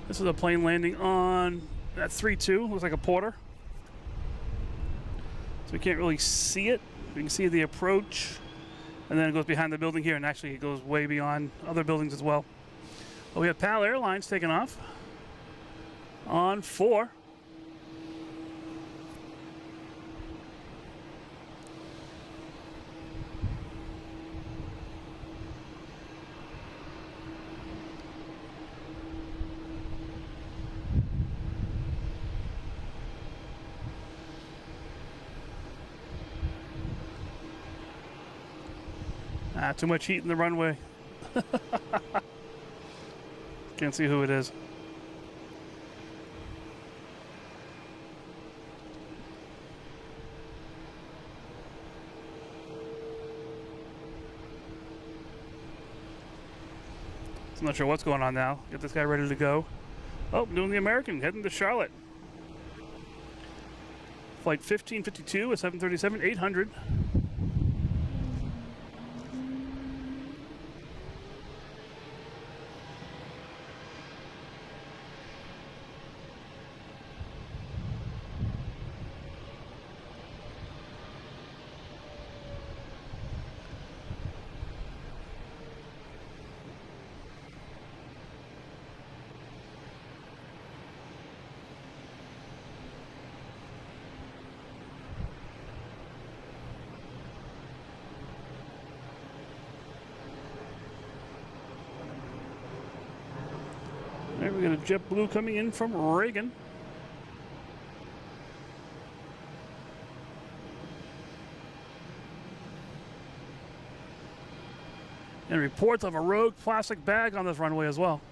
this is a plane landing on that 3-2. Looks like a Porter. So we can't really see it. We can see the approach, and then it goes behind the building here, and actually it goes way beyond other buildings as well. But we have PAL Airlines taking off on 4. Too much heat in the runway. Can't see who it is. I'm not sure what's going on now. Get this guy ready to go. Oh, doing the American, heading to Charlotte. Flight 1552 at 737-800. There we got a JetBlue coming in from Reagan. And reports of a rogue plastic bag on this runway as well.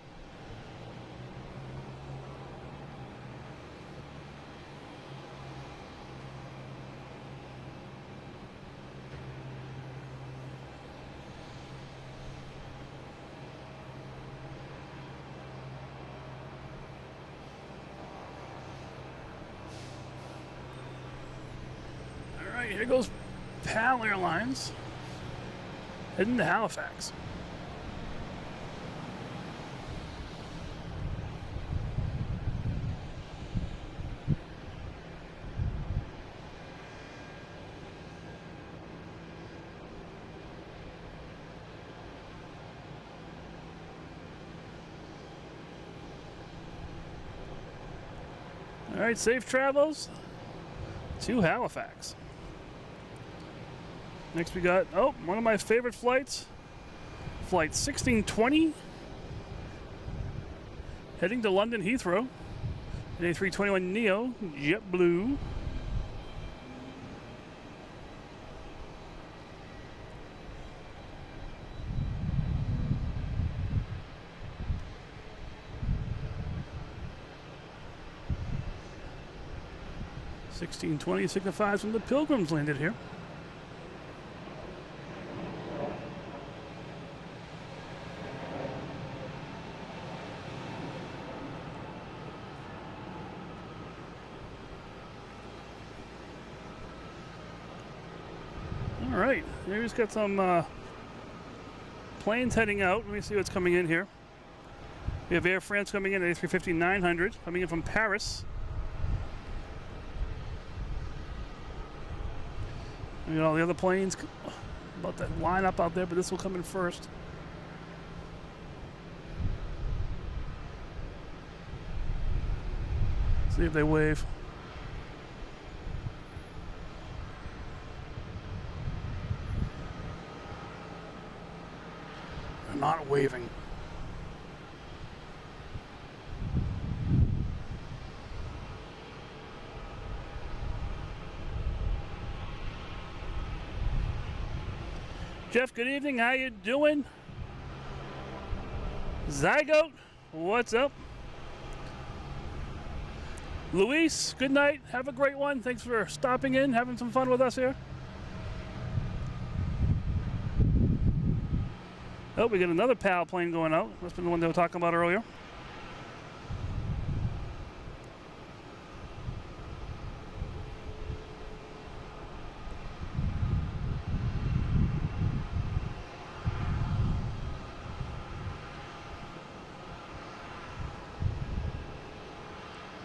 Here goes PAL Airlines heading to Halifax. All right, safe travels to Halifax. Next we got, one of my favorite flights, Flight 1620, heading to London Heathrow, an A321neo, JetBlue. (1620) signifies when the Pilgrims landed here. All right, here he's got some planes heading out. Let me see what's coming in here. We have Air France coming in at A350-900, coming in from Paris. We got all the other planes about that line up out there, but this will come in first. See if they wave. They're not waving. Jeff, good evening. How you doing? Zygote, what's up? Luis, good night. Have a great one. Thanks for stopping in, having some fun with us here. Oh, we got another PAL plane going out. Must have been the one they were talking about earlier.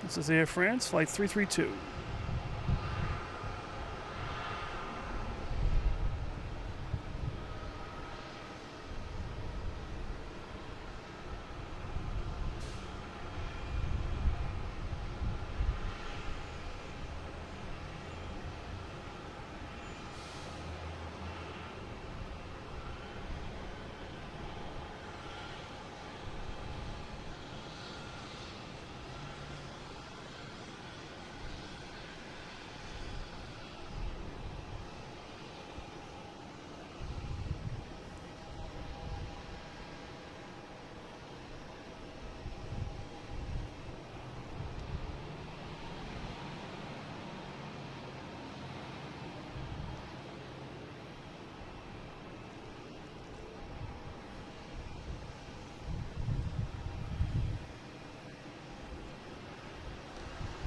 This is Air France, Flight 332.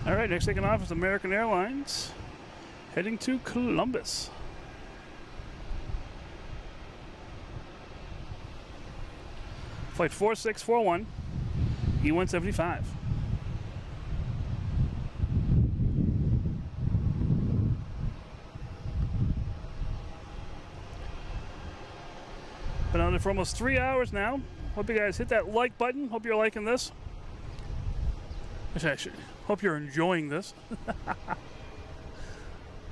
All right, next taking off is American Airlines. heading to Columbus. Flight 4641, E175. Been on it for almost 3 hours now. Hope you guys hit that like button. Hope you're liking this. Actually, hope you're enjoying this.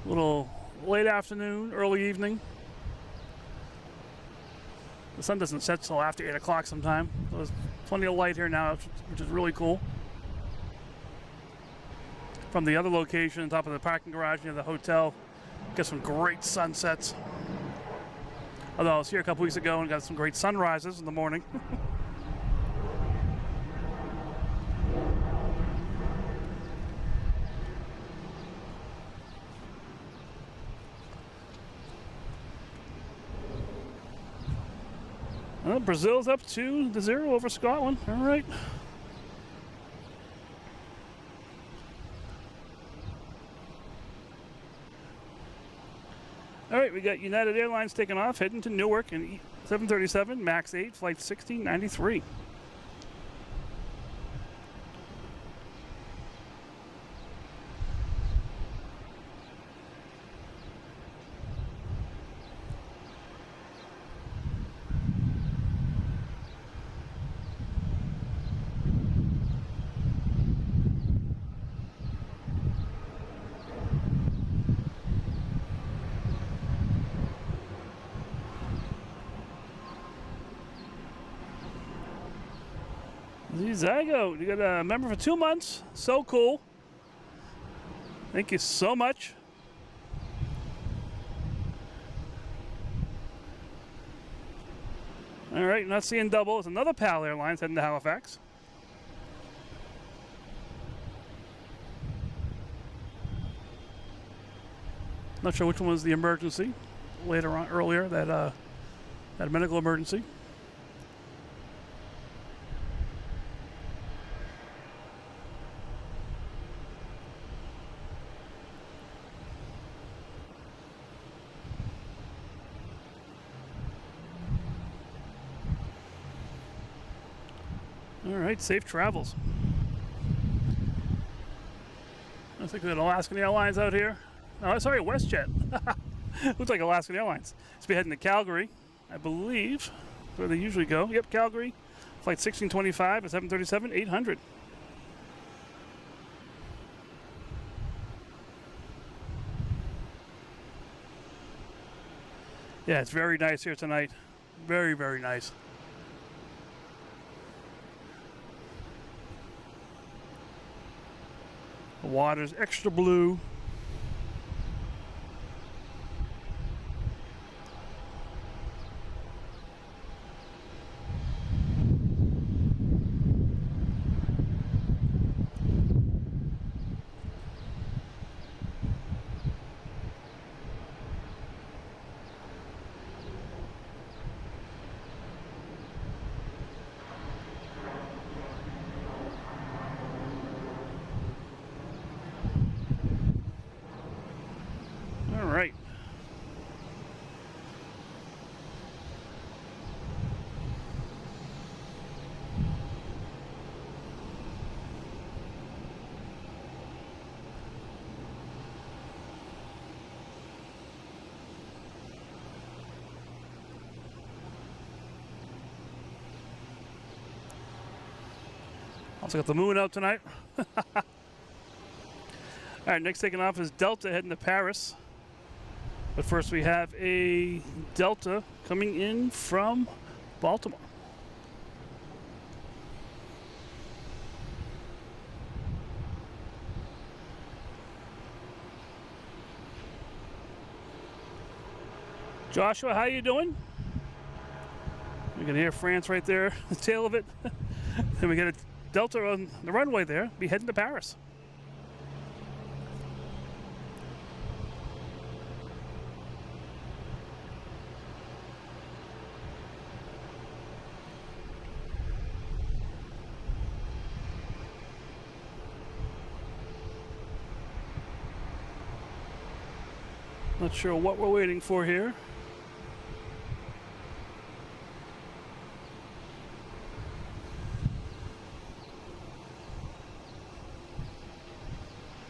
Little late afternoon, early evening. The sun doesn't set till after 8 o'clock sometime. So there's plenty of light here now, which is really cool. From the other location, on top of the parking garage near the hotel, get some great sunsets. Although I was here a couple weeks ago and got some great sunrises in the morning. Well, Brazil's up 2-0 over Scotland. All right. All right, we got United Airlines taking off, heading to Newark in 737 MAX 8, flight 1693. Zygo, you got a member for 2 months. So cool. Thank you so much. All right, not seeing double. It's another PAL Airlines heading to Halifax. Not sure which one was the emergency. Later on, earlier, that medical emergency. All right, safe travels. I think we got Alaskan Airlines out here. Oh, sorry, WestJet. Looks like Alaskan Airlines. It's be heading to Calgary, I believe. That's where they usually go. Yep, Calgary. Flight 1625 at 737-800. Yeah, it's very nice here tonight. Very, very nice. The water's extra blue. All right. Also got the moon out tonight. All right, next taking off is Delta heading to Paris. But first we have a Delta coming in from Baltimore. Joshua, how you doing? You can hear France right there, the tail of it. Then we got a Delta on the runway there, be heading to Paris. Not sure what we're waiting for here.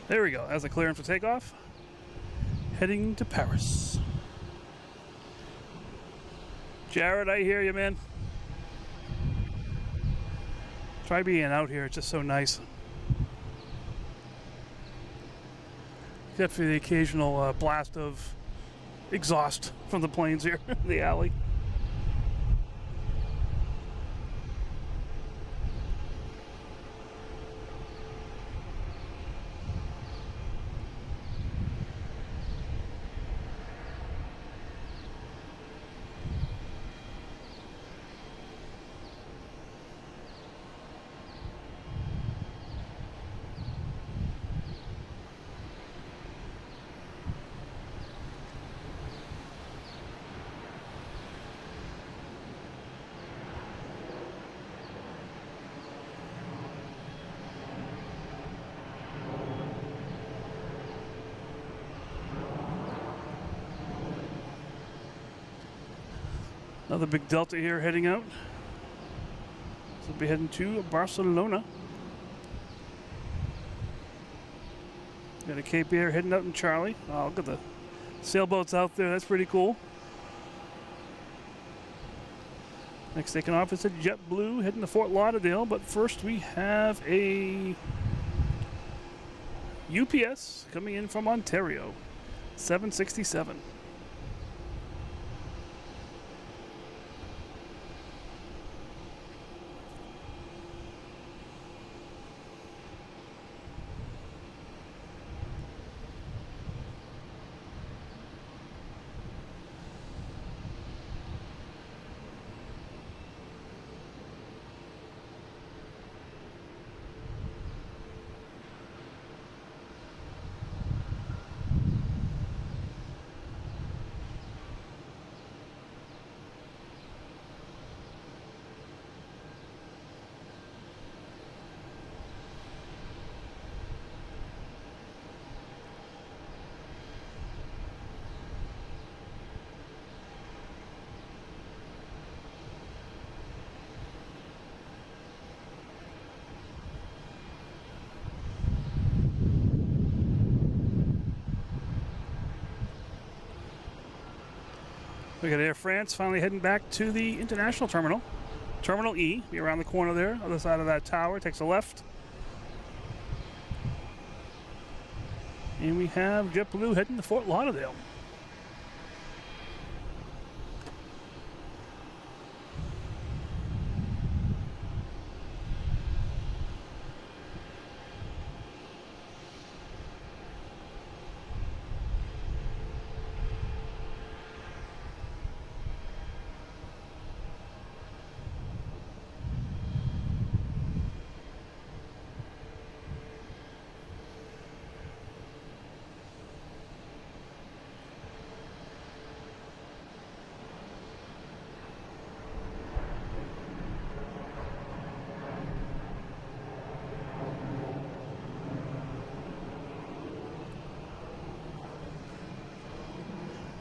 There we go. As a clearance for takeoff. Heading to Paris. Jared, I hear you, man. Try being out here. It's just so nice. Except for the occasional blast of exhaust from the planes here in the alley. Another big Delta here heading out. So we'll be heading to Barcelona. Got a Cape Air heading out in Charlie. Oh, look at the sailboats out there. That's pretty cool. Next taking off is a JetBlue heading to Fort Lauderdale. But first we have a UPS coming in from Ontario. 767. We got Air France finally heading back to the international terminal. Terminal E, be around the corner there, other side of that tower, takes a left. And we have JetBlue heading to Fort Lauderdale.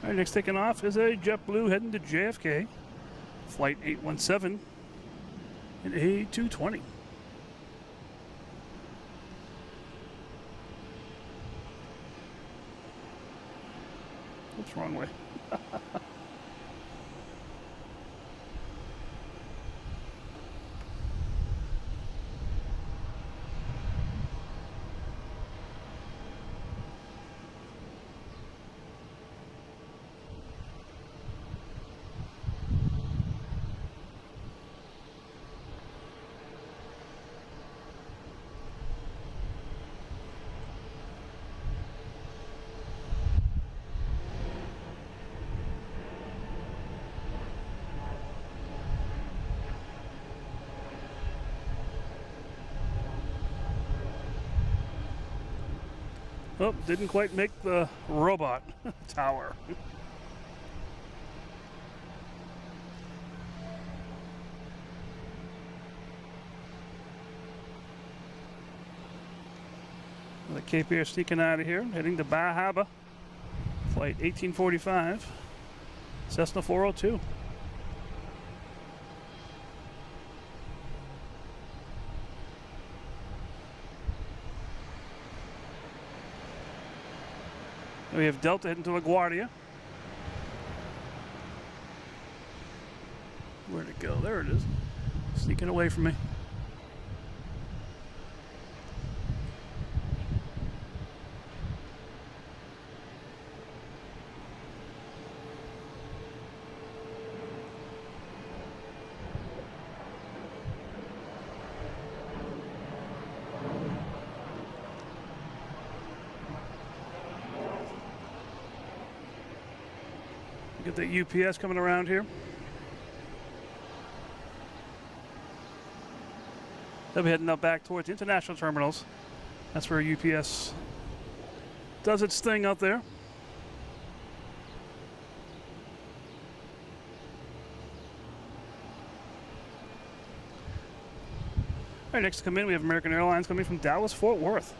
All right, next taking off is a JetBlue heading to JFK. Flight 817 and A220. Oops, wrong way. Oh, didn't quite make the robot tower. The Cape Air sneaking out of here, heading to Bar Harbor. Flight 1845, Cessna 402. We have Delta heading to LaGuardia. Where'd it go? There it is. Sneaking away from me. Get the UPS coming around here. They'll be heading up back towards international terminals. That's where UPS does its thing out there. All right, next to come in, we have American Airlines coming from Dallas, Fort Worth.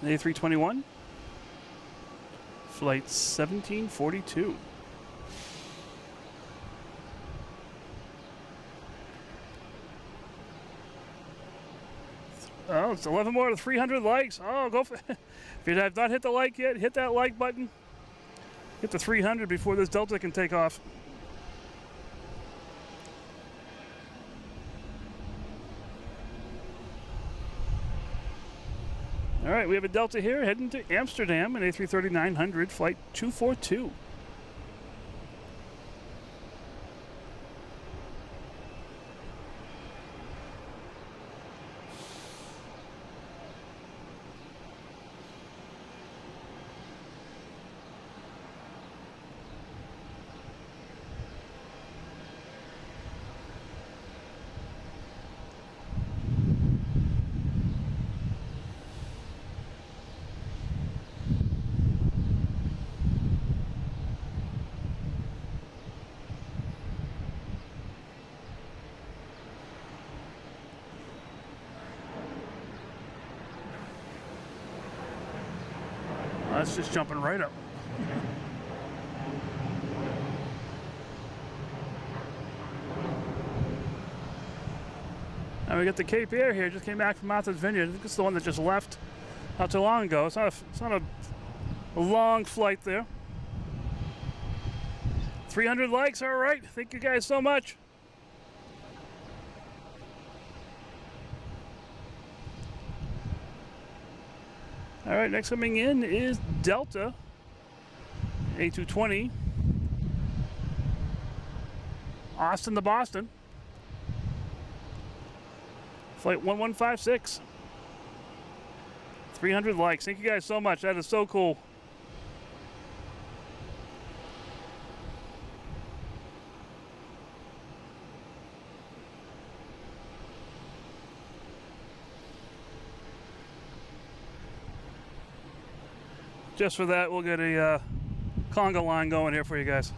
A321, flight 1742. Oh, it's 11 more to 300 likes. Oh, go for it. If you have not hit the like yet, hit that like button. Get to 300 before this Delta can take off. All right, we have a Delta here heading to Amsterdam, an A330-900, flight 242. That's just jumping right up. Now we got the Cape Air here. Just came back from Martha's Vineyard. I think it's the one that just left not too long ago. It's not a long flight there. 300 likes, all right. Thank you guys so much. All right, next coming in is Delta, A220, Austin to Boston, flight 1156. 300 likes. Thank you guys so much. That is so cool. Just for that, we'll get a conga line going here for you guys.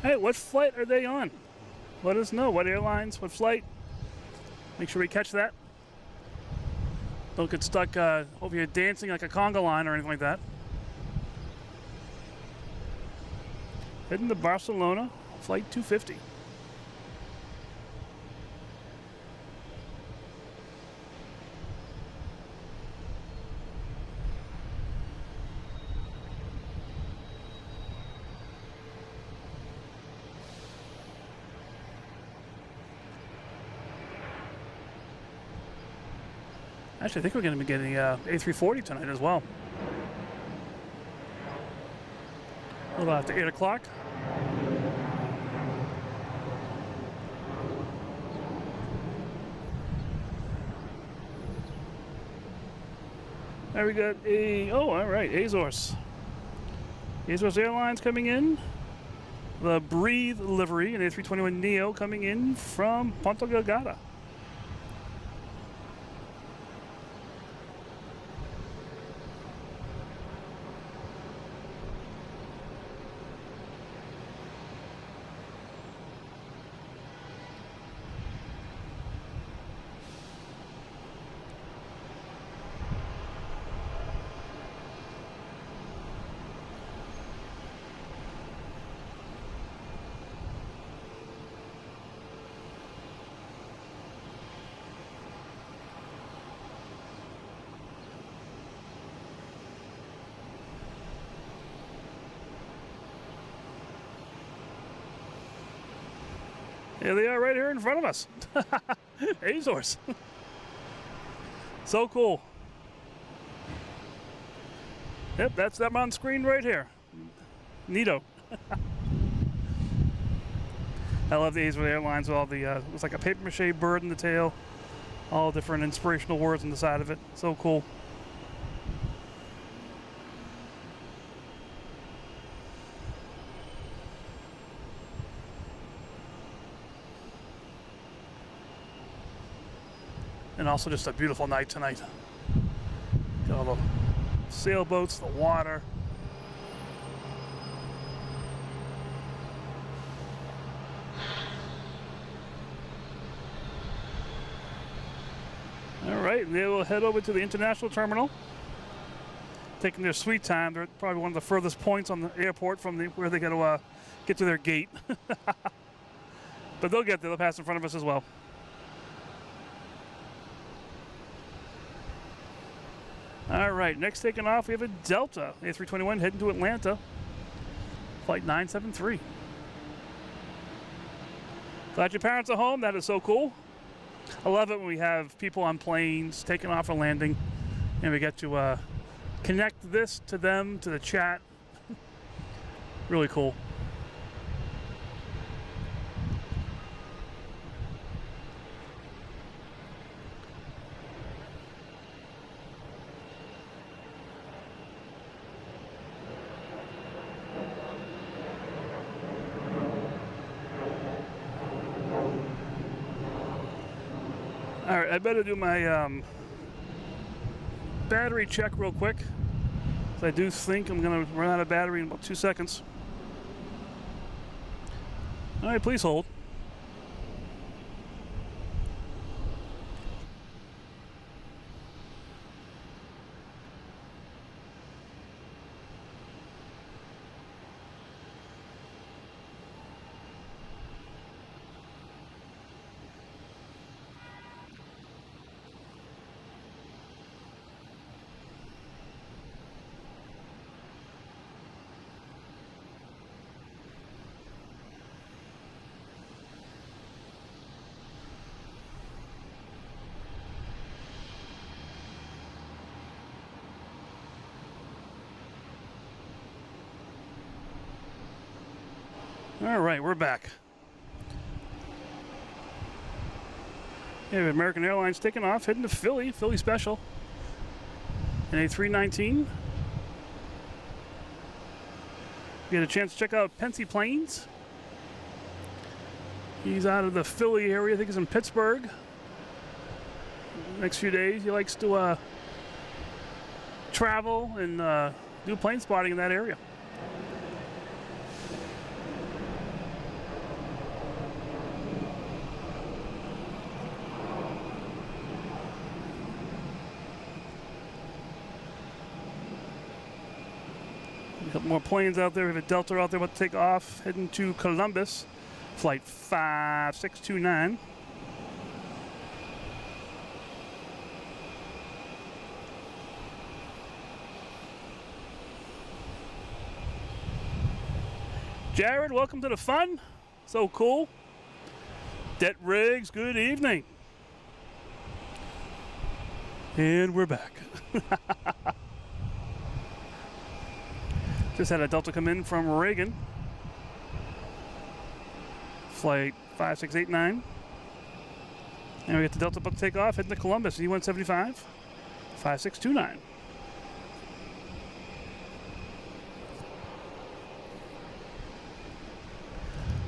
Hey, what flight are they on? Let us know. What airlines, what flight? Make sure we catch that. Don't get stuck over here dancing like a conga line or anything like that. Heading to Barcelona, flight 250. Actually, I think we're going to be getting A340 tonight as well. A little after 8 o'clock. There we got all right, Azores. Azores Airlines coming in. The Breathe livery, an A321neo coming in from Punta Delgada. Here they are right here in front of us. Azores. So cool. Yep, that's them on screen right here. Neato. I love the Azores Airlines with all the, it's like a paper mache bird in the tail. All different inspirational words on the side of it. So cool. And also just a beautiful night tonight. Got all the sailboats, the water. All right, they will head over to the international terminal. Taking their sweet time. They're probably one of the furthest points on the airport from where they got to get to their gate. But they'll get there. They'll pass in front of us as well. All right, next taking off, we have a Delta A321 heading to Atlanta, flight 973. Glad your parents are home. That is so cool. I love it when we have people on planes taking off or landing, and we get to connect this to them, to the chat. Really cool. All right, I better do my battery check real quick. I do think I'm going to run out of battery in about 2 seconds. All right, please hold. All right, we're back. Yeah, we have American Airlines taking off, heading to Philly, Philly special. In a 319. Get a chance to check out Pensy Plains. He's out of the Philly area, I think he's in Pittsburgh. Next few days, he likes to travel and do plane spotting in that area. A couple more planes out there. We have a Delta out there about to take off, heading to Columbus, flight 5629. Jared, welcome to the fun. So cool. Det Riggs, good evening. And we're back. Just had a Delta come in from Reagan. Flight 5689. And we get the Delta about to take off, heading to Columbus, E175, 5629.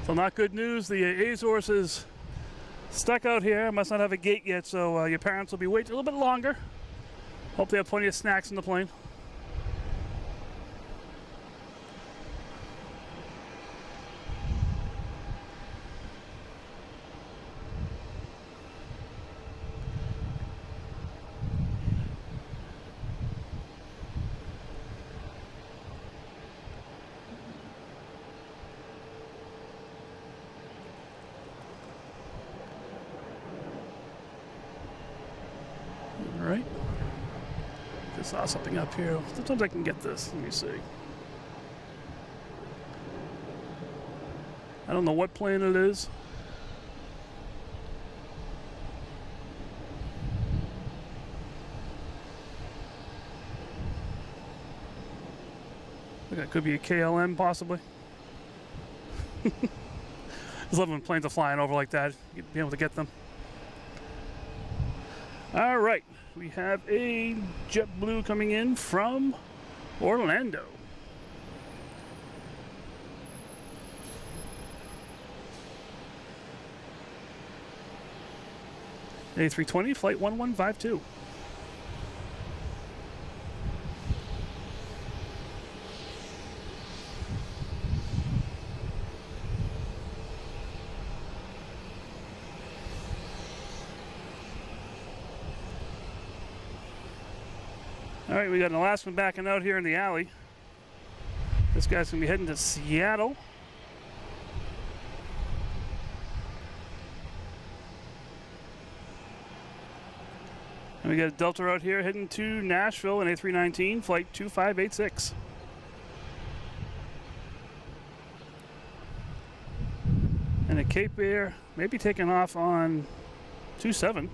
So not good news. The Azores is stuck out here. Must not have a gate yet, so your parents will be waiting a little bit longer. Hope they have plenty of snacks in the plane. All right. Just saw something up here. Sometimes I can get this. Let me see. I don't know what plane it is. That could be a KLM possibly. Just love when planes are flying over like that. You'd be able to get them. All right, we have a JetBlue coming in from Orlando. A320, flight 1152. All right, we got an Alaskan backing out here in the alley. This guy's gonna be heading to Seattle. And we got a Delta out here heading to Nashville in A319, flight 2586. And a Cape Air maybe taking off on 27.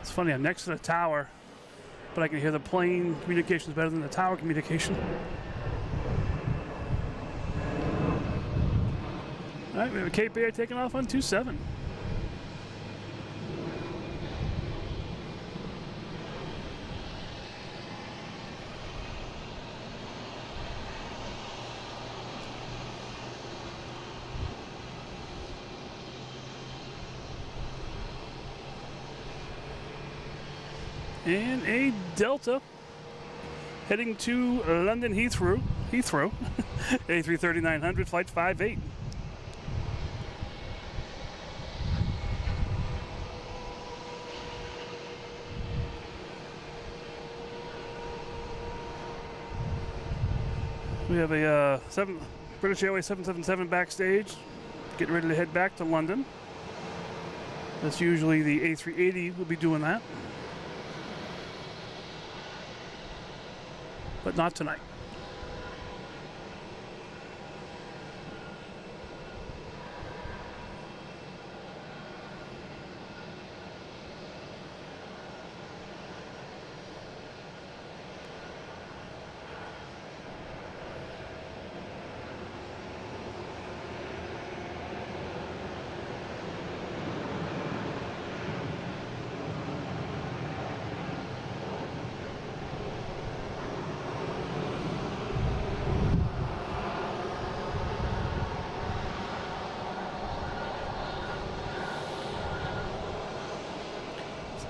It's funny, I'm next to the tower, but I can hear the plane communications better than the tower communication. All right, we have a Cape Air taking off on 27. And a Delta heading to London Heathrow, A330-900, flight 58. We have a British Airways 777 backstage, getting ready to head back to London. That's usually the A380 will be doing that. But not tonight.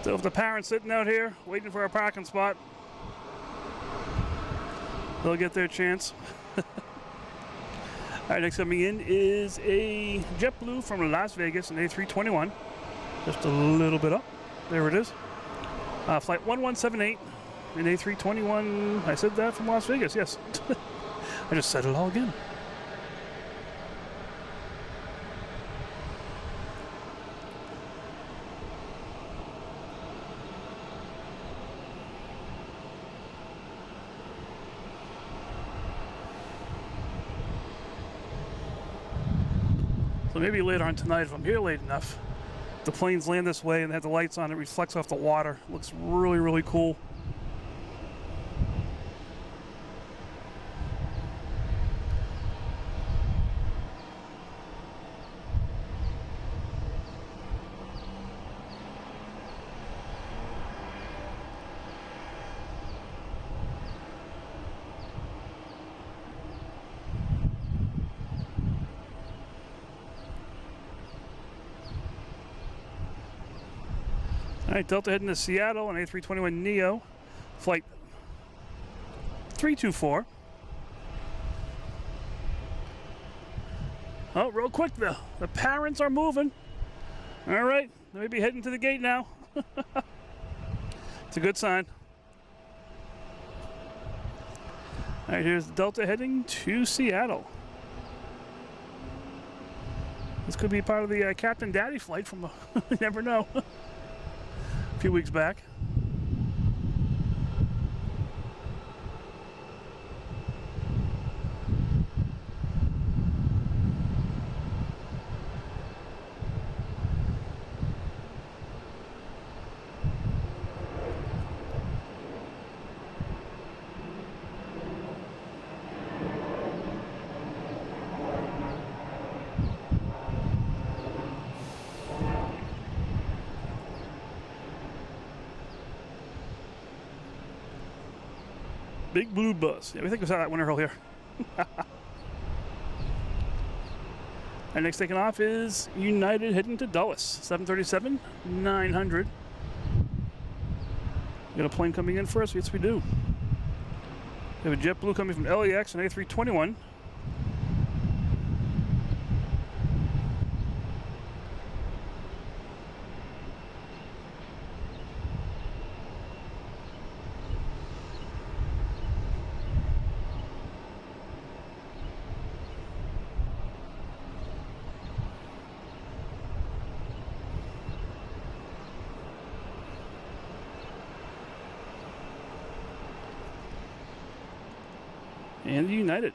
So if the parents sitting out here waiting for a parking spot, they'll get their chance. All right, next coming in is a JetBlue from Las Vegas, an A321. Just a little bit up. There it is. Flight 1178, an A321. I said that from Las Vegas, yes. I just said it all again. So maybe later on tonight, if I'm here late enough, the planes land this way and they have the lights on, it reflects off the water. Looks really, really cool. All right, Delta heading to Seattle on A321neo, flight 324. Oh, real quick, the parents are moving. All right, they may be heading to the gate now. It's a good sign. All right, here's Delta heading to Seattle. This could be part of the Captain Daddy flight from, you never know, a few weeks back. Big blue bus. Yeah, we think we saw that one earlier. Our next taking off is United heading to Dulles. 737-900. We got a plane coming in for us? Yes, we do. We have a JetBlue coming from LAX on A321. And United.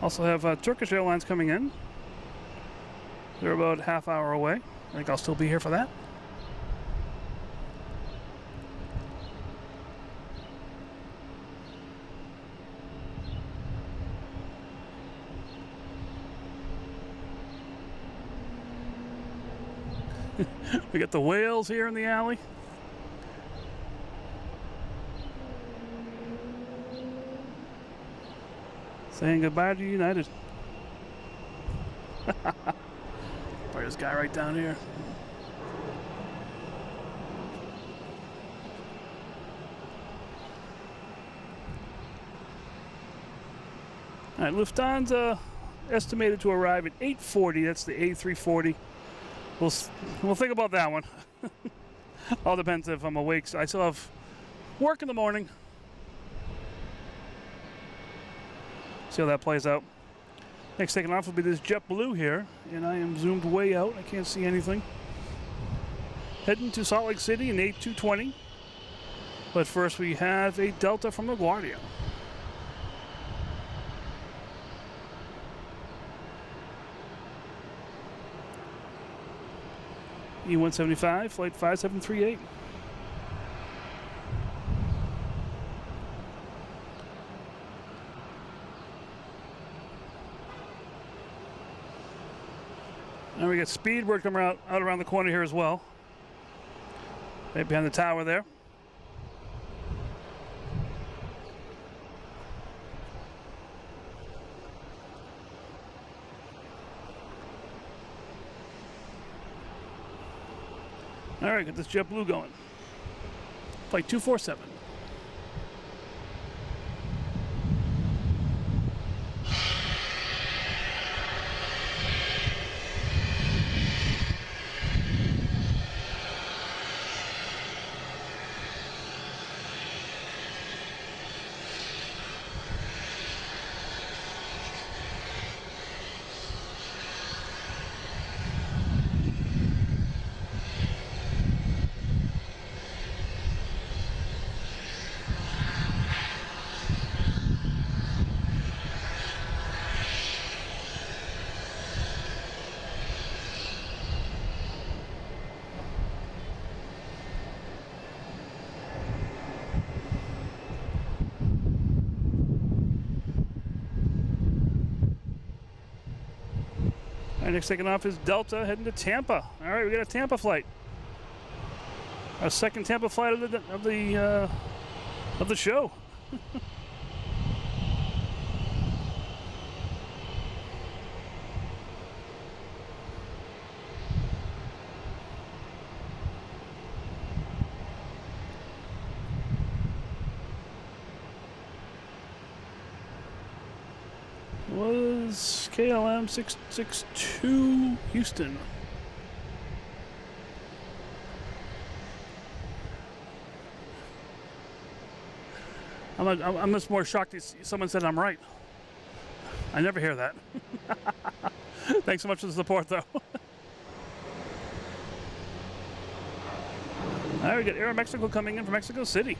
Also have Turkish Airlines coming in. They're about half hour away. I think I'll still be here for that. We got the whales here in the alley. Saying goodbye to United. Probably this guy right down here. All right, Lufthansa estimated to arrive at 8:40. That's the A340. We'll think about that one. All depends if I'm awake. So I still have work in the morning. See how that plays out. Next taking off will be this JetBlue here, and I am zoomed way out. I can't see anything. Heading to Salt Lake City in A220. But first we have a Delta from LaGuardia. E175, flight 5738. And we got Speedbird coming out around the corner here as well. Right behind the tower there. All right, got this JetBlue going. Flight 247. All right, next taking off is Delta, heading to Tampa. All right, we got a Tampa flight. Our second Tampa flight of the show. Was KLM 662 Houston. I'm just more shocked that someone said I'm right. I never hear that. Thanks so much for the support, though. All right, we got Air Mexico coming in from Mexico City.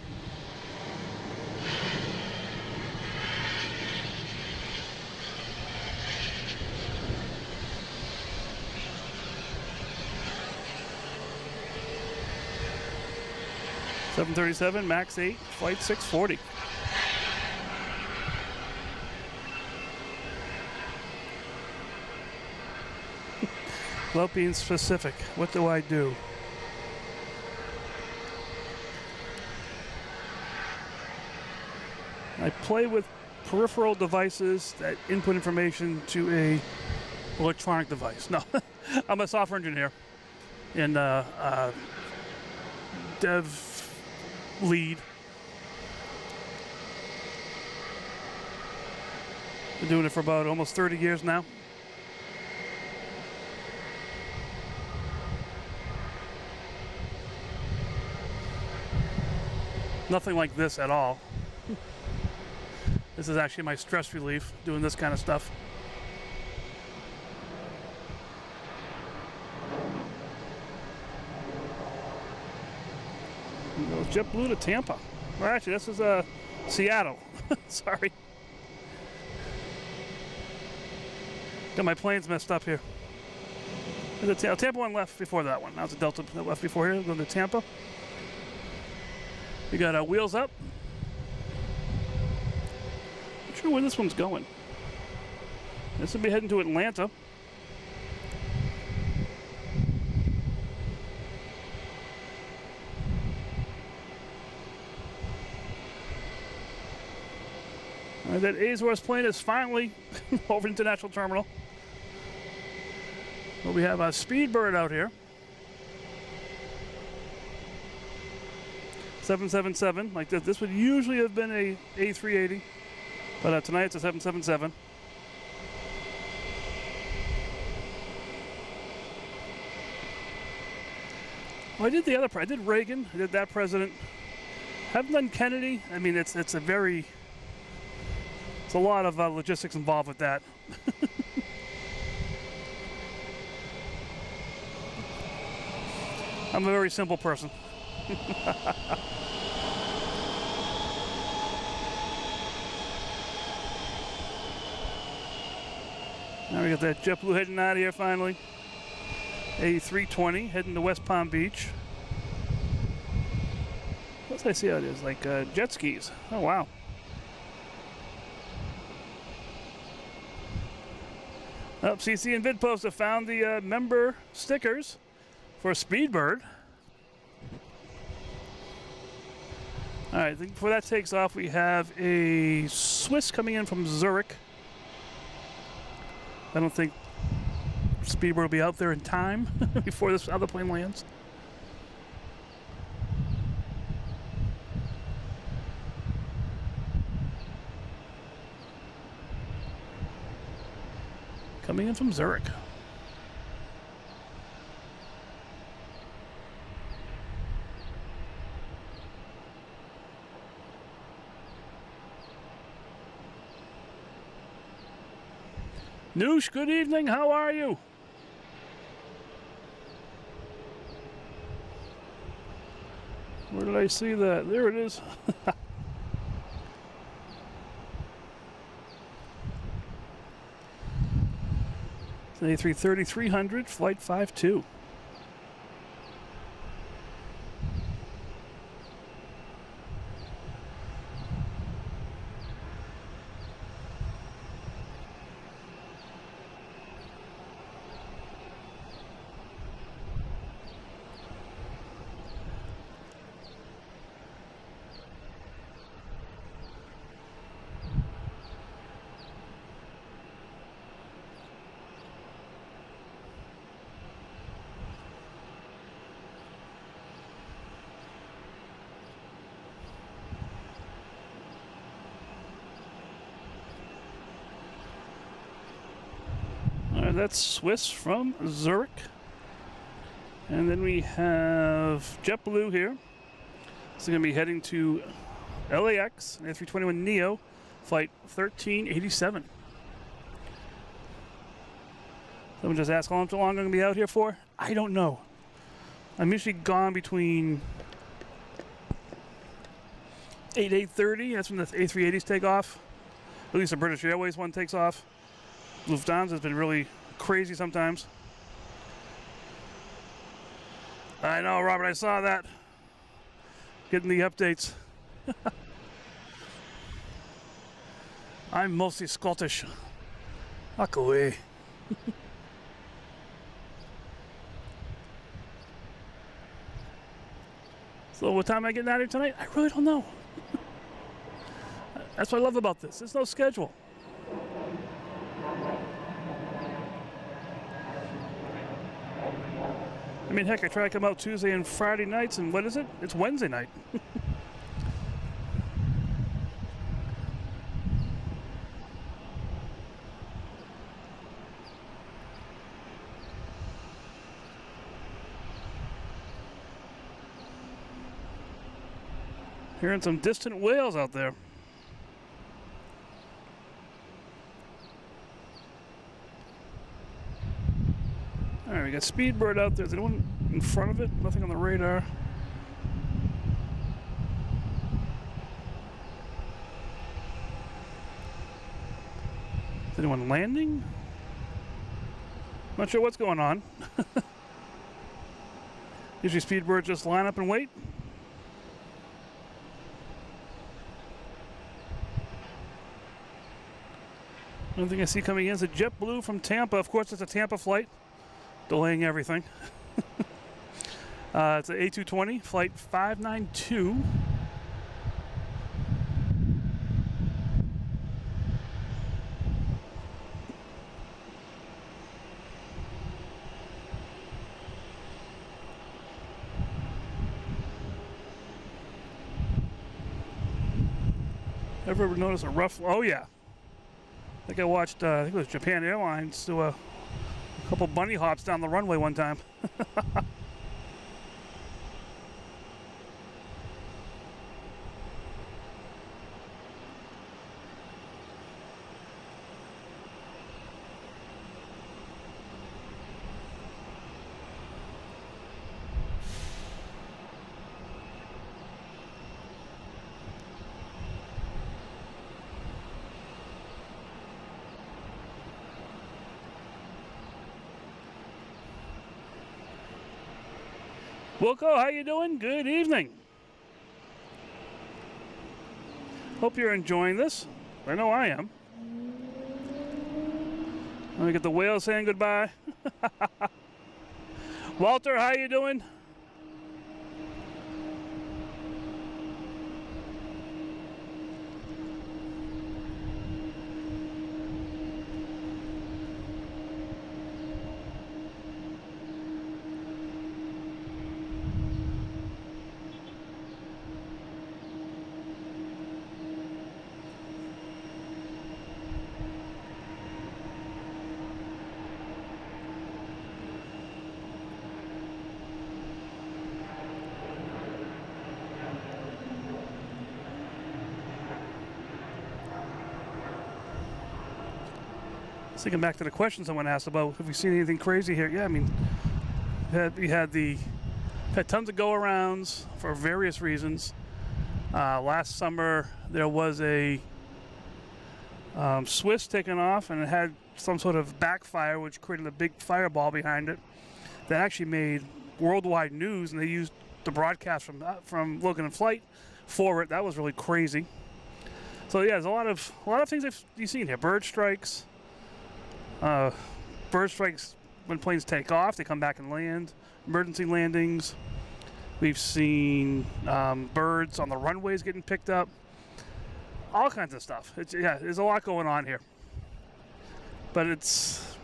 .737 MAX 8, flight 640. Without being specific, what do I do? I play with peripheral devices that input information to a electronic device. No, I'm a software engineer and dev lead. Been doing it for about almost 30 years now. Nothing like this at all. This is actually my stress relief, doing this kind of stuff. JetBlue to Tampa. Well, actually, this is Seattle. Sorry. Got my planes messed up here. There's a Tampa one left before that one. Now it's a Delta that left before here. Going to Tampa. We got wheels up. Not sure where this one's going. This will be heading to Atlanta. That Azores plane is finally over International Terminal. Well, we have a Speedbird out here. 777, like this. This would usually have been a A380, but tonight it's a 777. Well, I did the other. I did Reagan. I did that president. Haven't done Kennedy. I mean, it's a very. It's a lot of logistics involved with that. I'm a very simple person. Now we got that JetBlue heading out of here finally. A320 heading to West Palm Beach. What's I see how it is? Like jet skis. Oh, wow. Oh, CC and VidPost have found the member stickers for Speedbird. All right, before that takes off, we have a Swiss coming in from Zurich. I don't think Speedbird will be out there in time before this other plane lands. Coming in from Zurich. Noosh, good evening. How are you? Where did I see that? There it is. It's an A330-300, flight 52. That's Swiss from Zurich. And then we have JetBlue here. It's going to be heading to LAX, an A321neo, flight 1387. Someone just asked how long I'm going to be out here for. I don't know. I'm usually gone between 8:30. That's when the A380s take off. At least the British Airways one takes off. Lufthansa has been really crazy sometimes. I know, Robert, I saw that. Getting the updates. I'm mostly Scottish. Fuck away. So what time am I getting out of here tonight? I really don't know. That's what I love about this. There's no schedule. I mean, heck, I try to come out Tuesday and Friday nights, and what is it? It's Wednesday night. Hearing some distant whales out there. All right, we got Speedbird out there. Is anyone in front of it? Nothing on the radar. Is anyone landing? Not sure what's going on. Usually Speedbird just line up and wait. One thing I see coming in is a JetBlue from Tampa. Of course, it's a Tampa flight, delaying everything. It's an A220, flight 592. Ever notice a rough? Oh yeah. I think I watched, I think it was Japan Airlines do a couple bunny hops down the runway one time. Wilco, how you doing? Good evening. Hope you're enjoying this. I know I am. Let me get the whale saying goodbye. Walter, how you doing? Thinking back to the question someone asked about, have we seen anything crazy here? Yeah, I mean, we had tons of go-arounds for various reasons. Last summer there was a Swiss taken off, and it had some sort of backfire, which created a big fireball behind it that actually made worldwide news, and they used the broadcast from Logan in Flight for it. That was really crazy. So yeah, there's a lot of things you've seen here. Bird strikes. Bird strikes when planes take off, they come back and land. Emergency landings. We've seen birds on the runways getting picked up. All kinds of stuff. Yeah, there's a lot going on here. But it's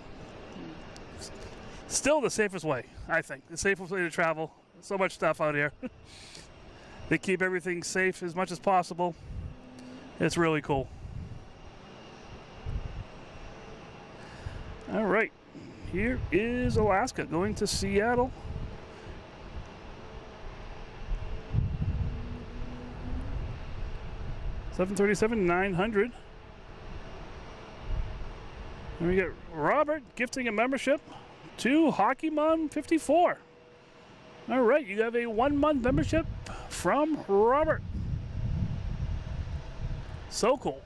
still the safest way, I think. The safest way to travel. So much stuff out here. They keep everything safe as much as possible. It's really cool. All right. here is Alaska going to Seattle. $737,900. And we get Robert gifting a membership to HockeyMon 54. All right, you have a 1-month membership from Robert. So cool.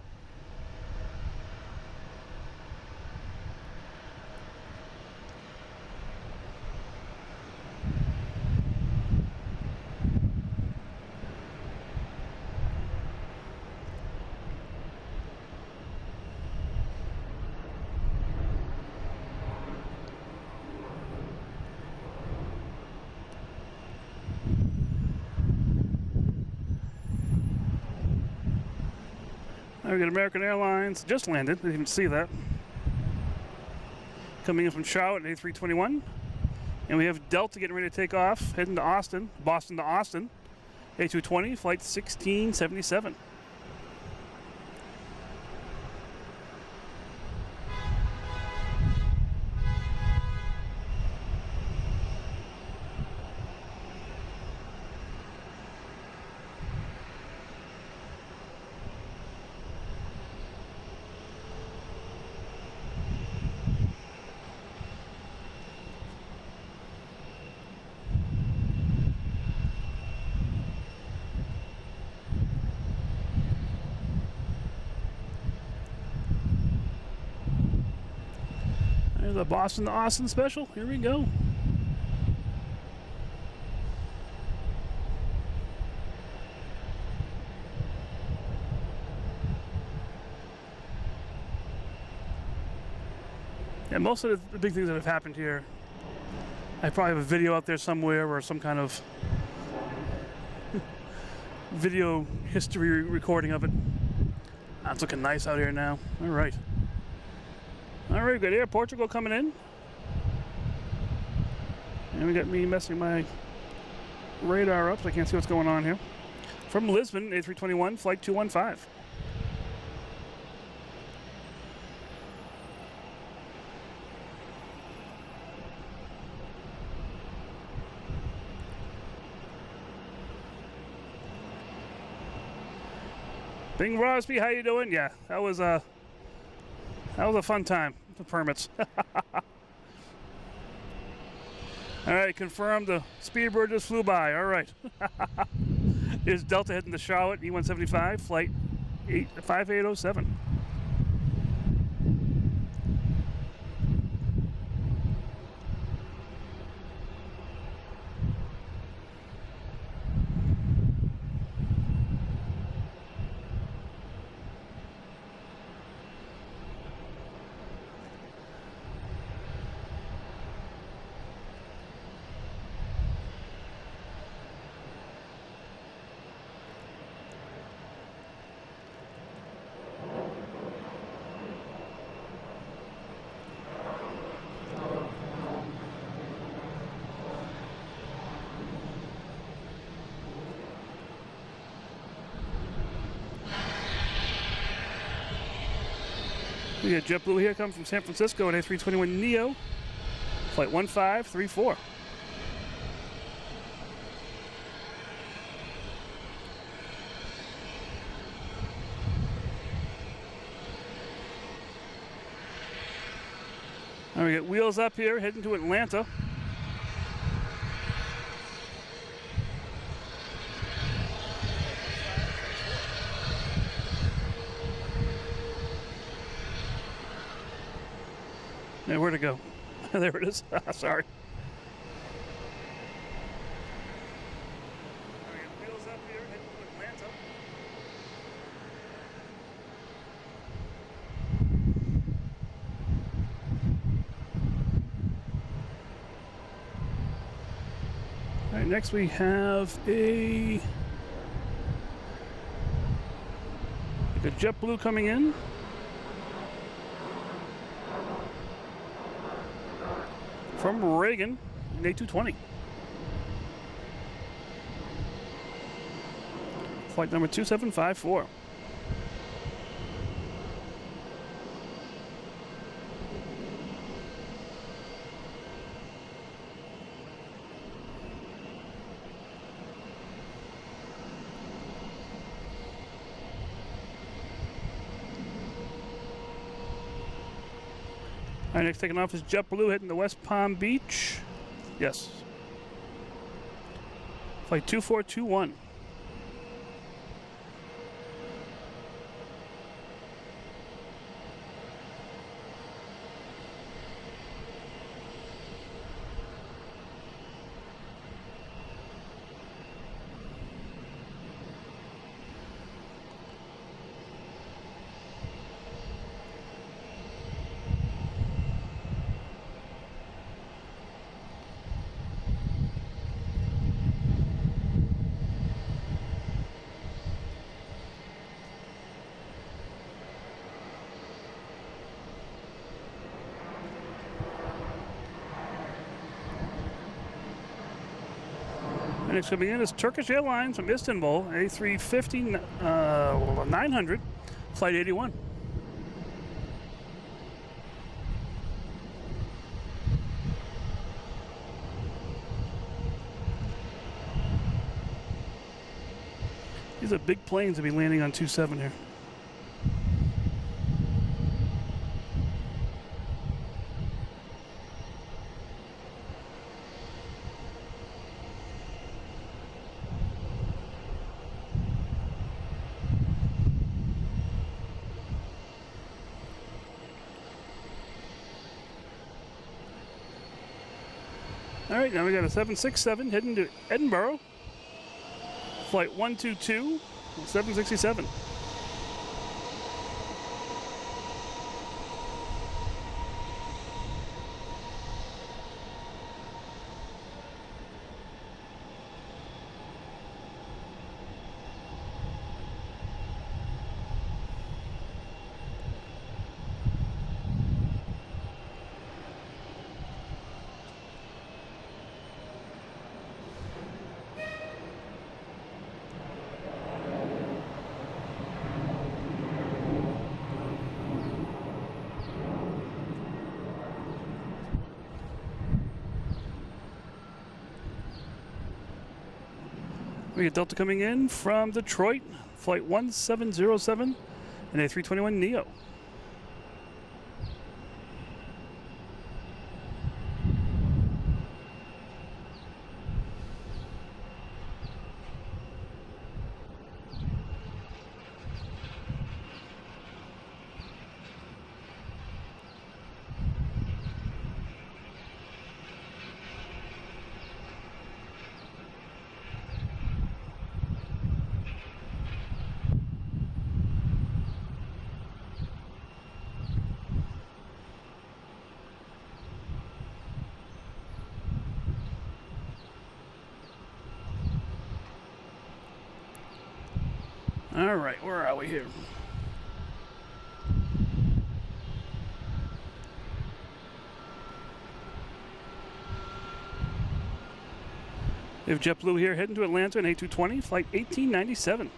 We got American Airlines, just landed, didn't even see that. Coming in from Charlotte at A321. And we have Delta getting ready to take off, heading to Austin, Boston to Austin. A220, flight 1677. There's a Boston to Austin special. Here we go. Yeah, most of the big things that have happened here, I probably have a video out there somewhere or some kind of video history recording of it. It's looking nice out here now. All right. All right, we've got Air Portugal coming in. And we got me messing my radar up so I can't see what's going on here. From Lisbon, A321, flight 215. Bing Rosby, how you doing? Yeah, that was a fun time. The permits. All right, confirmed the Speedbird just flew by. All right. Here's Delta heading to Charlotte, E175, flight 5807. We got JetBlue here coming from San Francisco at A321 Neo, flight 1534. All right, we got Wheels Up here heading to Atlanta. Yeah, where'd it go? There it is. Sorry. Wheels up here, heading to Atlanta. All right, next we have a JetBlue coming in. From Reagan, an A220. Flight number 2754. All right, next taking off is JetBlue heading to West Palm Beach. Yes. Flight 2421. And next coming in is Turkish Airlines from Istanbul, A350 900, flight 81. These are big planes to be landing on 27 here. All right, now we got a 767 heading to Edinburgh. Flight 122, 767. We get Delta coming in from Detroit, flight 1707, and a 321 Neo. All right, where are we here? We have JetBlue here heading to Atlanta in A220, flight 1897.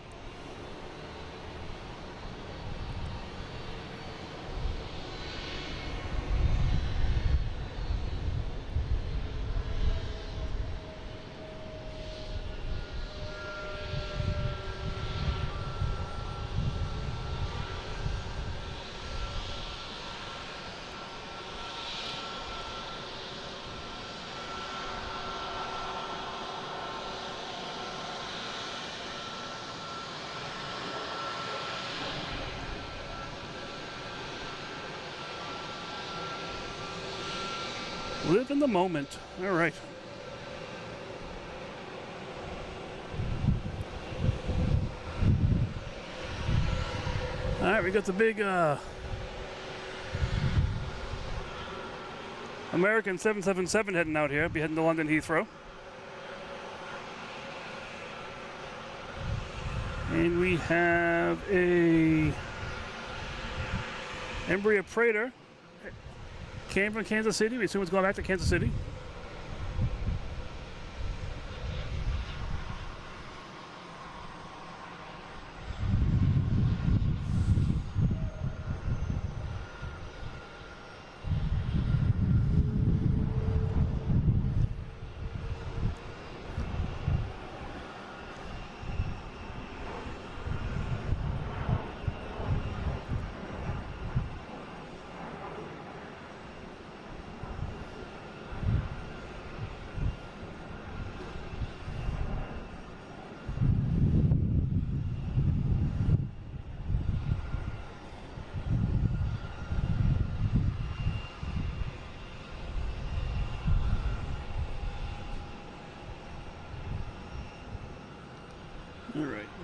Live in the moment. All right. All right, we got the big American 777 heading out here. Be heading to London Heathrow. And we have a Embraer Praetor. Came from Kansas City. We assume it's going back to Kansas City.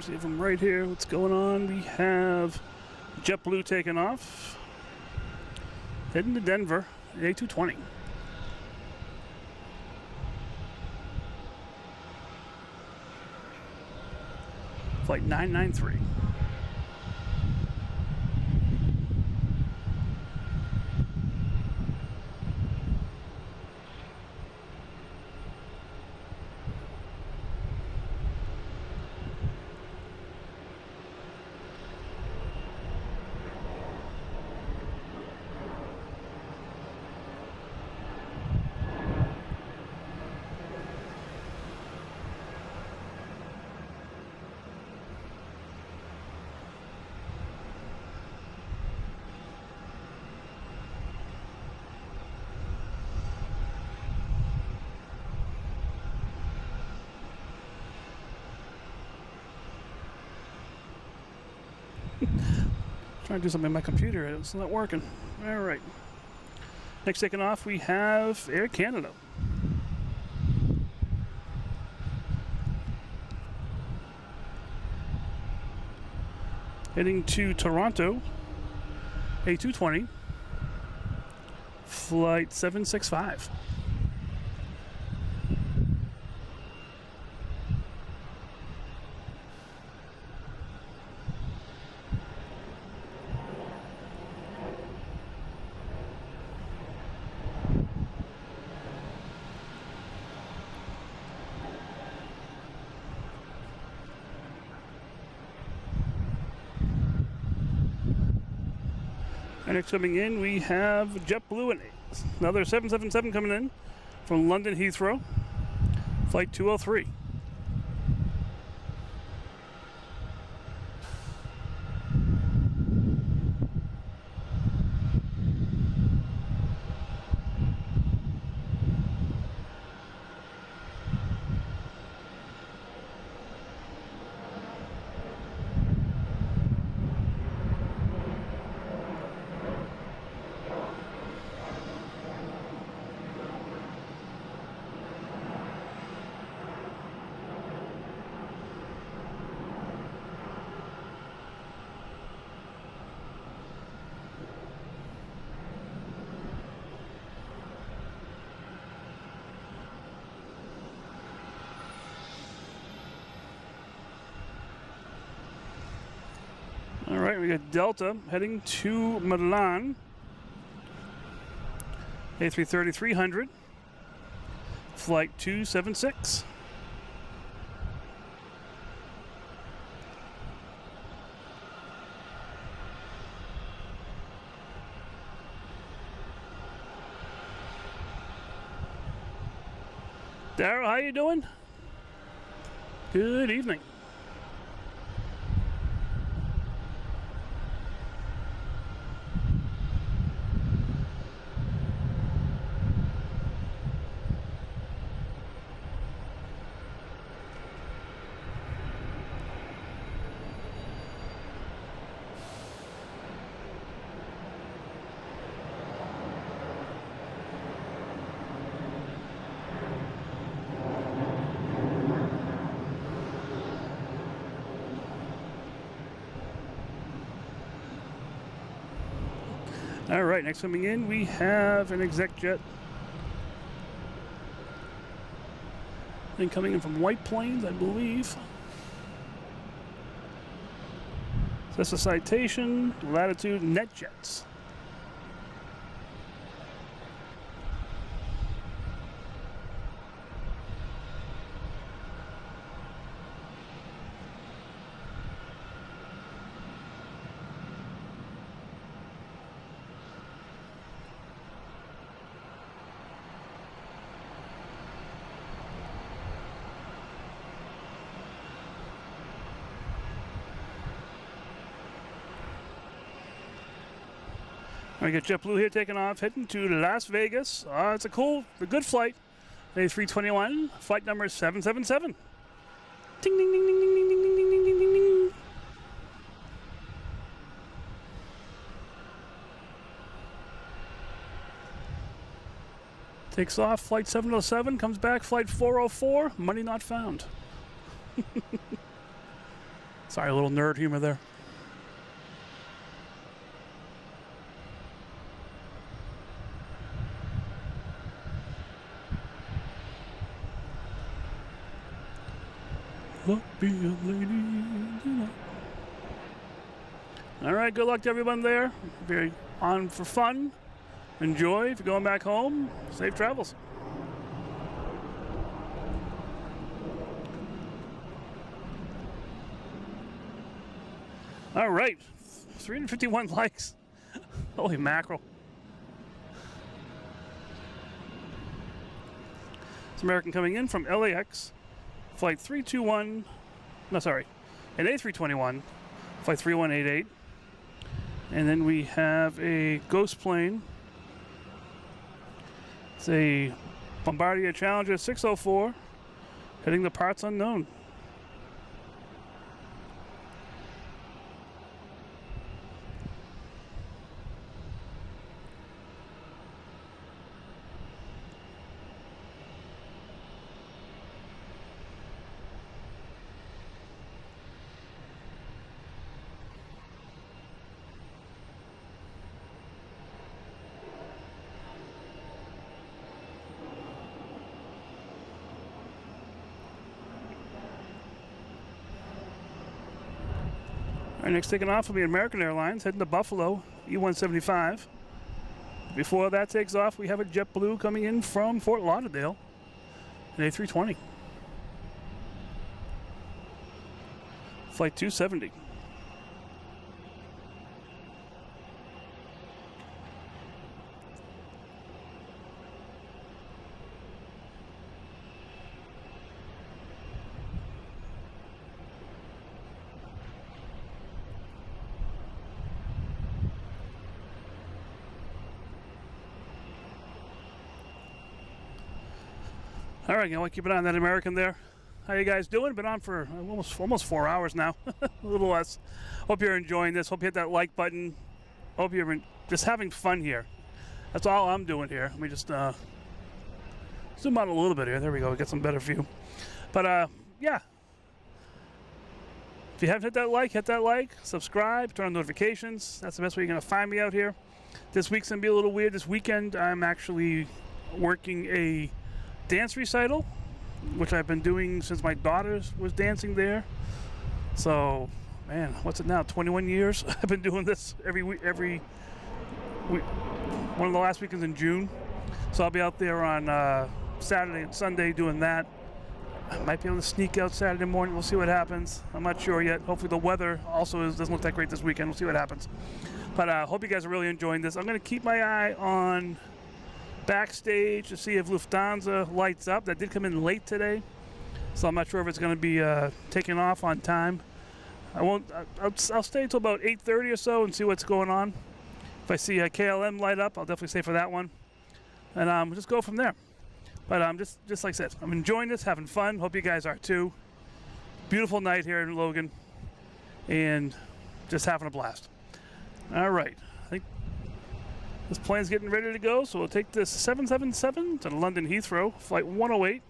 see if I'm right here. What's going on? We have JetBlue taking off, heading to Denver, A220. Flight 993. Trying to do something on my computer. It's not working. All right. Next taking off, we have Air Canada. Heading to Toronto, A220, flight 765. And next coming in, we have JetBlue and another 777 coming in from London Heathrow, flight 203. All right, we got Delta heading to Milan, A330-300, flight 276. Daryl, how you doing? Good evening. All right, next coming in, we have an exec jet. Then coming in from White Plains, I believe. That's a Citation, Latitude, NetJets. We got JetBlue here taking off, heading to Las Vegas. It's a good flight. A321, flight number 777. Ding, ding, ding, ding, ding, ding, ding, ding, ding, ding, ding, ding. Takes off, flight 707, comes back, flight 404, money not found. Sorry, a little nerd humor there. Look, be a lady. All right, good luck to everyone there. If you're on for fun, enjoy. If you're going back home, safe travels. All right, 351 likes. Holy mackerel. It's American coming in from LAX, flight 321, no, sorry, an A321, flight 3188. And then we have a ghost plane. It's a Bombardier Challenger 604, heading to parts unknown. Our next taking off will be American Airlines, heading to Buffalo, E-175. Before that takes off, we have a JetBlue coming in from Fort Lauderdale, an A320. Flight 270. All right, I want to keep an eye on that American there. How you guys doing? Been on for almost 4 hours now, a little less. Hope you're enjoying this. Hope you hit that like button. Hope you're just having fun here. That's all I'm doing here. Let me just zoom out a little bit here. There we go. Get some better view. But yeah. If you haven't hit that like, subscribe, turn on notifications. That's the best way you're going to find me out here. This week's going to be a little weird. This weekend, I'm actually working a dance recital, which I've been doing since my daughter was dancing there. So, man, what's it now? 21 years I've been doing this every week, one of the last weekends in June. So I'll be out there on Saturday and Sunday doing that. I might be able to sneak out Saturday morning. We'll see what happens. I'm not sure yet. Hopefully the weather also doesn't look that great this weekend. We'll see what happens. But I hope you guys are really enjoying this. I'm going to keep my eye on backstage to see if Lufthansa lights up. That did come in late today, so I'm not sure if it's going to be taking off on time. I'll stay until about 8:30 or so and see what's going on. If I see a KLM light up, I'll definitely stay for that one, and we'll just go from there. But just like I said, I'm enjoying this, having fun. Hope you guys are too. Beautiful night here in Logan, and just having a blast. All right, I think this plane's getting ready to go, so we'll take this 777 to London Heathrow, flight 108.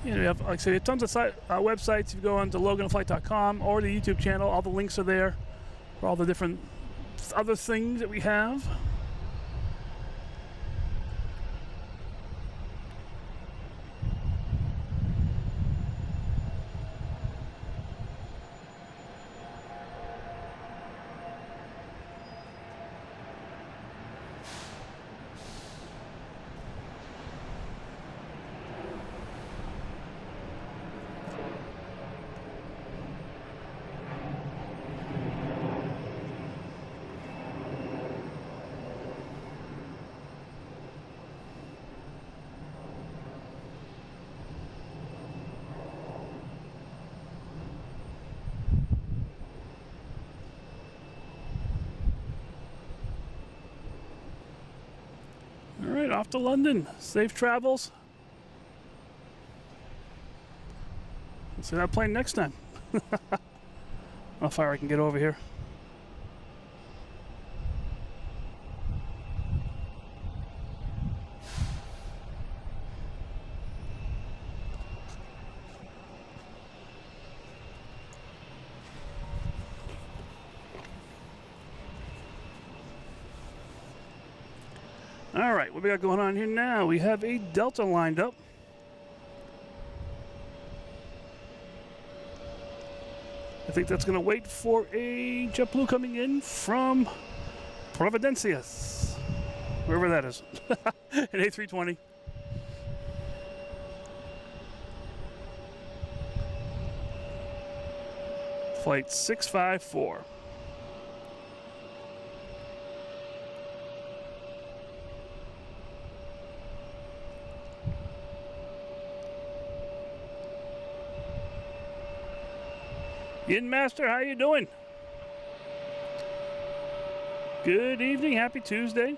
You know, we have, like I said, tons of websites. If you go on to loganflight.com or the YouTube channel, all the links are there for all the different other things that we have. All right, off to London. Safe travels. We'll see that plane next time. How far I can get over here. All right, what we got going on here now? We have a Delta lined up. I think that's going to wait for a JetBlue coming in from Providencias, wherever that is, an A320. Flight 654. Yin Master, how you doing? Good evening, happy Tuesday.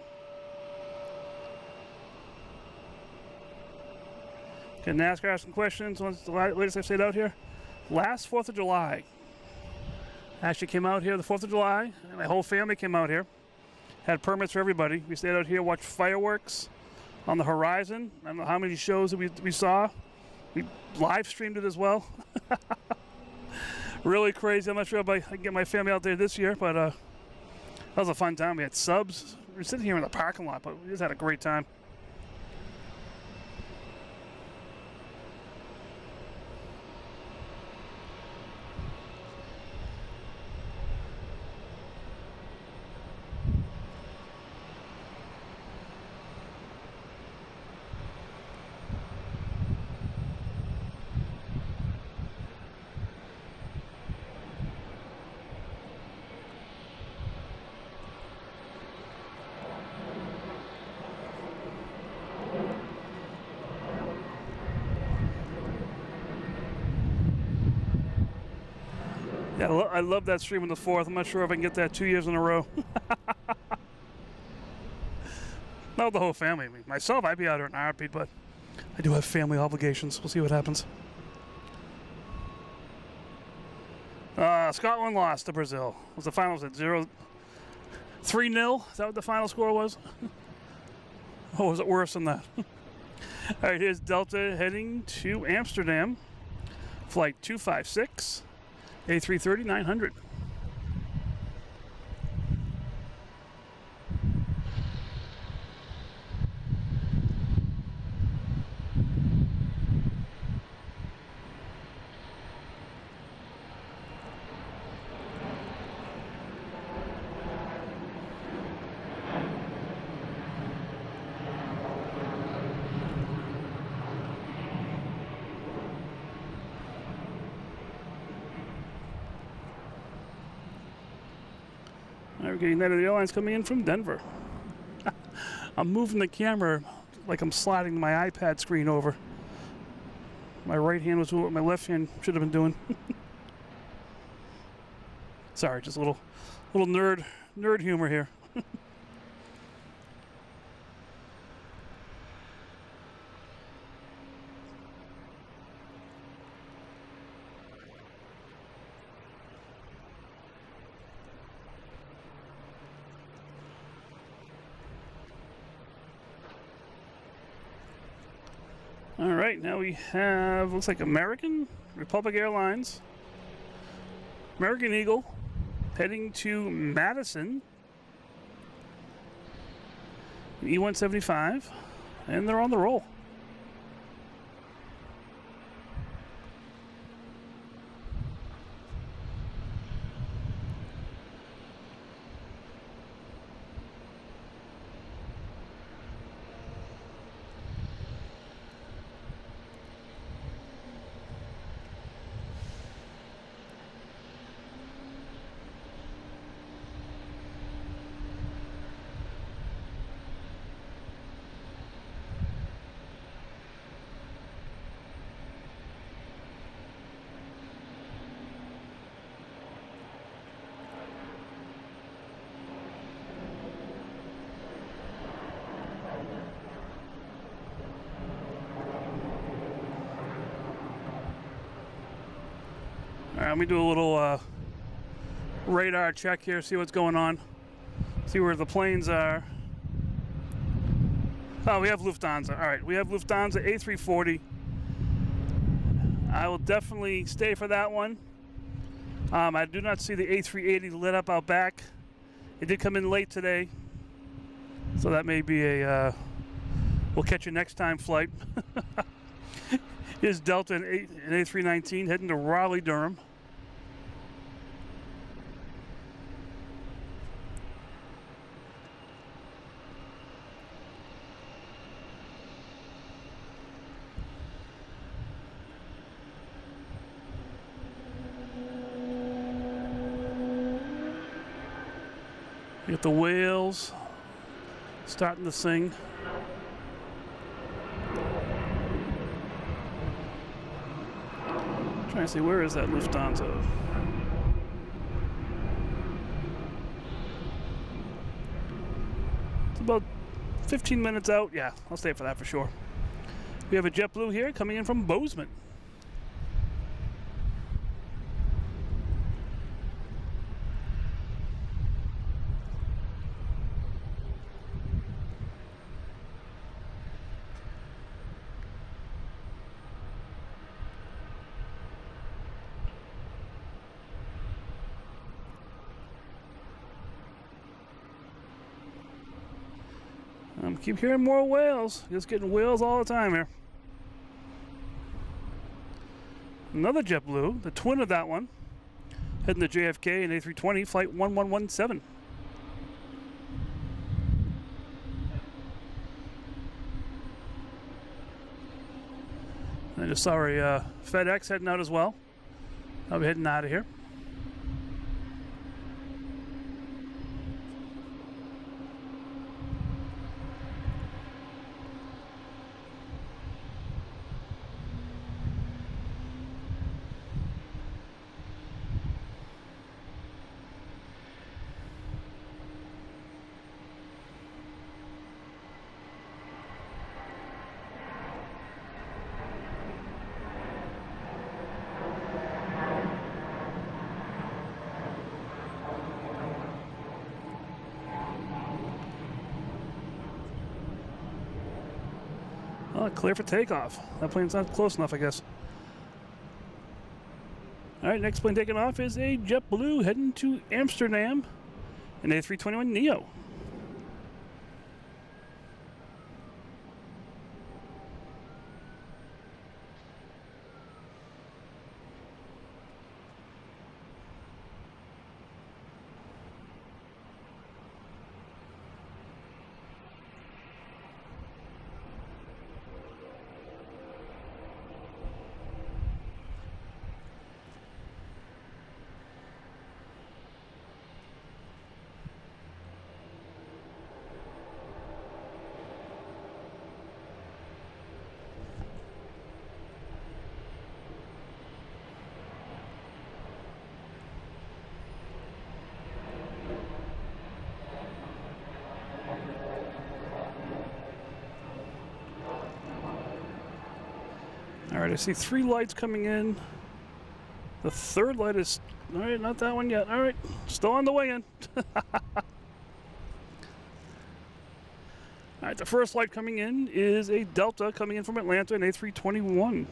Can NASCAR ask some questions? What's the latest I've stayed out here? Last 4th of July. Actually came out here the 4th of July, and my whole family came out here. Had permits for everybody. We stayed out here, watched fireworks on the horizon. I don't know how many shows that we saw. We live streamed it as well. Really crazy. I'm not sure if I can get my family out there this year, but that was a fun time. We had subs. We were sitting here in the parking lot, but we just had a great time. Yeah, I love that stream on the 4th. I'm not sure if I can get that 2 years in a row. Not the whole family. I mean, myself, I'd be out here in a heartbeat, but I do have family obligations. We'll see what happens. Scotland lost to Brazil. Was the final at 3-0? Is that what the final score was? Oh, was it worse than that? All right, here's Delta heading to Amsterdam. Flight 256. A330-900. We're getting United Airlines coming in from Denver. I'm moving the camera like I'm sliding my iPad screen over. My right hand was doing what my left hand should have been doing. Sorry, just a little nerd humor here. All right, now we have, looks like American, Republic Airlines, American Eagle, heading to Madison, E175, and they're on the roll. All right, let me do a little radar check here, see what's going on, see where the planes are. Oh, we have Lufthansa. All right, we have Lufthansa A340. I will definitely stay for that one. I do not see the A380 lit up out back. It did come in late today. So that may be a we'll catch you next time flight. Here's Delta and A319 heading to Raleigh, Durham. You got the whales starting to sing. Trying to see, where is that Lufthansa? It's about 15 minutes out. Yeah, I'll stay for that for sure. We have a JetBlue here coming in from Bozeman. Keep hearing more whales. Just getting whales all the time here. Another JetBlue, the twin of that one, heading to JFK and A320, flight 1117. I just saw a FedEx heading out as well. I'll be heading out of here. Clear for takeoff. That plane's not close enough, I guess. All right, next plane taking off is a JetBlue heading to Amsterdam, an A321neo. All right, I see 3 lights coming in. The third light is, all right, not that one yet. All right, still on the way in. All right, the first light coming in is a Delta coming in from Atlanta, an A321.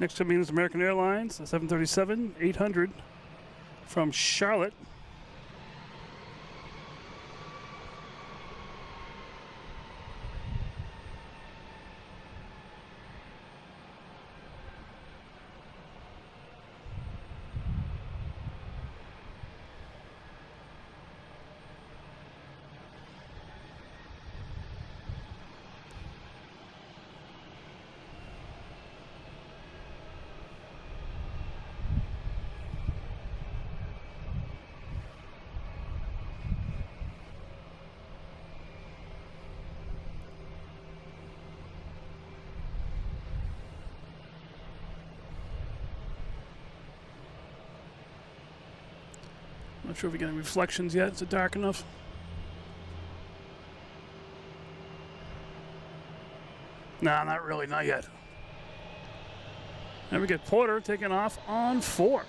Next to me is American Airlines, a 737-800 from Charlotte. Not sure if we get any reflections yet. Is it dark enough? Nah, not really, not yet. And we get Porter taking off on 4.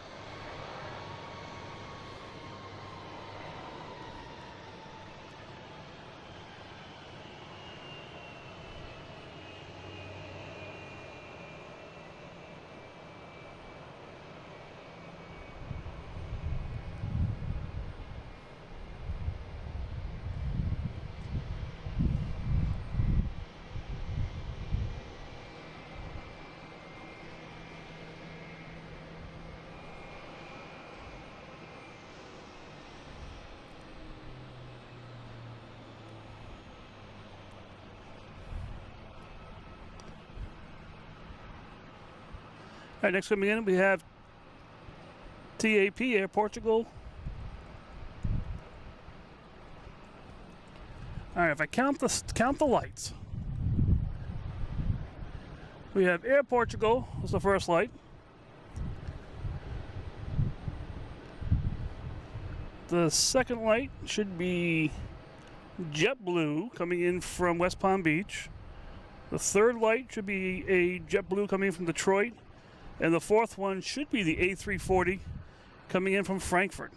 All right, next coming in, we have TAP, Air Portugal. All right, if I count the lights, we have Air Portugal was the first light. The second light should be JetBlue coming in from West Palm Beach. The third light should be a JetBlue coming from Detroit. And the fourth one should be the A340 coming in from Frankfurt.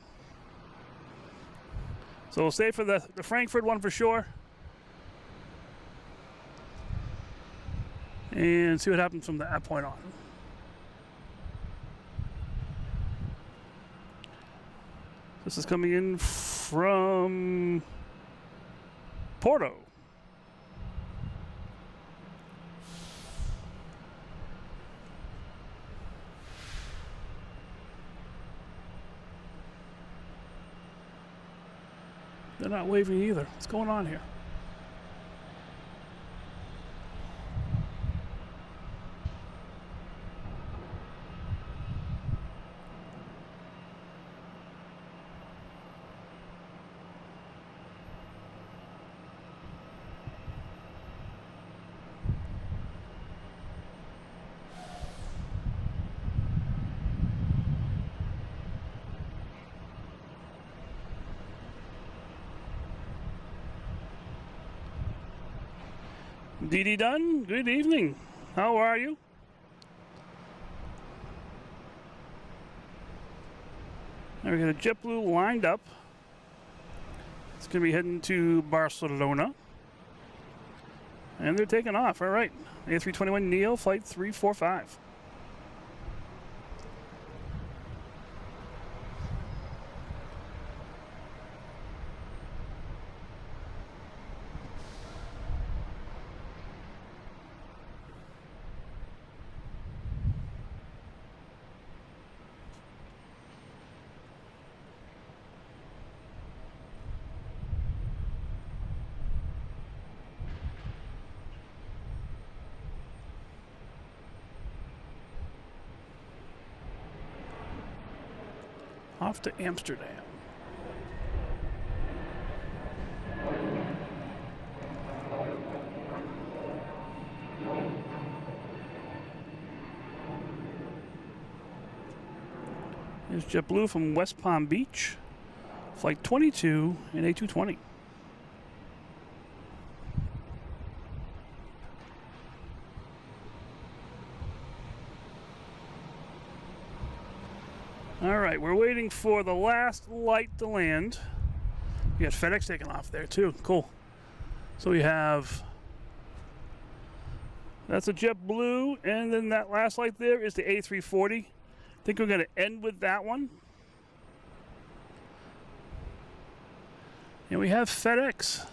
So we'll stay for the Frankfurt one for sure. And see what happens from that point on. This is coming in from Porto. They're not waving either. What's going on here? Dee Dee Dunn, good evening. How are you? Now we got a JetBlue lined up. It's going to be heading to Barcelona. And they're taking off. All right. A321neo, flight 345. Off to Amsterdam. Here's JetBlue from West Palm Beach, flight 22 and A220. All right, we're waiting for the last light to land. We got FedEx taking off there too. Cool. So we have, that's a JetBlue, and then that last light there is the A340. I think we're going to end with that one. And we have FedEx.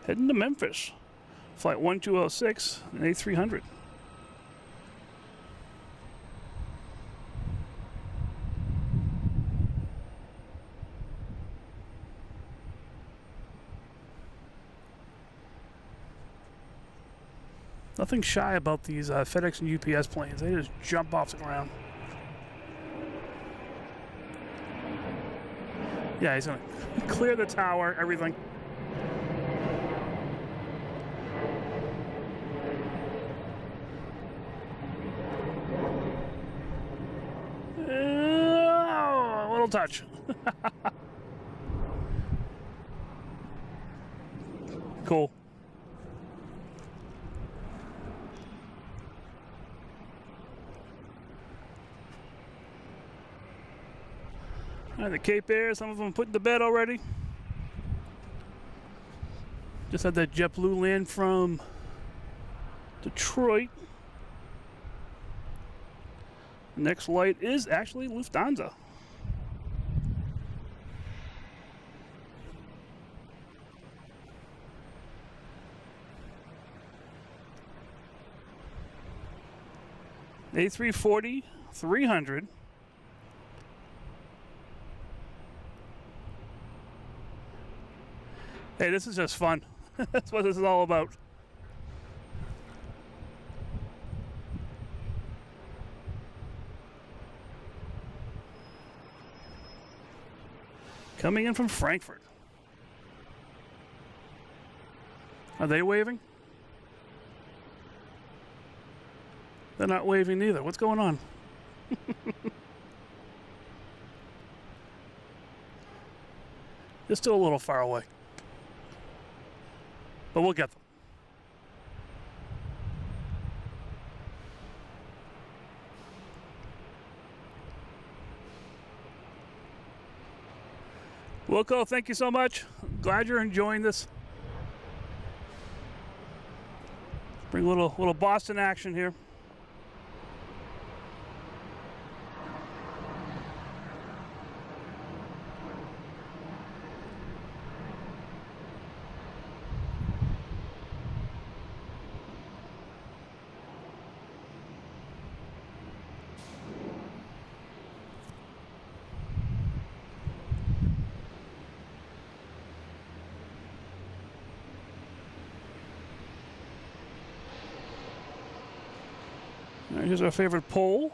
Heading to Memphis. Flight 1206 and A300. Nothing shy about these FedEx and UPS planes. They just jump off the ground. Yeah, he's going to clear the tower, everything. touch. Cool. All right, the Cape Air, some of them put to bed already. Just had that JetBlue land from Detroit. The next flight is actually Lufthansa. A340-300. Hey, this is just fun. That's what this is all about. Coming in from Frankfurt. Are they waving? They're not waving either. What's going on? They're still a little far away. But we'll get them. Wilco, thank you so much. Glad you're enjoying this. Bring a little Boston action here. Here's our favorite pole.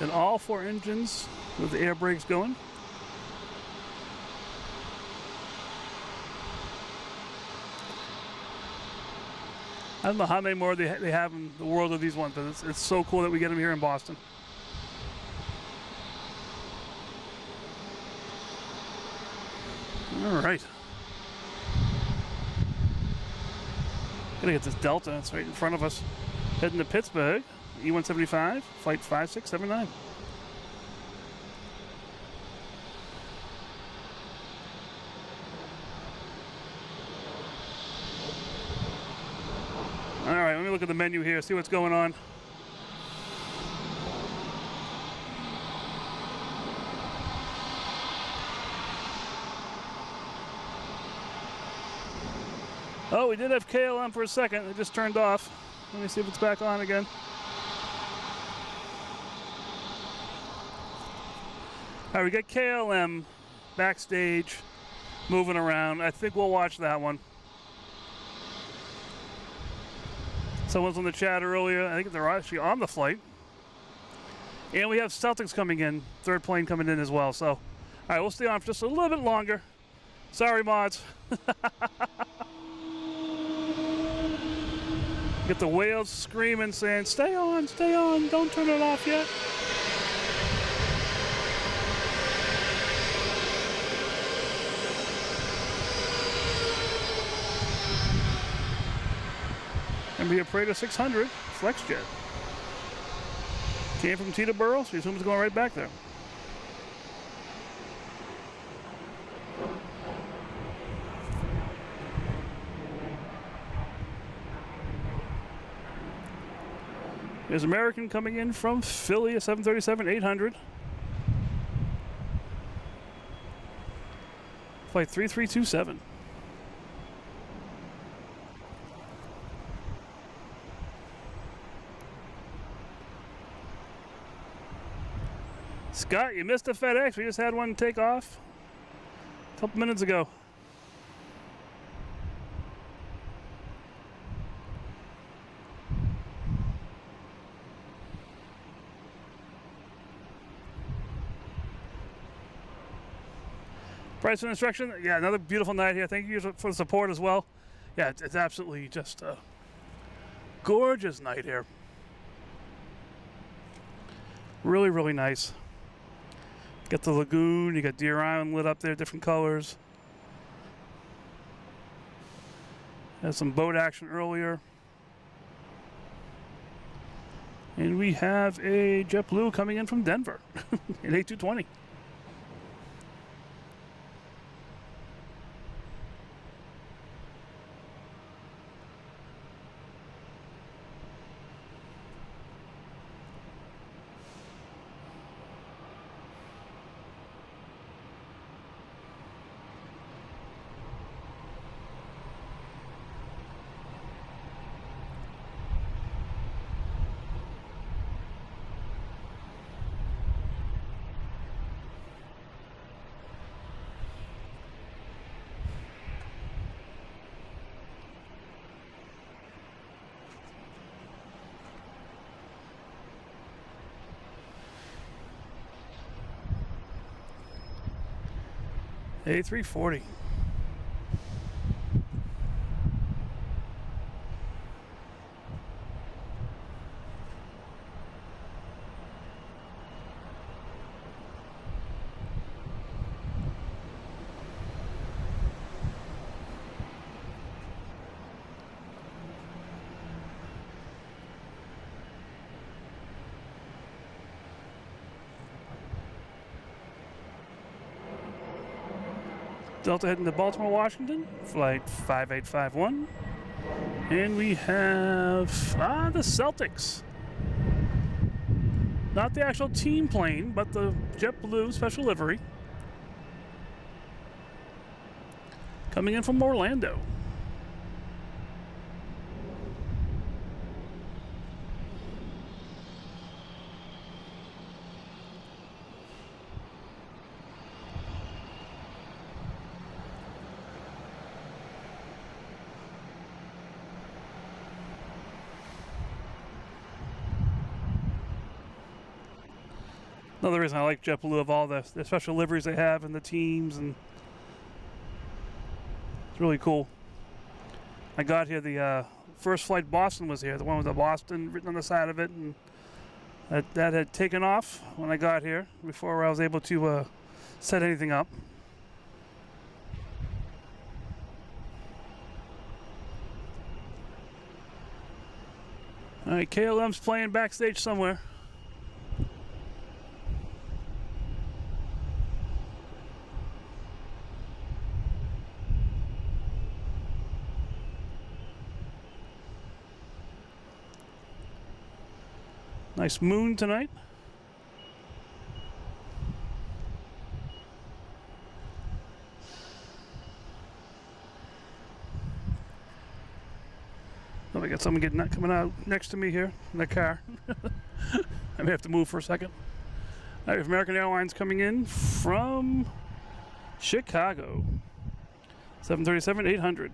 And all 4 engines with the air brakes going. I don't know how many more they have in the world of these ones, but it's so cool that we get them here in Boston. All right. Gonna get this Delta, it's right in front of us. Heading to Pittsburgh, E175, flight 5679. All right, let me look at the menu here, see what's going on. Oh, we did have KLM for a second. It just turned off. Let me see if it's back on again. All right, we got KLM backstage moving around. I think we'll watch that one. Someone's on the chat earlier. I think they're actually on the flight. And we have Celtics coming in, third plane coming in as well. So, all right, we'll stay on for just a little bit longer. Sorry, mods. Get the whales screaming, saying, stay on, don't turn it off yet. And be a Prater 600 FlexJet. Came from Teterboro, so we assume it's going right back there. There's American coming in from Philly, a 737-800. Flight 3327. Scott, you missed a FedEx. We just had one take off a couple minutes ago. Price and instruction. Yeah, another beautiful night here. Thank you for the support as well. Yeah, it's absolutely just a gorgeous night here. Really, really nice. Got the lagoon, you got Deer Island lit up there, different colors. Had some boat action earlier. And we have a JetBlue coming in from Denver, an A220. A340. Delta heading to Baltimore, Washington, flight 5851. And we have the Celtics. Not the actual team plane, but the JetBlue special livery. Coming in from Orlando. Another reason I like JetBlue of all the special liveries they have and the teams, and it's really cool. I got here, the first flight Boston was here, the one with the Boston written on the side of it, and that had taken off when I got here before I was able to set anything up. All right, KLM's playing backstage somewhere. Nice moon tonight. Oh, we got someone coming out next to me here in the car. I may have to move for a second. All right, we have American Airlines coming in from Chicago. 737-800.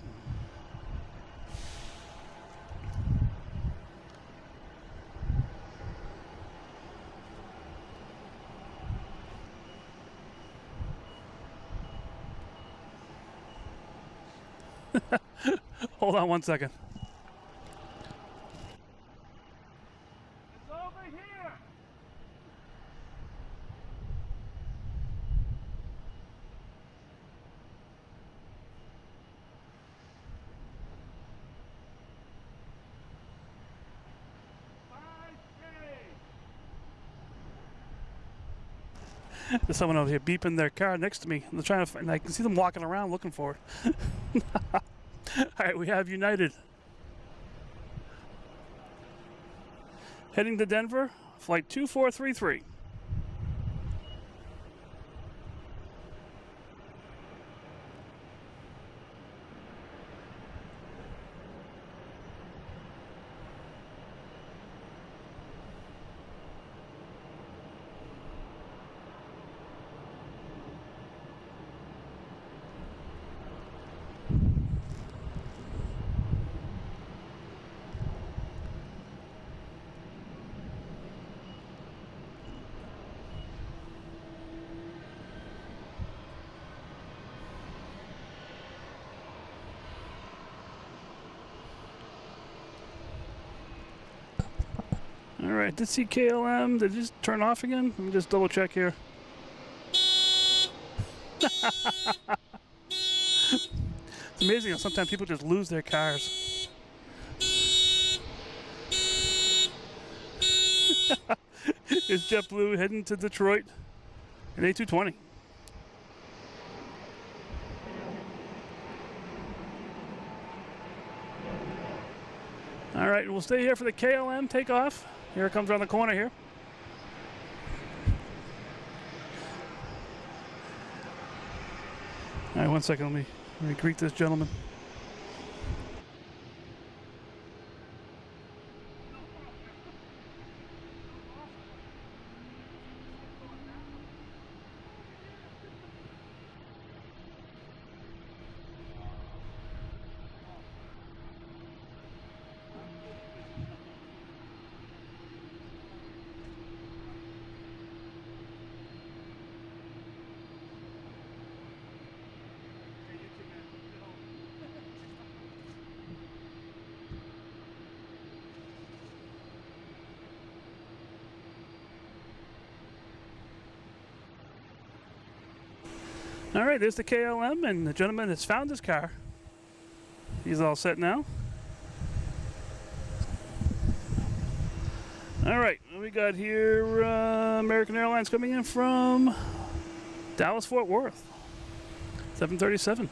Hold on one second. It's over here. There's someone over here beeping their car next to me. I'm trying to find, I can see them walking around looking for it. All right, we have United. Heading to Denver, flight 2433. All right, did see KLM. Did it just turn off again? Let me just double check here. It's amazing how sometimes people just lose their cars. Is JetBlue heading to Detroit? An A220. All right, we'll stay here for the KLM takeoff. Here it comes around the corner here. All right, one second. Let me greet this gentleman. All right, there's the KLM, and the gentleman has found his car. He's all set now. All right, what we got here? American Airlines coming in from Dallas Fort Worth, 737.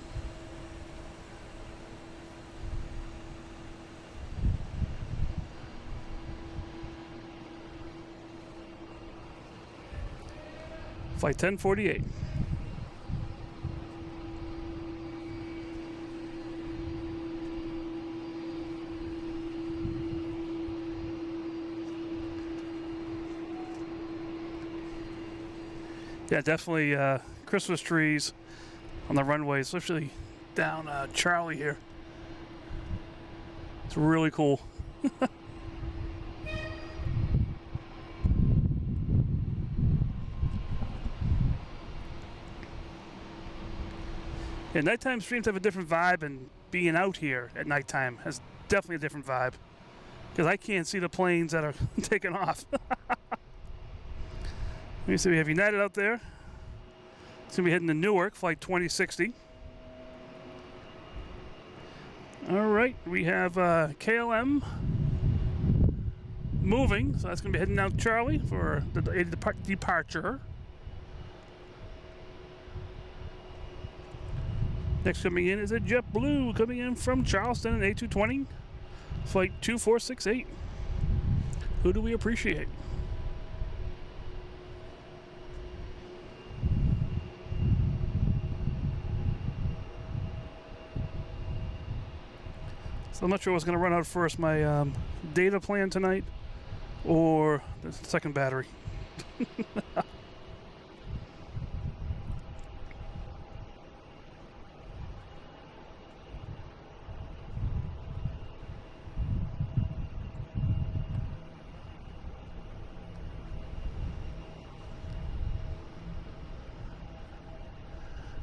Flight 1048. Yeah, definitely Christmas trees on the runway, especially down Charlie here. It's really cool. Yeah, nighttime streams have a different vibe, and being out here at nighttime has definitely a different vibe. Because I can't see the planes that are taking off. Let me see, we have United out there. It's going to be heading to Newark, flight 2060. All right, we have KLM moving, so that's going to be heading out Charlie for the departure. Next coming in is a JetBlue coming in from Charleston, an A220, flight 2468. Who do we appreciate? So I'm not sure what's going to run out first, my data plan tonight or the second battery.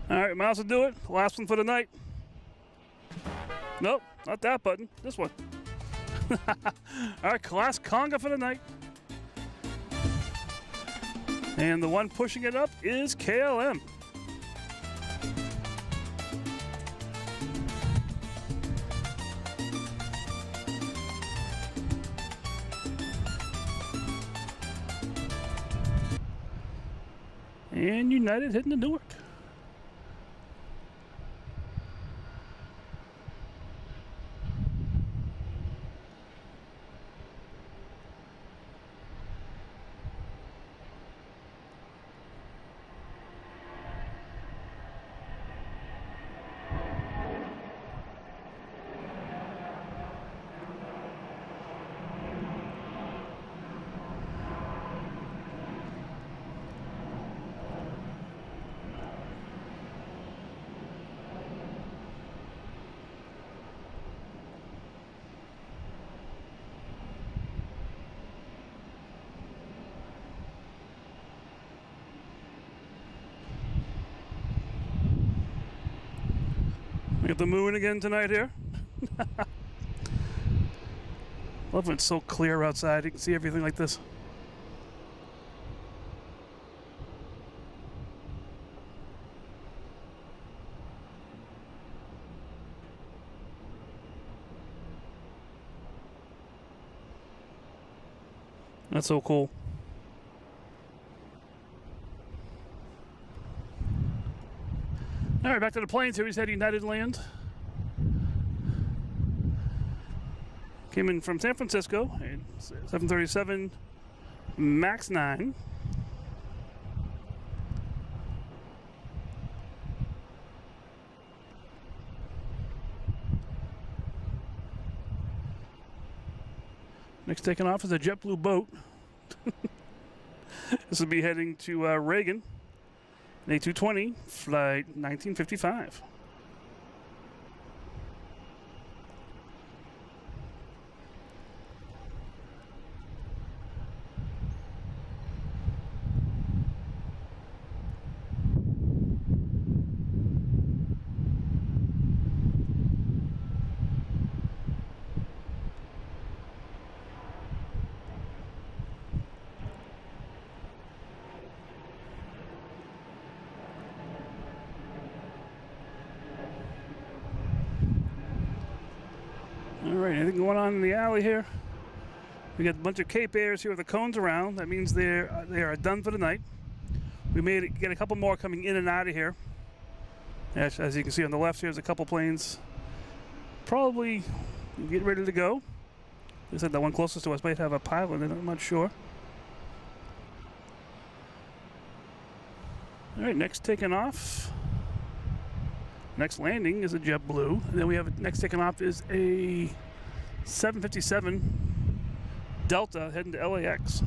All right, mouse will do it. Last one for the night. Nope, not that button. This one. All right, class conga for the night. And the one pushing it up is KLM. And United heading to Newark. We got the moon again tonight here. Love when it's so clear outside. You can see everything like this. That's so cool. All right, back to the planes here. We had United land. Came in from San Francisco, 737 MAX 9. Next taking off is a JetBlue boat. This will be heading to Reagan, an A220, flight 1955. All right, anything going on in the alley here? We got a bunch of Cape Airs here with the cones around. That means they are done for the night. We may get a couple more coming in and out of here. As you can see on the left, here's a couple planes. Probably get ready to go. They said the one closest to us might have a pilot in it. I'm not sure. All right, next taking off. Next landing is a JetBlue. And then we have next taking off is a 757 Delta heading to LAX.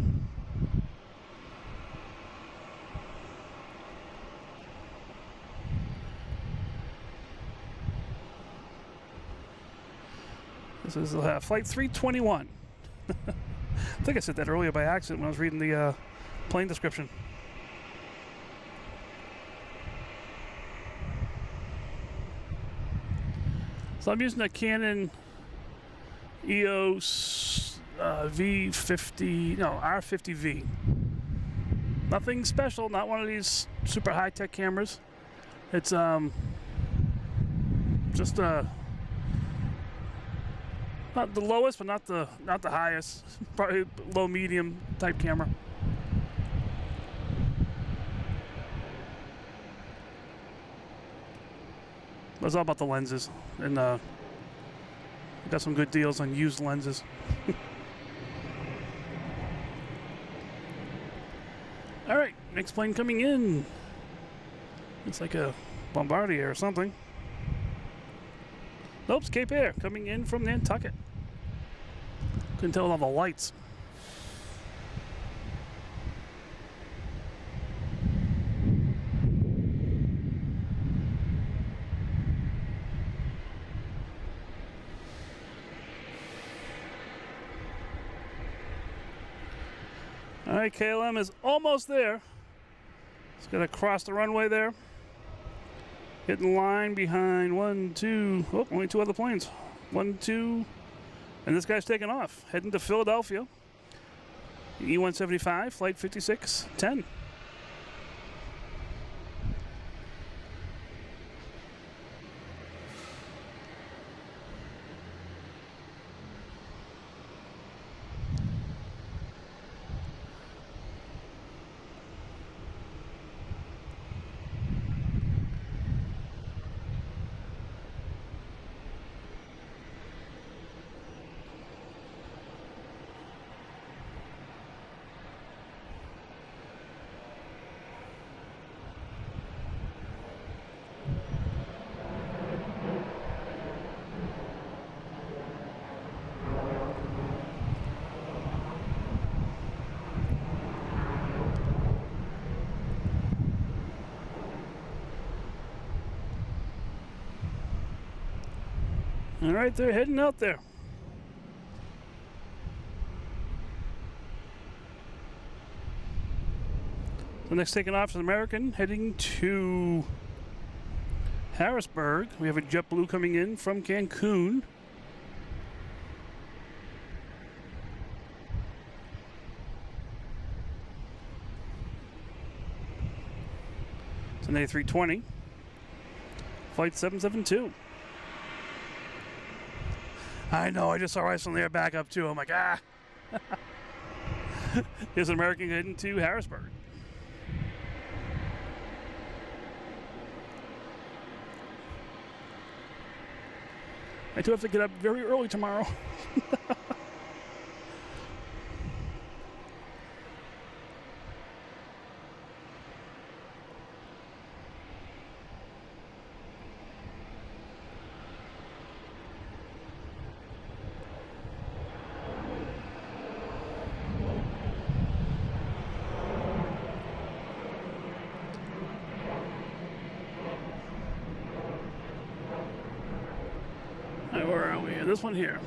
This is flight 321. I think I said that earlier by accident when I was reading the plane description. So I'm using a Canon EOS R50V. Nothing special, not one of these super high-tech cameras. It's just not the lowest, but not the highest. Probably low medium type camera. It's all about the lenses, and got some good deals on used lenses. All right, next plane coming in. It's like a Bombardier or something. Nope, it's Cape Air coming in from Nantucket. Couldn't tell with all the lights. All right, KLM is almost there. It's gonna cross the runway there. Get in line behind only two other planes. 1, 2, and this guy's taking off, heading to Philadelphia. E-175, flight 5610. All right, they're heading out there. The next taking off is American, heading to Harrisburg. We have a JetBlue coming in from Cancun. It's an A320. Flight 772. I know, I just saw Iceland Air back up too. I'm like, ah. Here's an American heading to Harrisburg. I do have to get up very early tomorrow. Where are we? This one here.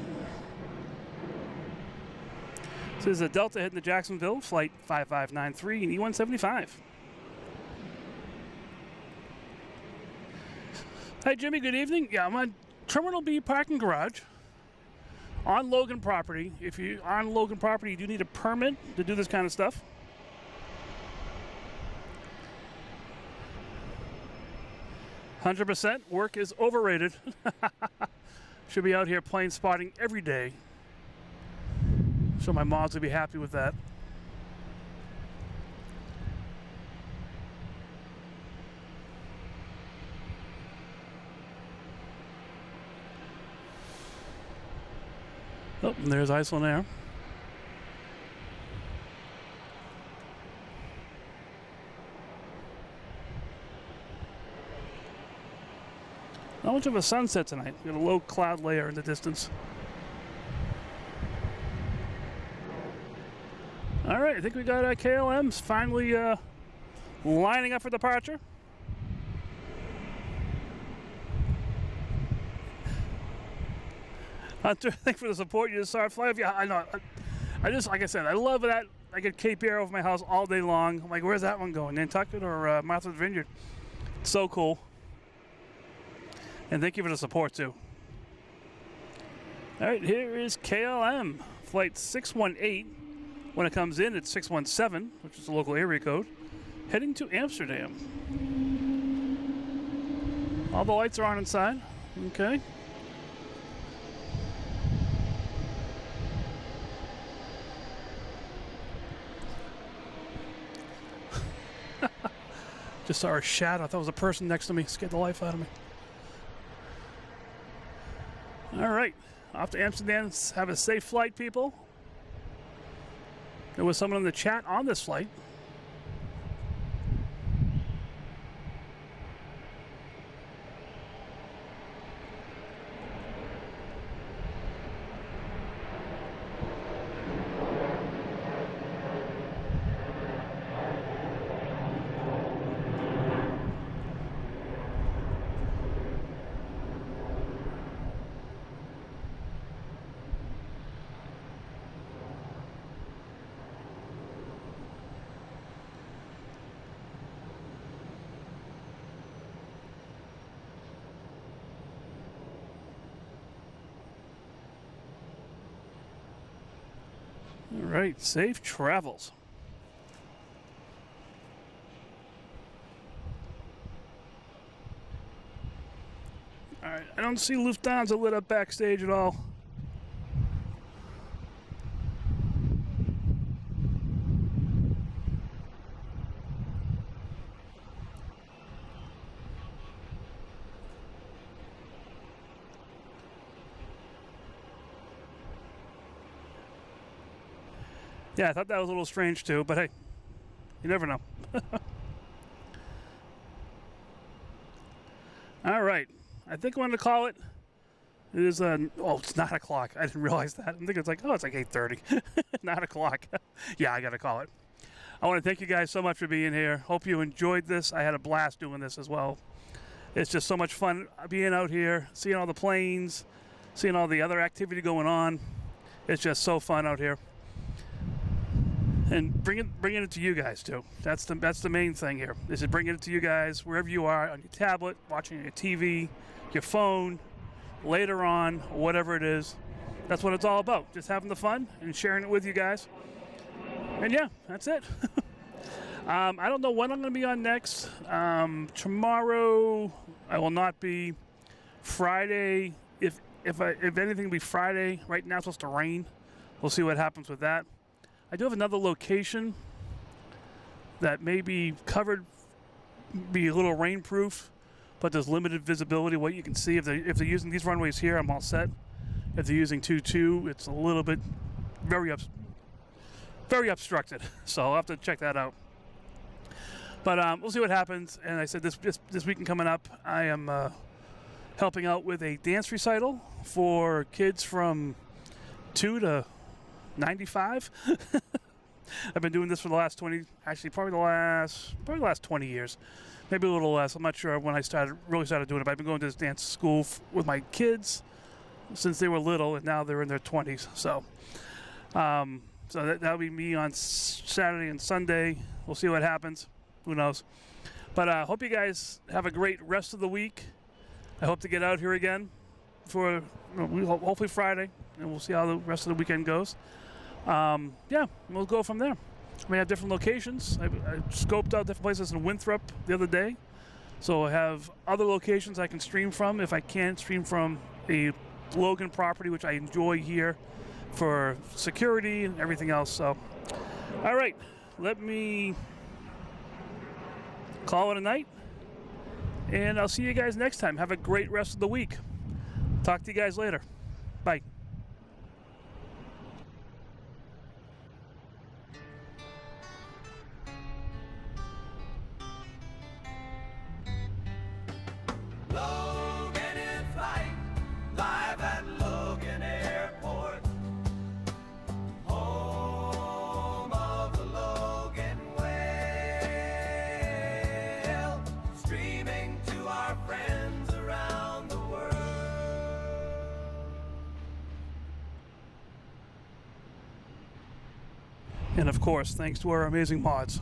This is a Delta heading to Jacksonville, flight 5593 and E175. Hi, Jimmy. Good evening. Yeah, I'm on Terminal B parking garage on Logan property. If you're on Logan property, you do need a permit to do this kind of stuff. "100% work is overrated." Should be out here plane spotting every day. So my mods will be happy with that. Oh, and there's Iceland Air. Not much of a sunset tonight. We've got a low cloud layer in the distance. All right, I think we got KLMs finally lining up for departure. Hunter, thanks for the support. You just saw it fly off. Yeah, I know. I just, like I said, I love that. I get Cape Air over my house all day long. I'm like, where's that one going? Nantucket or Martha's Vineyard? So cool. And thank you for the support, too. All right, here is KLM, flight 618. When it comes in, it's 617, which is the local area code, heading to Amsterdam. All the lights are on inside. Okay. Just saw a shadow. I thought it was a person next to me. Scared the life out of me. All right, off to Amsterdam. Have a safe flight, people. There was someone in the chat on this flight. All right, safe travels. All right, I don't see Lufthansa lit up backstage at all. Yeah, I thought that was a little strange too, but hey, you never know. All right, I think I'm going to call it. It is, oh, it's 9 o'clock. I didn't realize that. I think it's like, oh, it's like 8:30. 9 o'clock. Yeah, I got to call it. I want to thank you guys so much for being here. Hope you enjoyed this. I had a blast doing this as well. It's just so much fun being out here, seeing all the planes, seeing all the other activity going on. It's just so fun out here. and bringing it to you guys too. That's the main thing here. Is bringing it to you guys wherever you are, on your tablet, watching your TV, your phone, later on, whatever it is. That's what it's all about. Just having the fun and sharing it with you guys. And yeah, that's it. I don't know when I'm going to be on next. Tomorrow I will not be. Friday, if anything, will be Friday. Right now it's supposed to rain. We'll see what happens with that. I do have another location that may be covered, be a little rainproof, but there's limited visibility. What you can see, if they're using these runways here, I'm all set. If they're using 2-2, it's a little bit very obstructed. So I'll have to check that out. But we'll see what happens. And I said this weekend coming up, I am helping out with a dance recital for kids from 2 to 95. I've been doing this for the last 20, actually probably the last 20 years, maybe a little less. I'm not sure when I really started doing it, but I've been going to this dance school with my kids since they were little, and now they're in their 20s. So, that'll be me on Saturday and Sunday. We'll see what happens. Who knows? But I hope you guys have a great rest of the week. I hope to get out here again for hopefully Friday, and we'll see how the rest of the weekend goes. Yeah, we'll go from there. We have different locations. I scoped out different places in Winthrop the other day, so I have other locations I can stream from if I can't stream from a Logan property, which I enjoy here for security and everything else. So, all right, let me call it a night, and I'll see you guys next time. Have a great rest of the week. Talk to you guys later. Bye. Logan in flight, live at Logan Airport, home of the Logan Whale, streaming to our friends around the world. And of course, thanks to our amazing mods.